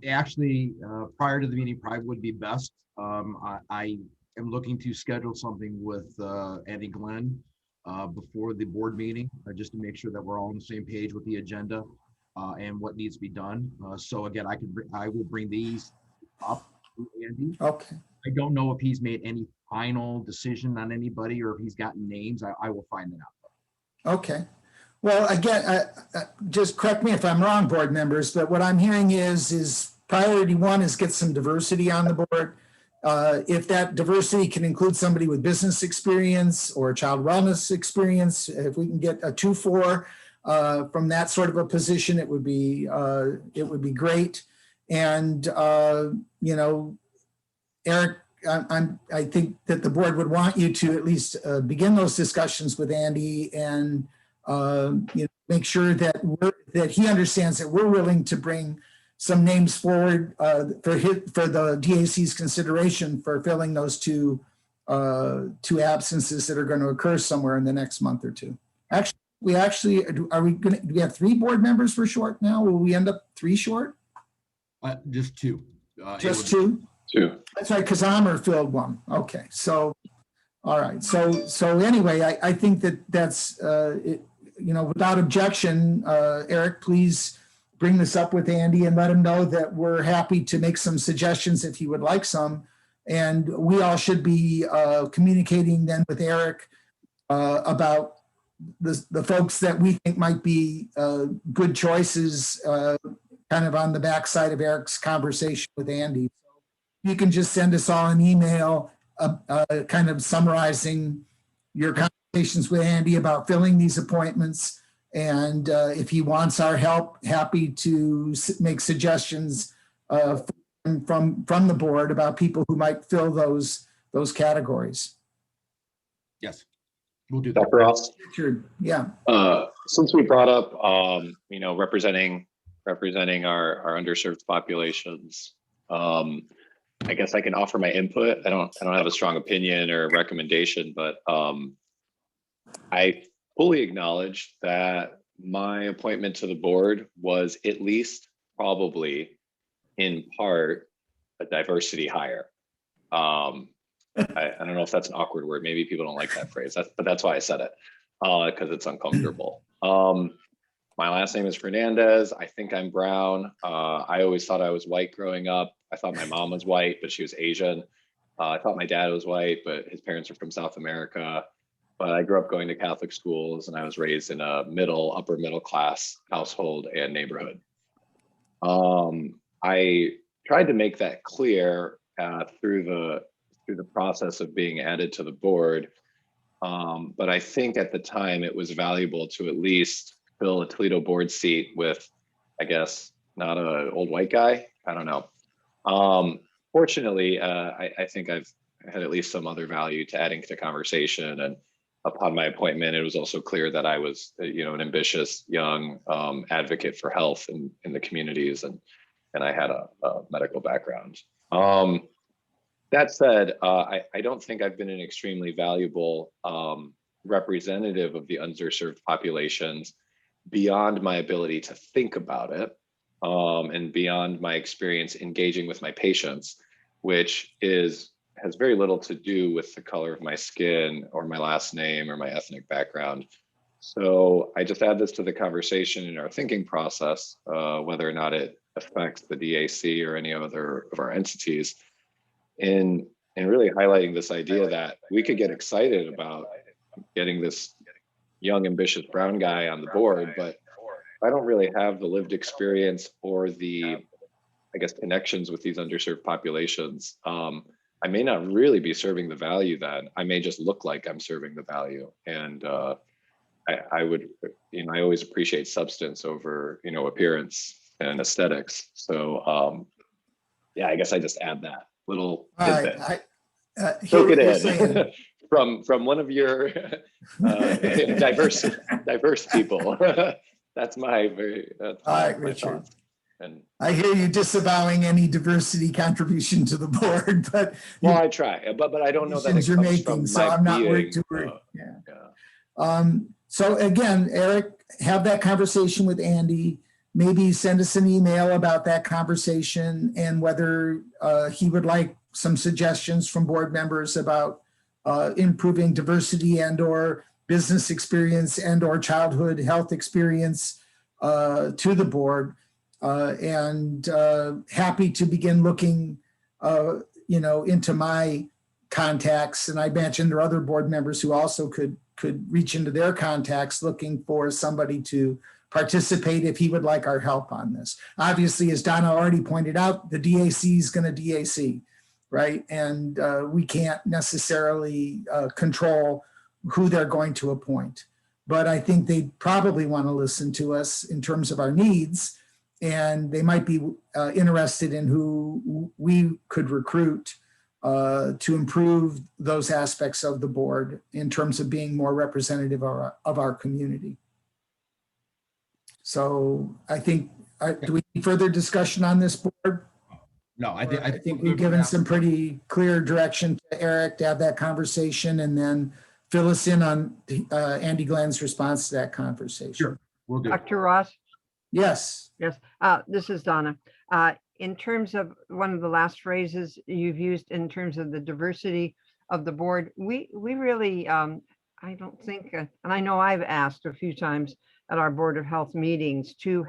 Actually, prior to the meeting probably would be best. I am looking to schedule something with Andy Glenn before the board meeting, just to make sure that we're all on the same page with the agenda and what needs to be done. So again, I will bring these up to Andy.
Okay.
I don't know if he's made any final decision on anybody or if he's gotten names. I will find that out. Okay.
Well, again, just correct me if I'm wrong, board members, but what I'm hearing is priority one is get some diversity on the board. If that diversity can include somebody with business experience or child wellness experience, if we can get a 2-4 from that sort of a position, it would be great. And Eric I think that the board would want you to at least begin those discussions with Andy and make sure that he understands that we're willing to bring some names forward for the DAC's consideration for filling those two absences that are going to occur somewhere in the next month or two. Actually, do we have 3 board members for short now? Will we end up 3 short?
Just 2.
Just 2?
2.
That's right, because Amr filled 1. Okay, so, all right. So anyway, I think that's, without objection, Eric, please bring this up with Andy and let him know that we're happy to make some suggestions if he would like some. And we all should be communicating then with Eric about the folks that we think might be good choices kind of on the backside of Eric's conversation with Andy. You can just send us all an email kind of summarizing your conversations with Andy about filling these appointments. And if he wants our help, happy to make suggestions from the board about people who might fill those categories.
Yes, we'll do that.
Dr. Ross?
Richard, yeah.
Since we brought up, representing our underserved populations, I guess I can offer my input. I don't have a strong opinion or recommendation, but I fully acknowledge that my appointment to the board was at least probably in part a diversity hire. I don't know if that's an awkward word. Maybe people don't like that phrase, but that's why I said it, because it's uncomfortable. My last name is Fernandez. I think I'm brown. I always thought I was white growing up. I thought my mom was white, but she was Asian. I thought my dad was white, but his parents are from South America. But I grew up going to Catholic schools, and I was raised in a upper middle class household and neighborhood. I tried to make that clear through the process of being added to the board. But I think at the time it was valuable to at least fill a Toledo board seat with, I guess, not an old white guy. I don't know. Fortunately, I think I've had at least some other value to adding to conversation. And upon my appointment, it was also clear that I was, an ambitious young advocate for health in the communities, and I had a medical background. That said, I don't think I've been an extremely valuable representative of the underserved populations beyond my ability to think about it, and beyond my experience engaging with my patients, which has very little to do with the color of my skin or my last name or my ethnic background. So I just add this to the conversation in our thinking process, whether or not it affects the DAC or any other of our entities, in really highlighting this idea that we could get excited about getting this young, ambitious brown guy on the board, but I don't really have the lived experience or the, I guess, connections with these underserved populations. I may not really be serving the value then. I may just look like I'm serving the value. And I would, I always appreciate substance over,
appearance
and aesthetics. So yeah, I guess I just add that little tidbit. Soak it in from one of your diverse people. That's my
all right, Richard. And I hear you disavowing any diversity contribution to the board, but
I try, but I don't know that
you're making, so I'm not worried too worried. So again, Eric, have that conversation with Andy. Maybe send us an email about that conversation and whether he would like some suggestions from board members about improving diversity and/or business experience and/or childhood health experience to the board. And happy to begin looking, into my contacts. And I imagine there are other board members who also could reach into their contacts looking for somebody to participate if he would like our help on this. Obviously, as Donna already pointed out, the DAC is going to DAC, right? And we can't necessarily control who they're going to appoint. But I think they probably want to listen to us in terms of our needs, and they might be interested in who we could recruit to improve those aspects of the board in terms of being more representative of our community. So I think, do we need further discussion on this board?
No, I
think we've given some pretty clear direction to Eric to have that conversation and then fill us in on Andy Glenn's response to that conversation.
Sure, we'll do.
Dr. Ross?
Yes.
Yes, this is Donna. In terms of one of the last phrases you've used in terms of the diversity of the board, we really, I don't think, and I know I've asked a few times at our Board of Health meetings to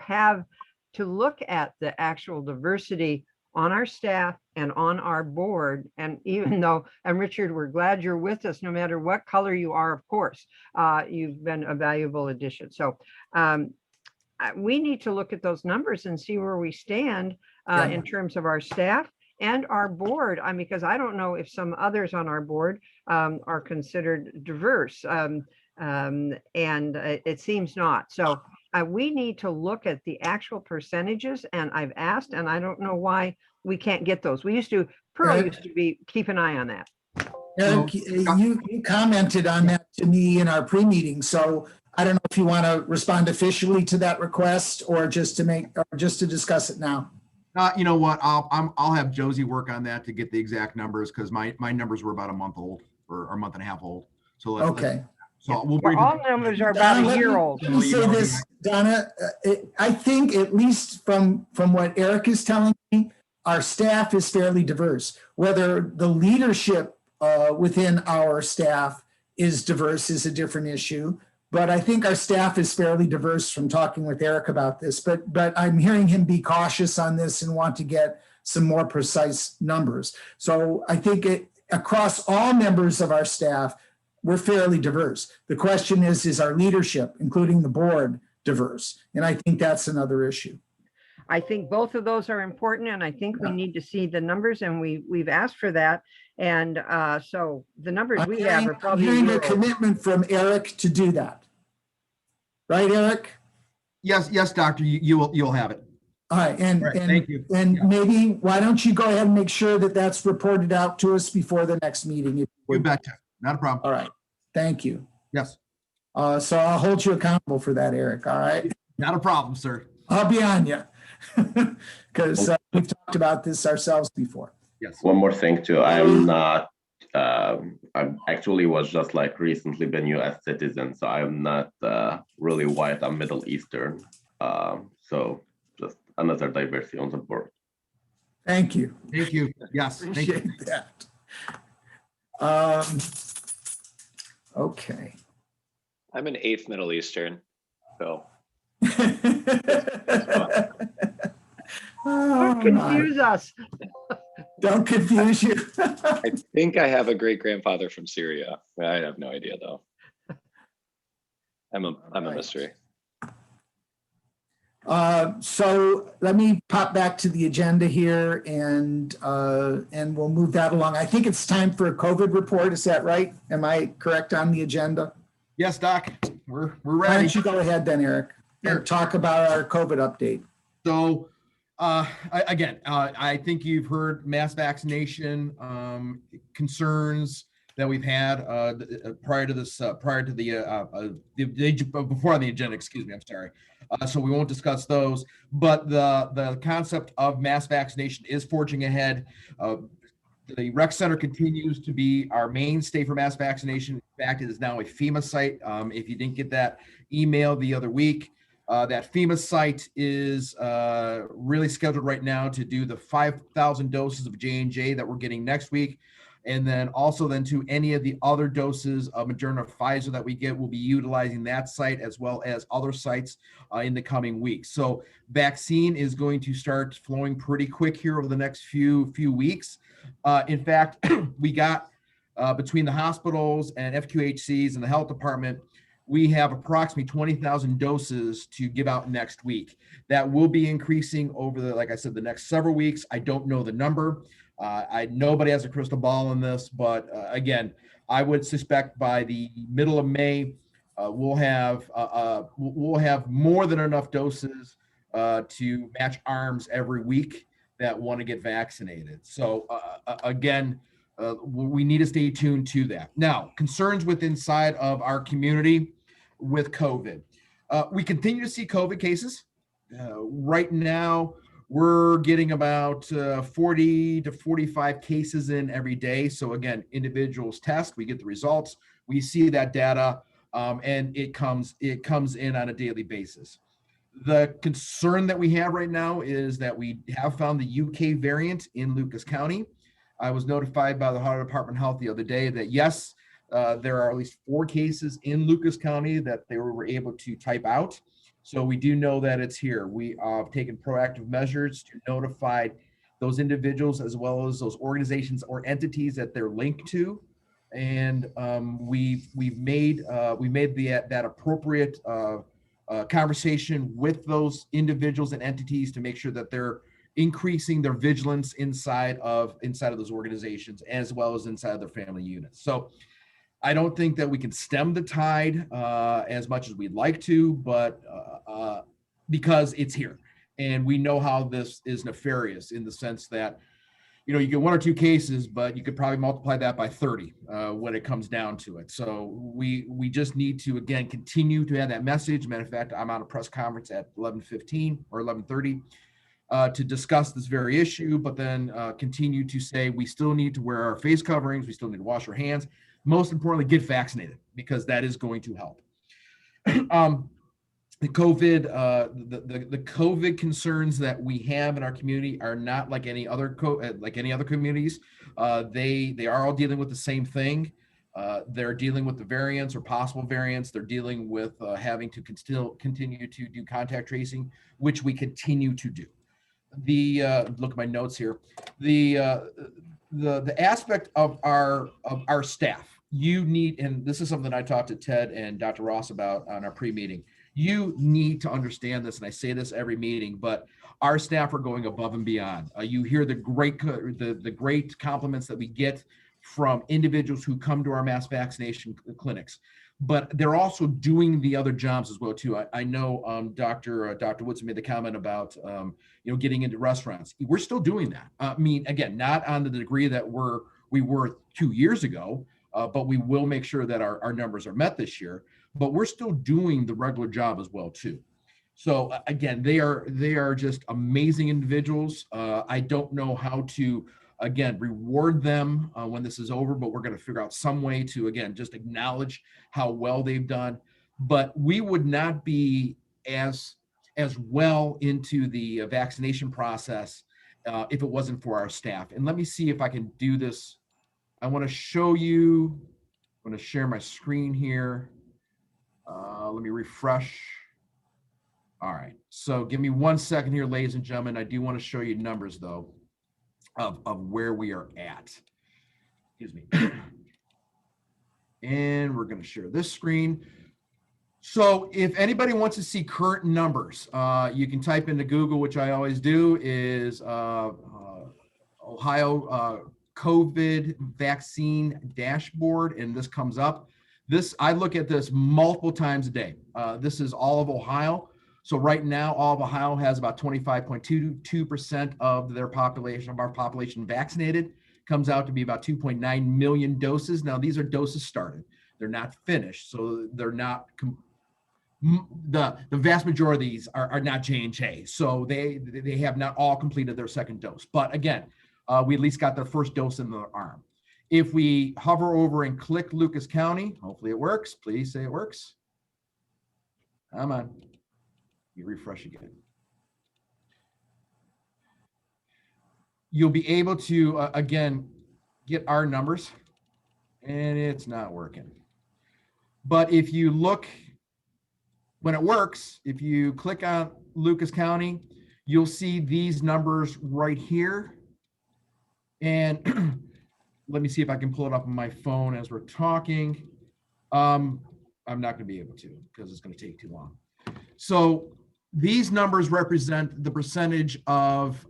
look at the actual diversity on our staff and on our board. And even though, and Richard, we're glad you're with us, no matter what color you are, of course, you've been a valuable addition. So we need to look at those numbers and see where we stand in terms of our staff and our board. Because I don't know if some others on our board are considered diverse, and it seems not. So we need to look at the actual percentages, and I've asked, and I don't know why we can't get those. We used to, Pearl used to be, keep an eye on that.
Eric, you commented on that to me in our pre-meeting, so I don't know if you want to respond officially to that request or just to discuss it now.
You know what? I'll have Josie work on that to get the exact numbers, because my numbers were about a month old or a month and a half old. So
okay.
So we'll
Well, all numbers are about a year old.
Let me say this, Donna. I think at least from what Eric is telling me, our staff is fairly diverse. Whether the leadership within our staff is diverse is a different issue. But I think our staff is fairly diverse from talking with Eric about this. But I'm hearing him be cautious on this and want to get some more precise numbers. So I think across all members of our staff, we're fairly diverse. The question is our leadership, including the board, diverse? And I think that's another issue.
I think both of those are important, and I think we need to see the numbers, and we've asked for that. And so the numbers we have are probably
I'm hearing a commitment from Eric to do that. Right, Eric?
Yes, doctor, you'll have it.
All right, and
thank you.
And maybe why don't you go ahead and make sure that that's reported out to us before the next meeting?
You betcha. Not a problem.
All right. Thank you.
Yes.
So I'll hold you accountable for that, Eric. All right.
Not a problem, sir.
I'll be on you because we've talked about this ourselves before.
Yes.
One more thing too. I am not. I actually was just like recently been U.S. citizen, so I'm not really white. I'm Middle Eastern. So just another diversity on the board.
Thank you.
Thank you. Yes.
Appreciate that. Okay.
I'm an 8th Middle Eastern, so.
Don't confuse us.
Don't confuse you.
I think I have a great grandfather from Syria. I have no idea though. I'm a mystery.
So let me pop back to the agenda here and we'll move that along. I think it's time for a COVID report. Is that right? Am I correct on the agenda?
Yes, Doc. We're ready.
Why don't you go ahead then, Eric, and talk about our COVID update.
So I think you've heard mass vaccination concerns that we've had prior to this, before on the agenda, excuse me, I'm sorry. So we won't discuss those, but the concept of mass vaccination is forging ahead. The rec center continues to be our mainstay for mass vaccination. In fact, it is now a FEMA site. If you didn't get that email the other week, that FEMA site is really scheduled right now to do the 5,000 doses of J&J that we're getting next week. And then also to any of the other doses of Moderna, Pfizer that we get, we'll be utilizing that site as well as other sites in the coming weeks. So vaccine is going to start flowing pretty quick here over the next few weeks. In fact, we got between the hospitals and FQHCs and the health department, we have approximately 20,000 doses to give out next week. That will be increasing over like I said, the next several weeks. I don't know the number. Nobody has a crystal ball on this, but again, I would suspect by the middle of May, we'll have more than enough doses to match arms every week that want to get vaccinated. So again, we need to stay tuned to that. Now, concerns with inside of our community with COVID. We continue to see COVID cases. Right now, we're getting about 40 to 45 cases in every day. So again, individuals test, we get the results, we see that data, and it comes in on a daily basis. The concern that we have right now is that we have found the UK variant in Lucas County. I was notified by the Ohio Department of Health the other day that yes, there are at least 4 cases in Lucas County that they were able to type out. So we do know that it's here. We have taken proactive measures to notify those individuals as well as those organizations or entities that they're linked to. And we've made that appropriate conversation with those individuals and entities to make sure that they're increasing their vigilance inside of those organizations as well as inside their family units. So I don't think that we can stem the tide as much as we'd like to, but because it's here and we know how this is nefarious in the sense that, you know, you get 1 or 2 cases, but you could probably multiply that by 30 when it comes down to it. So we just need to, again, continue to have that message. Matter of fact, I'm on a press conference at 11:15 or 11:30 to discuss this very issue, but then continue to say we still need to wear our face coverings. We still need to wash our hands. Most importantly, get vaccinated because that is going to help. The COVID concerns that we have in our community are not like any other communities. They are all dealing with the same thing. They're dealing with the variants or possible variants. They're dealing with having to still continue to do contact tracing, which we continue to do. Look at my notes here. The aspect of our staff, you need, and this is something that I talked to Ted and Dr. Ross about on our pre-meeting. You need to understand this, and I say this every meeting, but our staff are going above and beyond. You hear the great compliments that we get from individuals who come to our mass vaccination clinics, but they're also doing the other jobs as well too. I know Dr. Woodson made the comment about getting into restaurants. We're still doing that. I mean, again, not on the degree that we were 2 years ago, but we will make sure that our numbers are met this year. But we're still doing the regular job as well too. So again, they are just amazing individuals. I don't know how to, again, reward them when this is over, but we're going to figure out some way to, again, just acknowledge how well they've done. But we would not be as well into the vaccination process if it wasn't for our staff. And let me see if I can do this. I want to show you, I'm going to share my screen here. Let me refresh. All right, so give me 1 second here, ladies and gentlemen. I do want to show you numbers though of where we are at. Excuse me. And we're going to share this screen. So if anybody wants to see current numbers, you can type into Google, which I always do, is Ohio COVID vaccine dashboard, and this comes up. I look at this multiple times a day. This is all of Ohio. So right now, all of Ohio has about 25.22% of their population, of our population vaccinated. Comes out to be about 2.9 million doses. Now, these are doses started. They're not finished. So they're not, the vast majority of these are not J&J. So they have not all completed their second dose. But again, we at least got their first dose in their arm. If we hover over and click Lucas County, hopefully it works. Please say it works. Come on. You refresh again. You'll be able to, again, get our numbers, and it's not working. But if you look, when it works, if you click on Lucas County, you'll see these numbers right here. And let me see if I can pull it up on my phone as we're talking. I'm not going to be able to because it's going to take too long. So these numbers represent the percentage of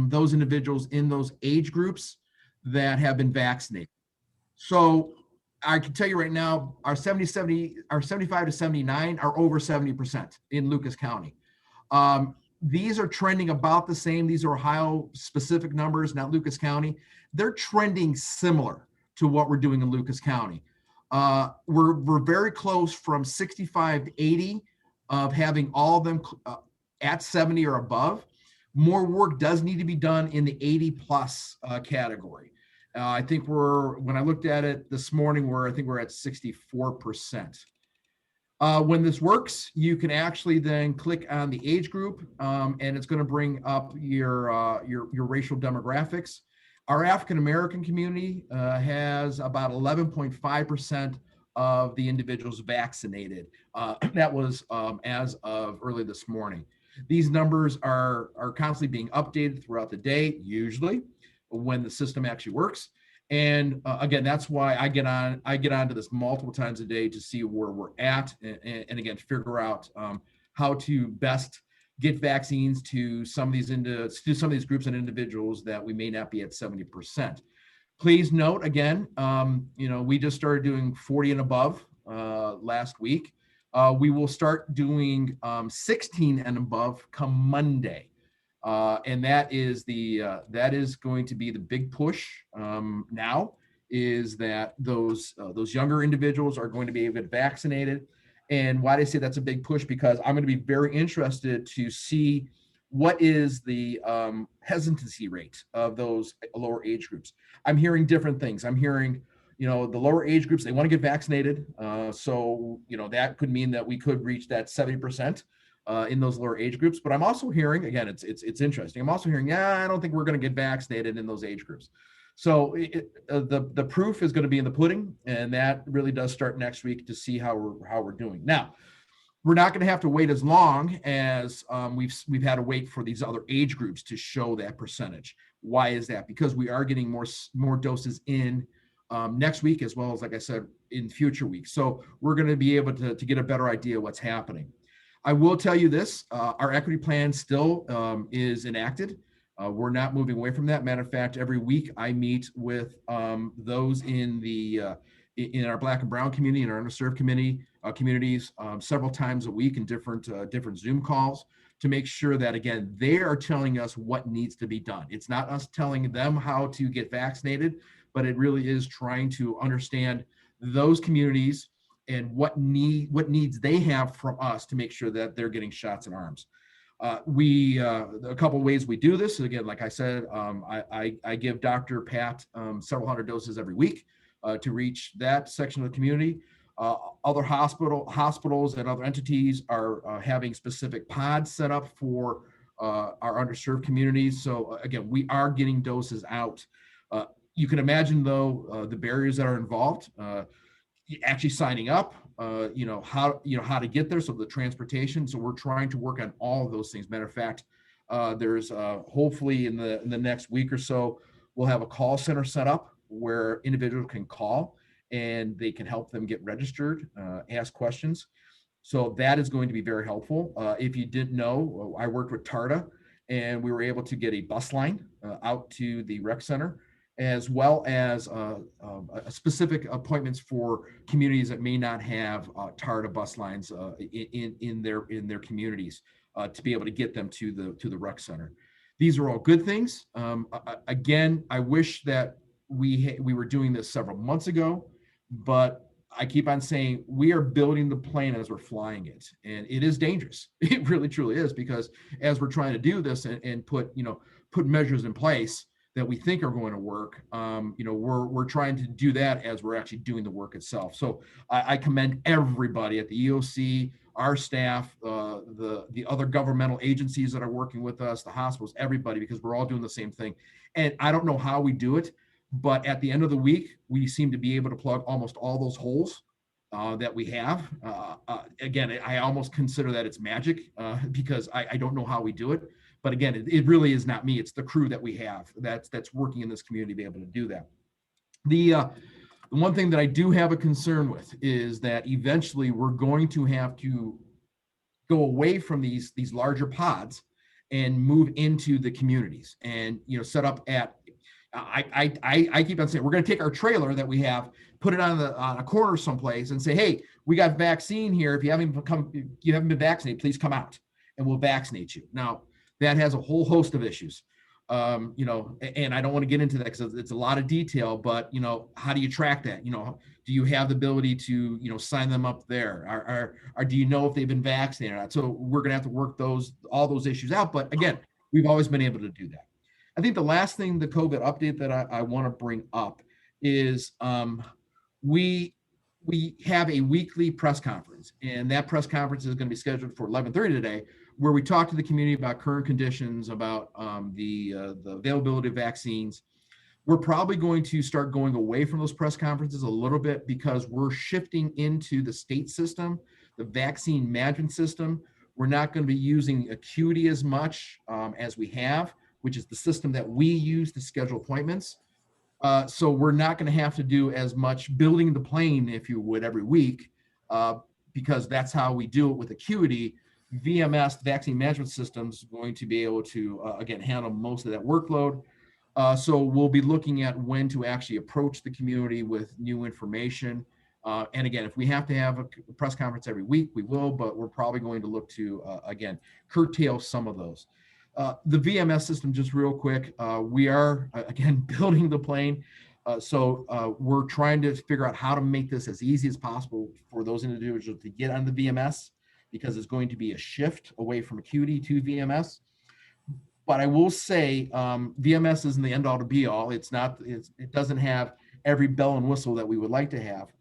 those individuals in those age groups that have been vaccinated. So I can tell you right now, our 75 to 79 are over 70% in Lucas County. these are trending about the same. These are Ohio specific numbers, not Lucas County. They're trending similar to what we're doing in Lucas County. We're very close from 65 to 80 of having all of them at 70 or above. More work does need to be done in the 80 plus category. I think when I looked at it this morning, I think we're at 64%. When this works, you can actually then click on the age group, and it's going to bring up your racial demographics. Our African-American community has about 11.5% of the individuals vaccinated. That was as of early this morning. These numbers are constantly being updated throughout the day, usually when the system actually works. And again, that's why I get onto this multiple times a day to see where we're at, and again, figure out how to best get vaccines to some of these groups and individuals that we may not be at 70%. Please note again, we just started doing 40 and above last week. We will start doing 16 and above come Monday. And that is going to be the big push now, is that those younger individuals are going to be able to get vaccinated. And why do I say that's a big push? Because I'm going to be very interested to see what is the hesitancy rate of those lower age groups. I'm hearing different things. I'm hearing, the lower age groups, they want to get vaccinated. So that could mean that we could reach that 70%. In those lower age groups, but I'm also hearing, again, it's interesting. I'm also hearing, I don't think we're going to get vaccinated in those age groups. So the proof is going to be in the pudding, and that really does start next week to see how we're doing. Now, we're not going to have to wait as long as we've had to wait for these other age groups to show that percentage. Why is that? Because we are getting more doses in next week, as well as, like I said, in future weeks. So we're going to be able to get a better idea of what's happening. I will tell you this, our equity plan still is enacted. We're not moving away from that. Matter of fact, every week I meet with those in our Black and Brown community, in our underserved communities, several times a week in different Zoom calls, to make sure that, again, they are telling us what needs to be done. It's not us telling them how to get vaccinated, but it really is trying to understand those communities and what needs they have from us to make sure that they're getting shots in arms. A couple of ways we do this. Again, like I said, I give Dr. Pat several hundred doses every week to reach that section of the community. Other hospitals and other entities are having specific pods set up for our underserved communities. So again, we are getting doses out. You can imagine, though, the barriers that are involved. Actually signing up, how to get there. So the transportation. So we're trying to work on all of those things. Matter of fact, there's hopefully in the next week or so, we'll have a call center set up where individuals can call and they can help them get registered, ask questions. So that is going to be very helpful. If you didn't know, I worked with TARDA, and we were able to get a bus line out to the rec center, as well as specific appointments for communities that may not have TARDA bus lines in their communities, to be able to get them to the rec center. These are all good things. Again, I wish that we were doing this several months ago, but I keep on saying we are building the plane as we're flying it, and it is dangerous. It really truly is, because as we're trying to do this and put measures in place that we think are going to work, we're trying to do that as we're actually doing the work itself. So I commend everybody at the EOC, our staff, the other governmental agencies that are working with us, the hospitals, everybody, because we're all doing the same thing. And I don't know how we do it, but at the end of the week, we seem to be able to plug almost all those holes that we have. Again, I almost consider that it's magic, because I don't know how we do it. But again, it really is not me. It's the crew that we have that's working in this community to be able to do that. The one thing that I do have a concern with is that eventually we're going to have to go away from these larger pods and move into the communities, and set up at. I keep on saying we're going to take our trailer that we have, put it on a corner someplace, and say, hey, we got vaccine here. If you haven't been vaccinated, please come out and we'll vaccinate you. Now, that has a whole host of issues. And I don't want to get into that because it's a lot of detail, but, how do you track that? Do you have the ability to, sign them up there? Or do you know if they've been vaccinated or not? So we're going to have to work all those issues out. But again, we've always been able to do that. I think the last thing, the COVID update that I want to bring up is we have a weekly press conference, and that press conference is going to be scheduled for 11:30 today, where we talk to the community about current conditions, about the availability of vaccines. We're probably going to start going away from those press conferences a little bit because we're shifting into the state system, the vaccine management system. We're not going to be using Acuity as much as we have, which is the system that we use to schedule appointments. So we're not going to have to do as much building the plane, if you would, every week, because that's how we do it with Acuity. VMS, the vaccine management system, is going to be able to, again, handle most of that workload. So we'll be looking at when to actually approach the community with new information. And again, if we have to have a press conference every week, we will, but we're probably going to look to, again, curtail some of those. The VMS system, just real quick, we are, again, building the plane. So we're trying to figure out how to make this as easy as possible for those individuals to get on the VMS, because it's going to be a shift away from Acuity to VMS. But I will say VMS isn't the end all to be all. It doesn't have every bell and whistle that we would like to have.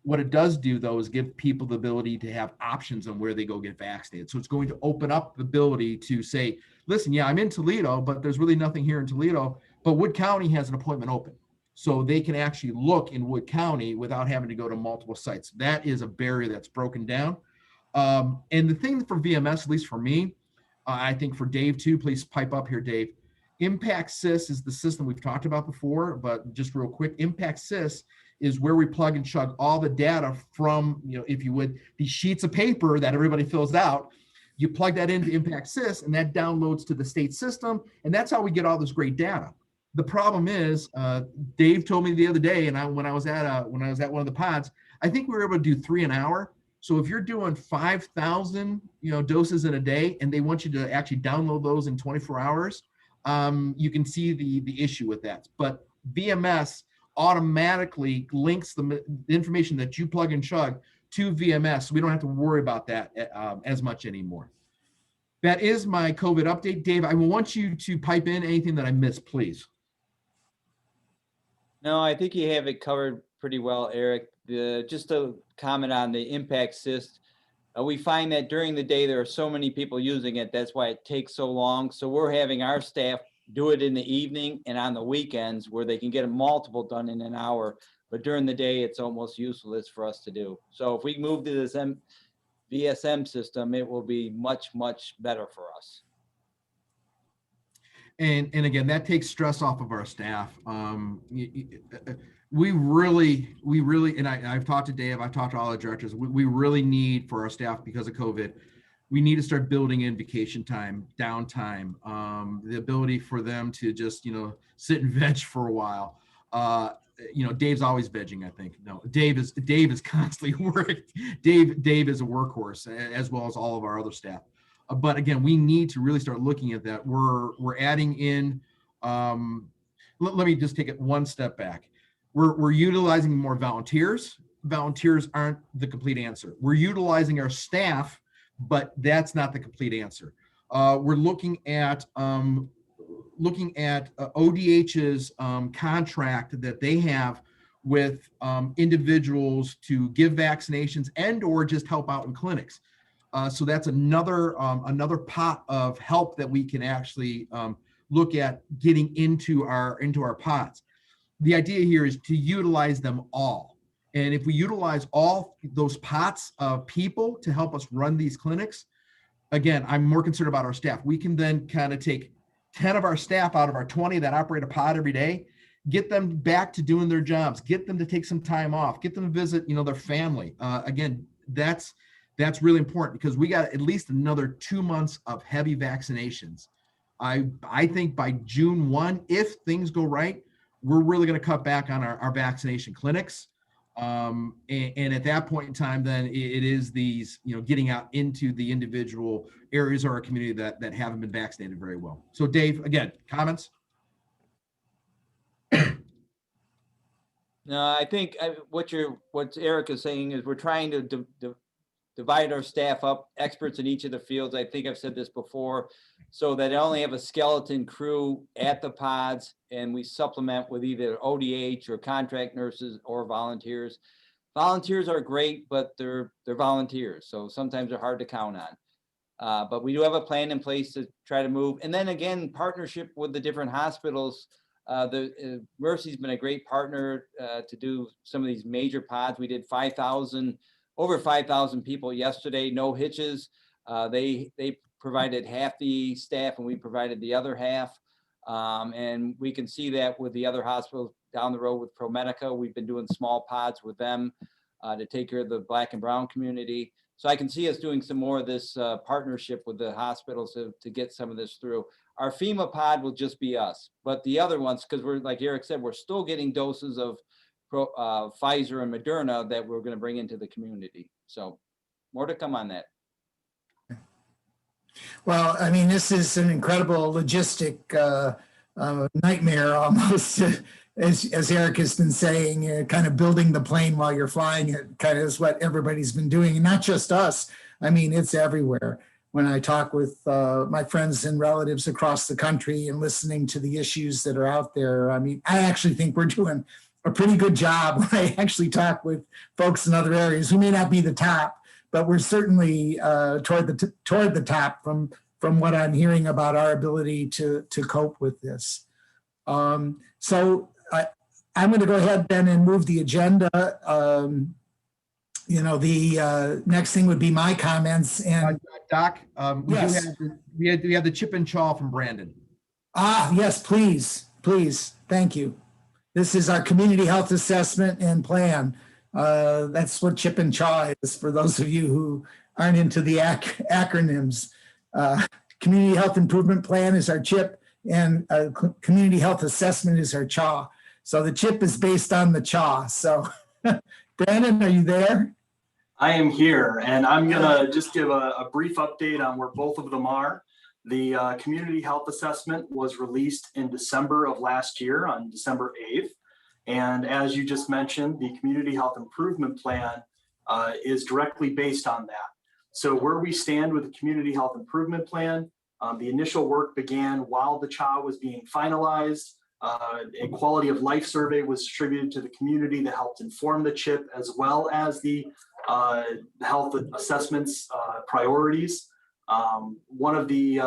What it does do, though, is give people the ability to have options on where they go get vaccinated. So it's going to open up the ability to say, listen, yeah, I'm in Toledo, but there's really nothing here in Toledo, but Wood County has an appointment open. So they can actually look in Wood County without having to go to multiple sites. That is a barrier that's broken down. And the thing for VMS, at least for me, I think for Dave too, please pipe up here, Dave. Impact Sys is the system we've talked about before, but just real quick, Impact Sys is where we plug and chug all the data from, if you would, these sheets of paper that everybody fills out. You plug that into Impact Sys, and that downloads to the state system, and that's how we get all this great data. The problem is, Dave told me the other day, and when I was at one of the pods, I think we were able to do 3 an hour. So if you're doing 5,000 doses in a day, and they want you to actually download those in 24 hours, you can see the issue with that. But VMS automatically links the information that you plug and chug to VMS. So we don't have to worry about that as much anymore. That is my COVID update. Dave, I want you to pipe in anything that I missed, please.
No, I think you have it covered pretty well, Eric. Just to comment on the Impact Sys, we find that during the day, there are so many people using it. That's why it takes so long. So we're having our staff do it in the evening and on the weekends where they can get multiple done in an hour. But during the day, it's almost useless for us to do. So if we move to this VSM system, it will be much, much better for us.
And again, that takes stress off of our staff. We really, and I've talked to Dave, I've talked to all the directors, we really need for our staff, because of COVID, we need to start building in vacation time, downtime, the ability for them to just, sit and veg for a while. Dave's always vegging, I think. No, Dave is constantly working. Dave is a workhorse, as well as all of our other staff. But again, we need to really start looking at that. We're adding in, let me just take it one step back. We're utilizing more volunteers. Volunteers aren't the complete answer. We're utilizing our staff, but that's not the complete answer. We're looking at ODH's contract that they have with individuals to give vaccinations and or just help out in clinics. So that's another pot of help that we can actually look at getting into our pots. The idea here is to utilize them all. And if we utilize all those pots of people to help us run these clinics, again, I'm more concerned about our staff. We can then kind of take 10 of our staff out of our 20 that operate a pod every day, get them back to doing their jobs, get them to take some time off, get them to visit, their family. Again, that's really important, because we got at least another 2 months of heavy vaccinations. I think by June 1, if things go right, we're really going to cut back on our vaccination clinics. And at that point in time, then it is these, getting out into the individual areas of our community that haven't been vaccinated very well. So Dave, again, comments?
No, I think what Eric is saying is we're trying to divide our staff up, experts in each of the fields. I think I've said this before, so that I only have a skeleton crew at the pods, and we supplement with either ODH or contract nurses or volunteers. Volunteers are great, but they're volunteers, so sometimes they're hard to count on. But we do have a plan in place to try to move. And then again, partnership with the different hospitals. Mercy's been a great partner to do some of these major pods. We did over 5,000 people yesterday, no hitches. They provided half the staff and we provided the other half. And we can see that with the other hospitals down the road with ProMedica. We've been doing small pods with them to take care of the Black and Brown community. So I can see us doing some more of this partnership with the hospitals to get some of this through. Our FEMA pod will just be us, but the other ones, because we're, like Eric said, we're still getting doses of Pfizer and Moderna that we're going to bring into the community. So more to come on that.
Well, I mean, this is an incredible logistic nightmare almost, as Eric has been saying, kind of building the plane while you're flying it kind of is what everybody's been doing, and not just us. I mean, it's everywhere. When I talk with my friends and relatives across the country and listening to the issues that are out there, I mean, I actually think we're doing a pretty good job when I actually talk with folks in other areas who may not be the top, but we're certainly toward the top from what I'm hearing about our ability to cope with this. So I'm going to go ahead then and move the agenda. The next thing would be my comments. And
Doc,
yes.
we have the chip and chaw from Brandon.
Yes, please. Thank you. This is our community health assessment and plan. That's what chip and chaw is for those of you who aren't into the acronyms. Community health improvement plan is our chip, and community health assessment is our chaw. So the chip is based on the chaw. So Brandon, are you there?
I am here, and I'm gonna just give a brief update on where both of them are. The community health assessment was released in December of last year, on December 8th. And as you just mentioned, the community health improvement plan is directly based on that. So where we stand with the community health improvement plan, the initial work began while the CHA was being finalized. A quality of life survey was distributed to the community that helped inform the CHIP, as well as the health assessments priorities. One of the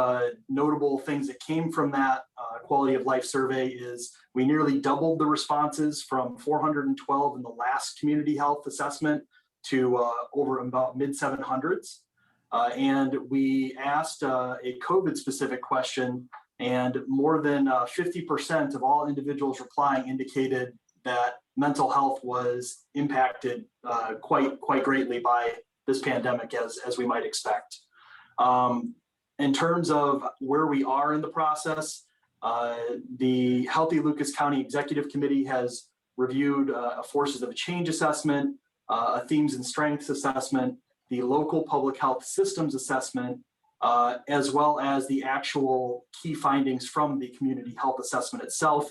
notable things that came from that quality of life survey is we nearly doubled the responses from 412 in the last community health assessment to over about mid 700s. And we asked a COVID specific question, and more than 50% of all individuals replying indicated that mental health was impacted quite greatly by this pandemic, as we might expect. In terms of where we are in the process, the Healthy Lucas County Executive Committee has reviewed a Forces of Change assessment, a Themes and Strengths assessment, the local public health systems assessment, as well as the actual key findings from the community health assessment itself.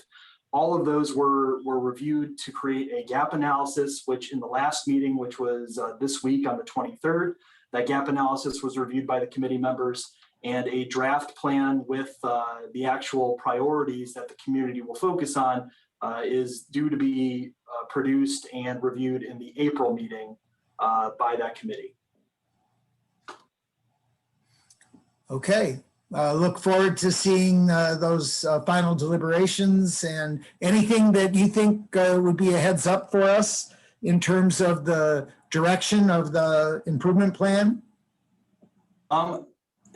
All of those were reviewed to create a gap analysis, which in the last meeting, which was this week on the 23rd, that gap analysis was reviewed by the committee members, and a draft plan with the actual priorities that the community will focus on is due to be produced and reviewed in the April meeting by that committee.
Okay, look forward to seeing those final deliberations, and anything that you think would be a heads up for us in terms of the direction of the improvement plan?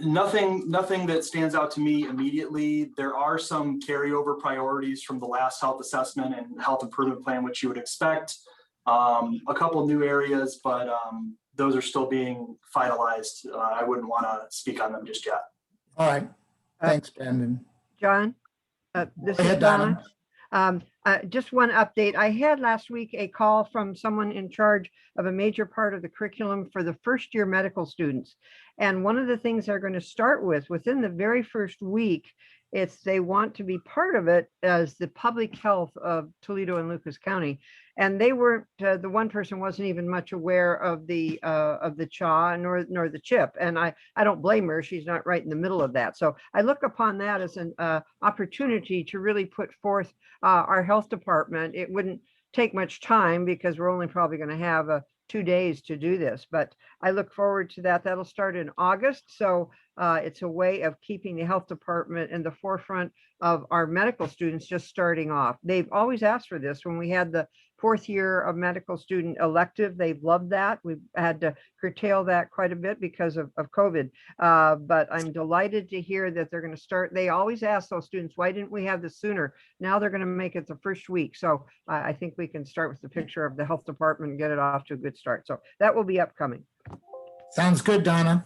Nothing that stands out to me immediately. There are some carryover priorities from the last health assessment and health improvement plan, which you would expect. A couple new areas, but those are still being finalized. I wouldn't want to speak on them just yet.
All right. Thanks, Brandon.
John, this
Go ahead,
is Donna. Just one update. I had last week a call from someone in charge of a major part of the curriculum for the first year medical students. And one of the things they're going to start with within the very first week, it's they want to be part of it as the public health of Toledo and Lucas County. And they weren't, the one person wasn't even much aware of the CHA nor the CHIP. And I don't blame her. She's not right in the middle of that. So I look upon that as an opportunity to really put forth our health department. It wouldn't take much time because we're only probably going to have 2 days to do this, but I look forward to that. That'll start in August. So it's a way of keeping the health department in the forefront of our medical students just starting off. They've always asked for this. When we had the 4th year of medical student elective, they've loved that. We've had to curtail that quite a bit because of COVID. But I'm delighted to hear that they're going to start. They always ask those students, why didn't we have this sooner? Now they're going to make it the first week. So I think we can start with the picture of the health department and get it off to a good start. So that will be upcoming.
Sounds good, Donna.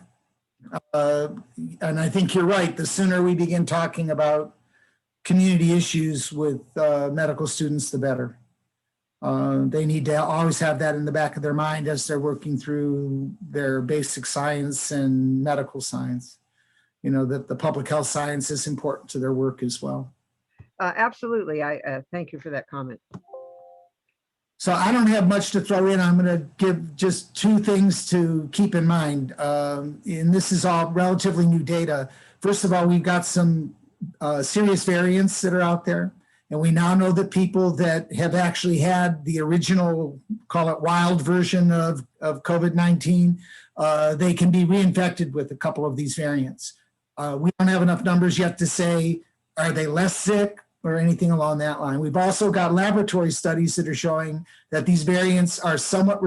And I think you're right. The sooner we begin talking about community issues with medical students, the better. They need to always have that in the back of their mind as they're working through their basic science and medical science. You know, that the public health science is important to their work as well.
Absolutely. I thank you for that comment.
So I don't have much to throw in. I'm going to give just 2 things to keep in mind. And this is all relatively new data. First of all, we've got some serious variants that are out there. And we now know that people that have actually had the original, call it wild version of COVID-19, they can be reinfected with a couple of these variants. We don't have enough numbers yet to say, are they less sick or anything along that line. We've also got laboratory studies that are showing that these variants are somewhat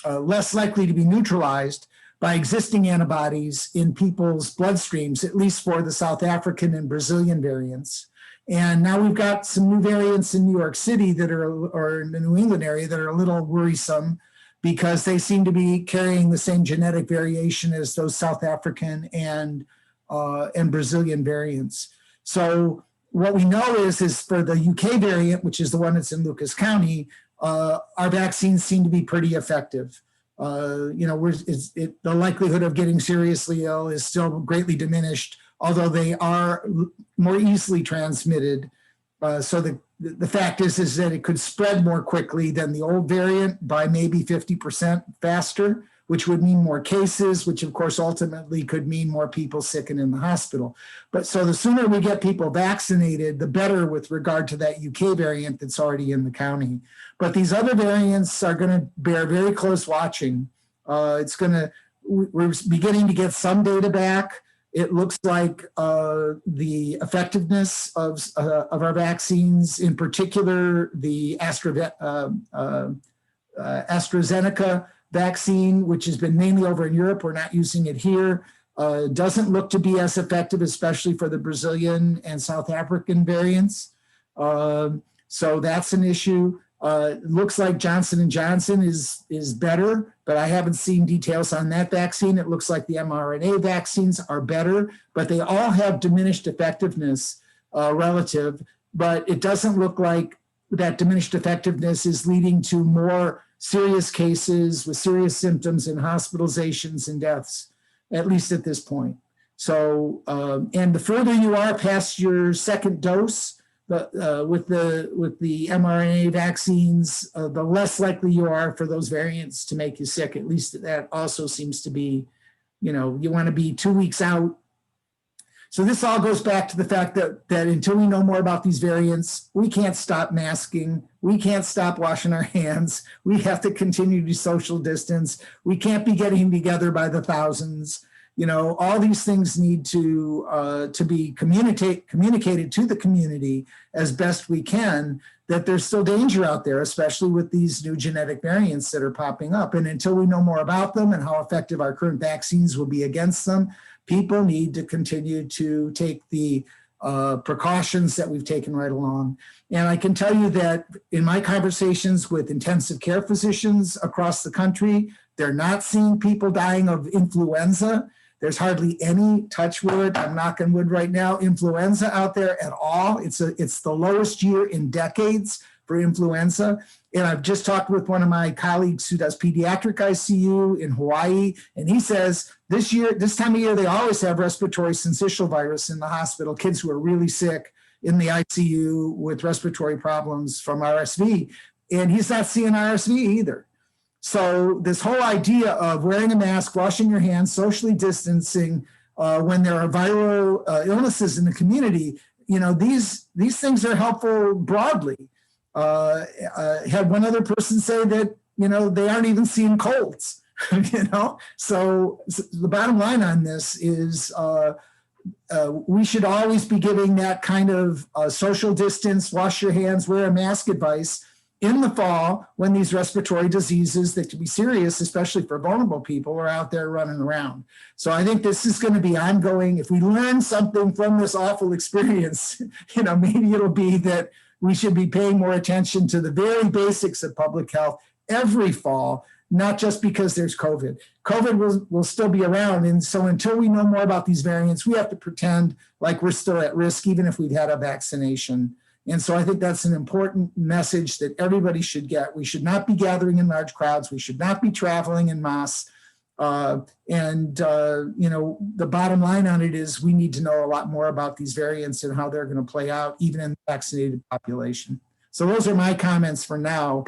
less likely to be neutralized by existing antibodies in people's bloodstreams, at least for the South African and Brazilian variants. And now we've got some new variants in New York City that are, or in the New England area, that are a little worrisome because they seem to be carrying the same genetic variation as those South African and Brazilian variants. So what we know is for the UK variant, which is the one that's in Lucas County, our vaccines seem to be pretty effective. The likelihood of getting seriously ill is still greatly diminished, although they are more easily transmitted. So the fact is that it could spread more quickly than the old variant by maybe 50% faster, which would mean more cases, which of course ultimately could mean more people sick and in the hospital. But so the sooner we get people vaccinated, the better with regard to that UK variant that's already in the county. But these other variants are going to bear very close watching. We're beginning to get some data back. It looks like the effectiveness of our vaccines, in particular the AstraZeneca vaccine, which has been mainly over in Europe, we're not using it here, doesn't look to be as effective, especially for the Brazilian and South African variants. So that's an issue. It looks like Johnson & Johnson is better, but I haven't seen details on that vaccine. It looks like the mRNA vaccines are better, but they all have diminished effectiveness relative, but it doesn't look like that diminished effectiveness is leading to more serious cases with serious symptoms and hospitalizations and deaths, at least at this point. So, and the further you are past your second dose, with the mRNA vaccines, the less likely you are for those variants to make you sick. At least that also seems to be, you want to be 2 weeks out. So this all goes back to the fact that until we know more about these variants, we can't stop masking. We can't stop washing our hands. We have to continue to social distance. We can't be getting together by the thousands. All these things need to be communicated to the community as best we can, that there's still danger out there, especially with these new genetic variants that are popping up. And until we know more about them and how effective our current vaccines will be against them, people need to continue to take the precautions that we've taken right along. And I can tell you that in my conversations with intensive care physicians across the country, they're not seeing people dying of influenza. There's hardly any, touch wood, I'm knocking wood right now, influenza out there at all. It's the lowest year in decades for influenza. And I've just talked with one of my colleagues who does pediatric ICU in Hawaii, and he says this time of year, they always have respiratory syncytial virus in the hospital, kids who are really sick in the ICU with respiratory problems from RSV. And he's not seeing RSV either. So this whole idea of wearing a mask, washing your hands, socially distancing when there are viral illnesses in the community, these things are helpful broadly. Had one other person say that, they aren't even seeing colds, So the bottom line on this is we should always be giving that kind of social distance, wash your hands, wear a mask advice in the fall when these respiratory diseases that can be serious, especially for vulnerable people, are out there running around. So I think this is going to be ongoing. If we learn something from this awful experience, maybe it'll be that we should be paying more attention to the very basics of public health every fall, not just because there's COVID. COVID will still be around. And so until we know more about these variants, we have to pretend like we're still at risk, even if we've had a vaccination. And so I think that's an important message that everybody should get. We should not be gathering in large crowds. We should not be traveling en masse. The bottom line on it is we need to know a lot more about these variants and how they're going to play out, even in the vaccinated population. So those are my comments for now.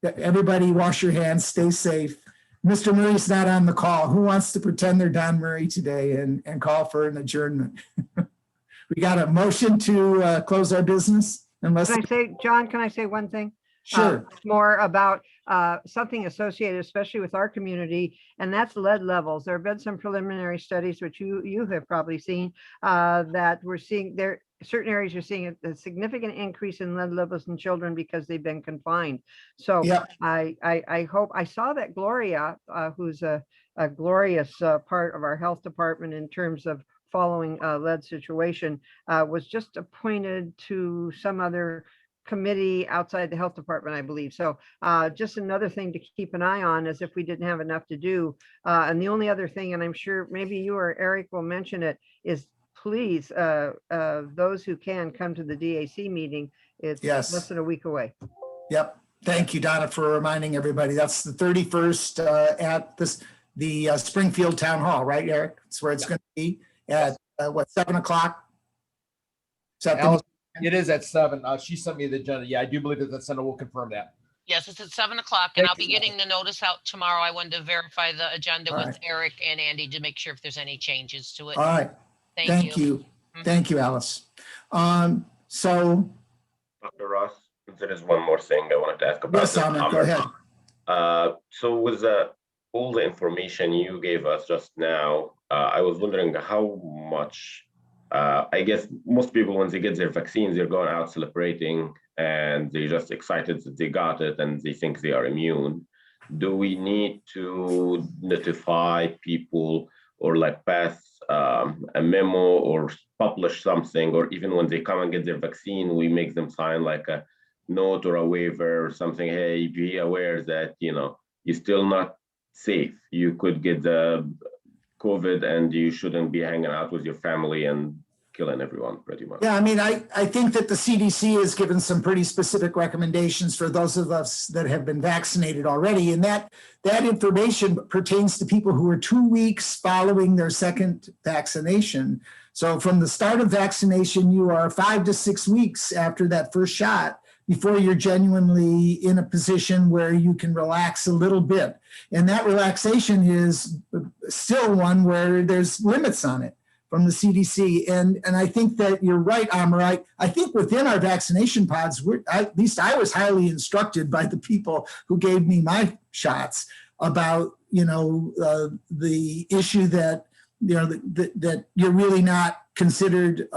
Everybody wash your hands, stay safe. Mr. Murray's not on the call. Who wants to pretend they're Don Murray today and call for an adjournment? We got a motion to close our business unless.
John, can I say one thing?
Sure.
More about something associated, especially with our community, and that's lead levels. There have been some preliminary studies, which you have probably seen, that we're seeing there. Certain areas are seeing a significant increase in lead levels in children because they've been confined. So yep. I hope I saw that Gloria, who's a glorious part of our health department in terms of following lead situation, was just appointed to some other committee outside the health department, I believe. So just another thing to keep an eye on as if we didn't have enough to do. And the only other thing, and I'm sure maybe you or Eric will mention it, is please, those who can come to the DAC meeting. It's less than a week away.
Yep. Thank you, Donna, for reminding everybody. That's the 31st at the Springfield Town Hall, right, Eric? That's where it's going to be at 7 o'clock?
It is at 7. She sent me the agenda. Yeah, I do believe it's at 7. We'll confirm that.
Yes, it's at 7 o'clock, and I'll be getting the notice out tomorrow. I wanted to verify the agenda with Eric and Andy to make sure if there's any changes to it.
All right. Thank you. Thank you, Alice. So,
Dr. Ross, there is one more thing I wanted to ask about.
Yes, Ahmed, go ahead.
So with all the information you gave us just now, I was wondering how much, I guess most people, when they get their vaccines, they're going out celebrating and they're just excited that they got it and they think they are immune. Do we need to notify people or like pass a memo or publish something, or even when they come and get their vaccine, we make them sign like a note or a waiver or something? Hey, be aware that, you're still not safe. You could get the COVID and you shouldn't be hanging out with your family and killing everyone pretty much.
Yeah, I mean, I think that the CDC has given some pretty specific recommendations for those of us that have been vaccinated already. And that information pertains to people who are 2 weeks following their second vaccination. So from the start of vaccination, you are 5 to 6 weeks after that first shot before you're genuinely in a position where you can relax a little bit. And that relaxation is still one where there's limits on it from the CDC. And I think that you're right, Amar. I think within our vaccination pods, at least I was highly instructed by the people who gave me my shots about, the issue that, that you're really not considered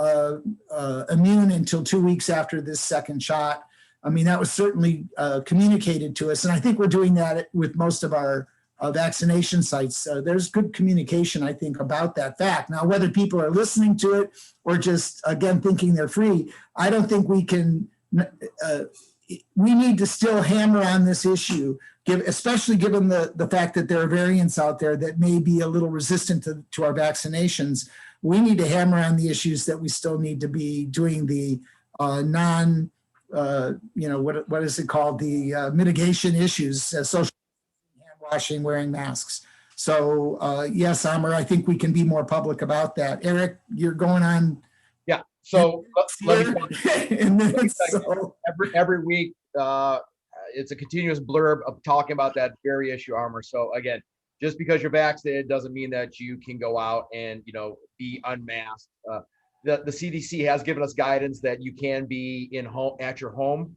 immune until 2 weeks after this second shot. I mean, that was certainly communicated to us. And I think we're doing that with most of our vaccination sites. There's good communication, I think, about that fact. Now, whether people are listening to it or just, again, thinking they're free, I don't think we can, we need to still hammer on this issue, especially given the fact that there are variants out there that may be a little resistant to our vaccinations. We need to hammer on the issues that we still need to be doing the what is it called? The mitigation issues, social hand washing, wearing masks. So yes, Amr, I think we can be more public about that. Eric, you're going on.
Yeah. So let me every week, it's a continuous blurb of talking about that very issue, Amr. So again, just because you're vaccinated doesn't mean that you can go out and, be unmasked. The CDC has given us guidance that you can be at your home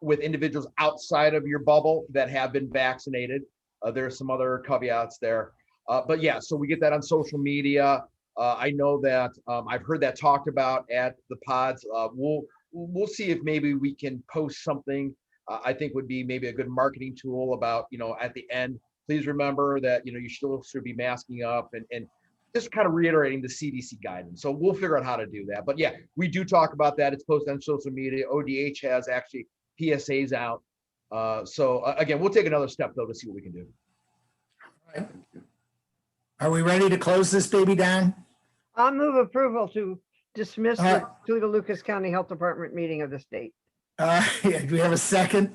with individuals outside of your bubble that have been vaccinated. There's some other caveats there. But yeah, so we get that on social media. I know that I've heard that talked about at the pods. We'll see if maybe we can post something I think would be maybe a good marketing tool about, at the end, please remember that, you still should be masking up and just kind of reiterating the CDC guidance. So we'll figure out how to do that. But yeah, we do talk about that. It's posted on social media. ODH has actually PSAs out. So again, we'll take another step though to see what we can do.
All right. Are we ready to close this baby down?
I'll move approval to dismiss the Toledo-Lucas County Health Department meeting of the state.
Do we have a second?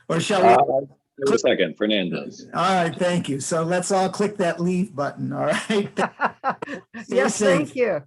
Or shall we?
A second, Fernandez.
All right, thank you. So let's all click that leave button, all right?
Yes, thank you.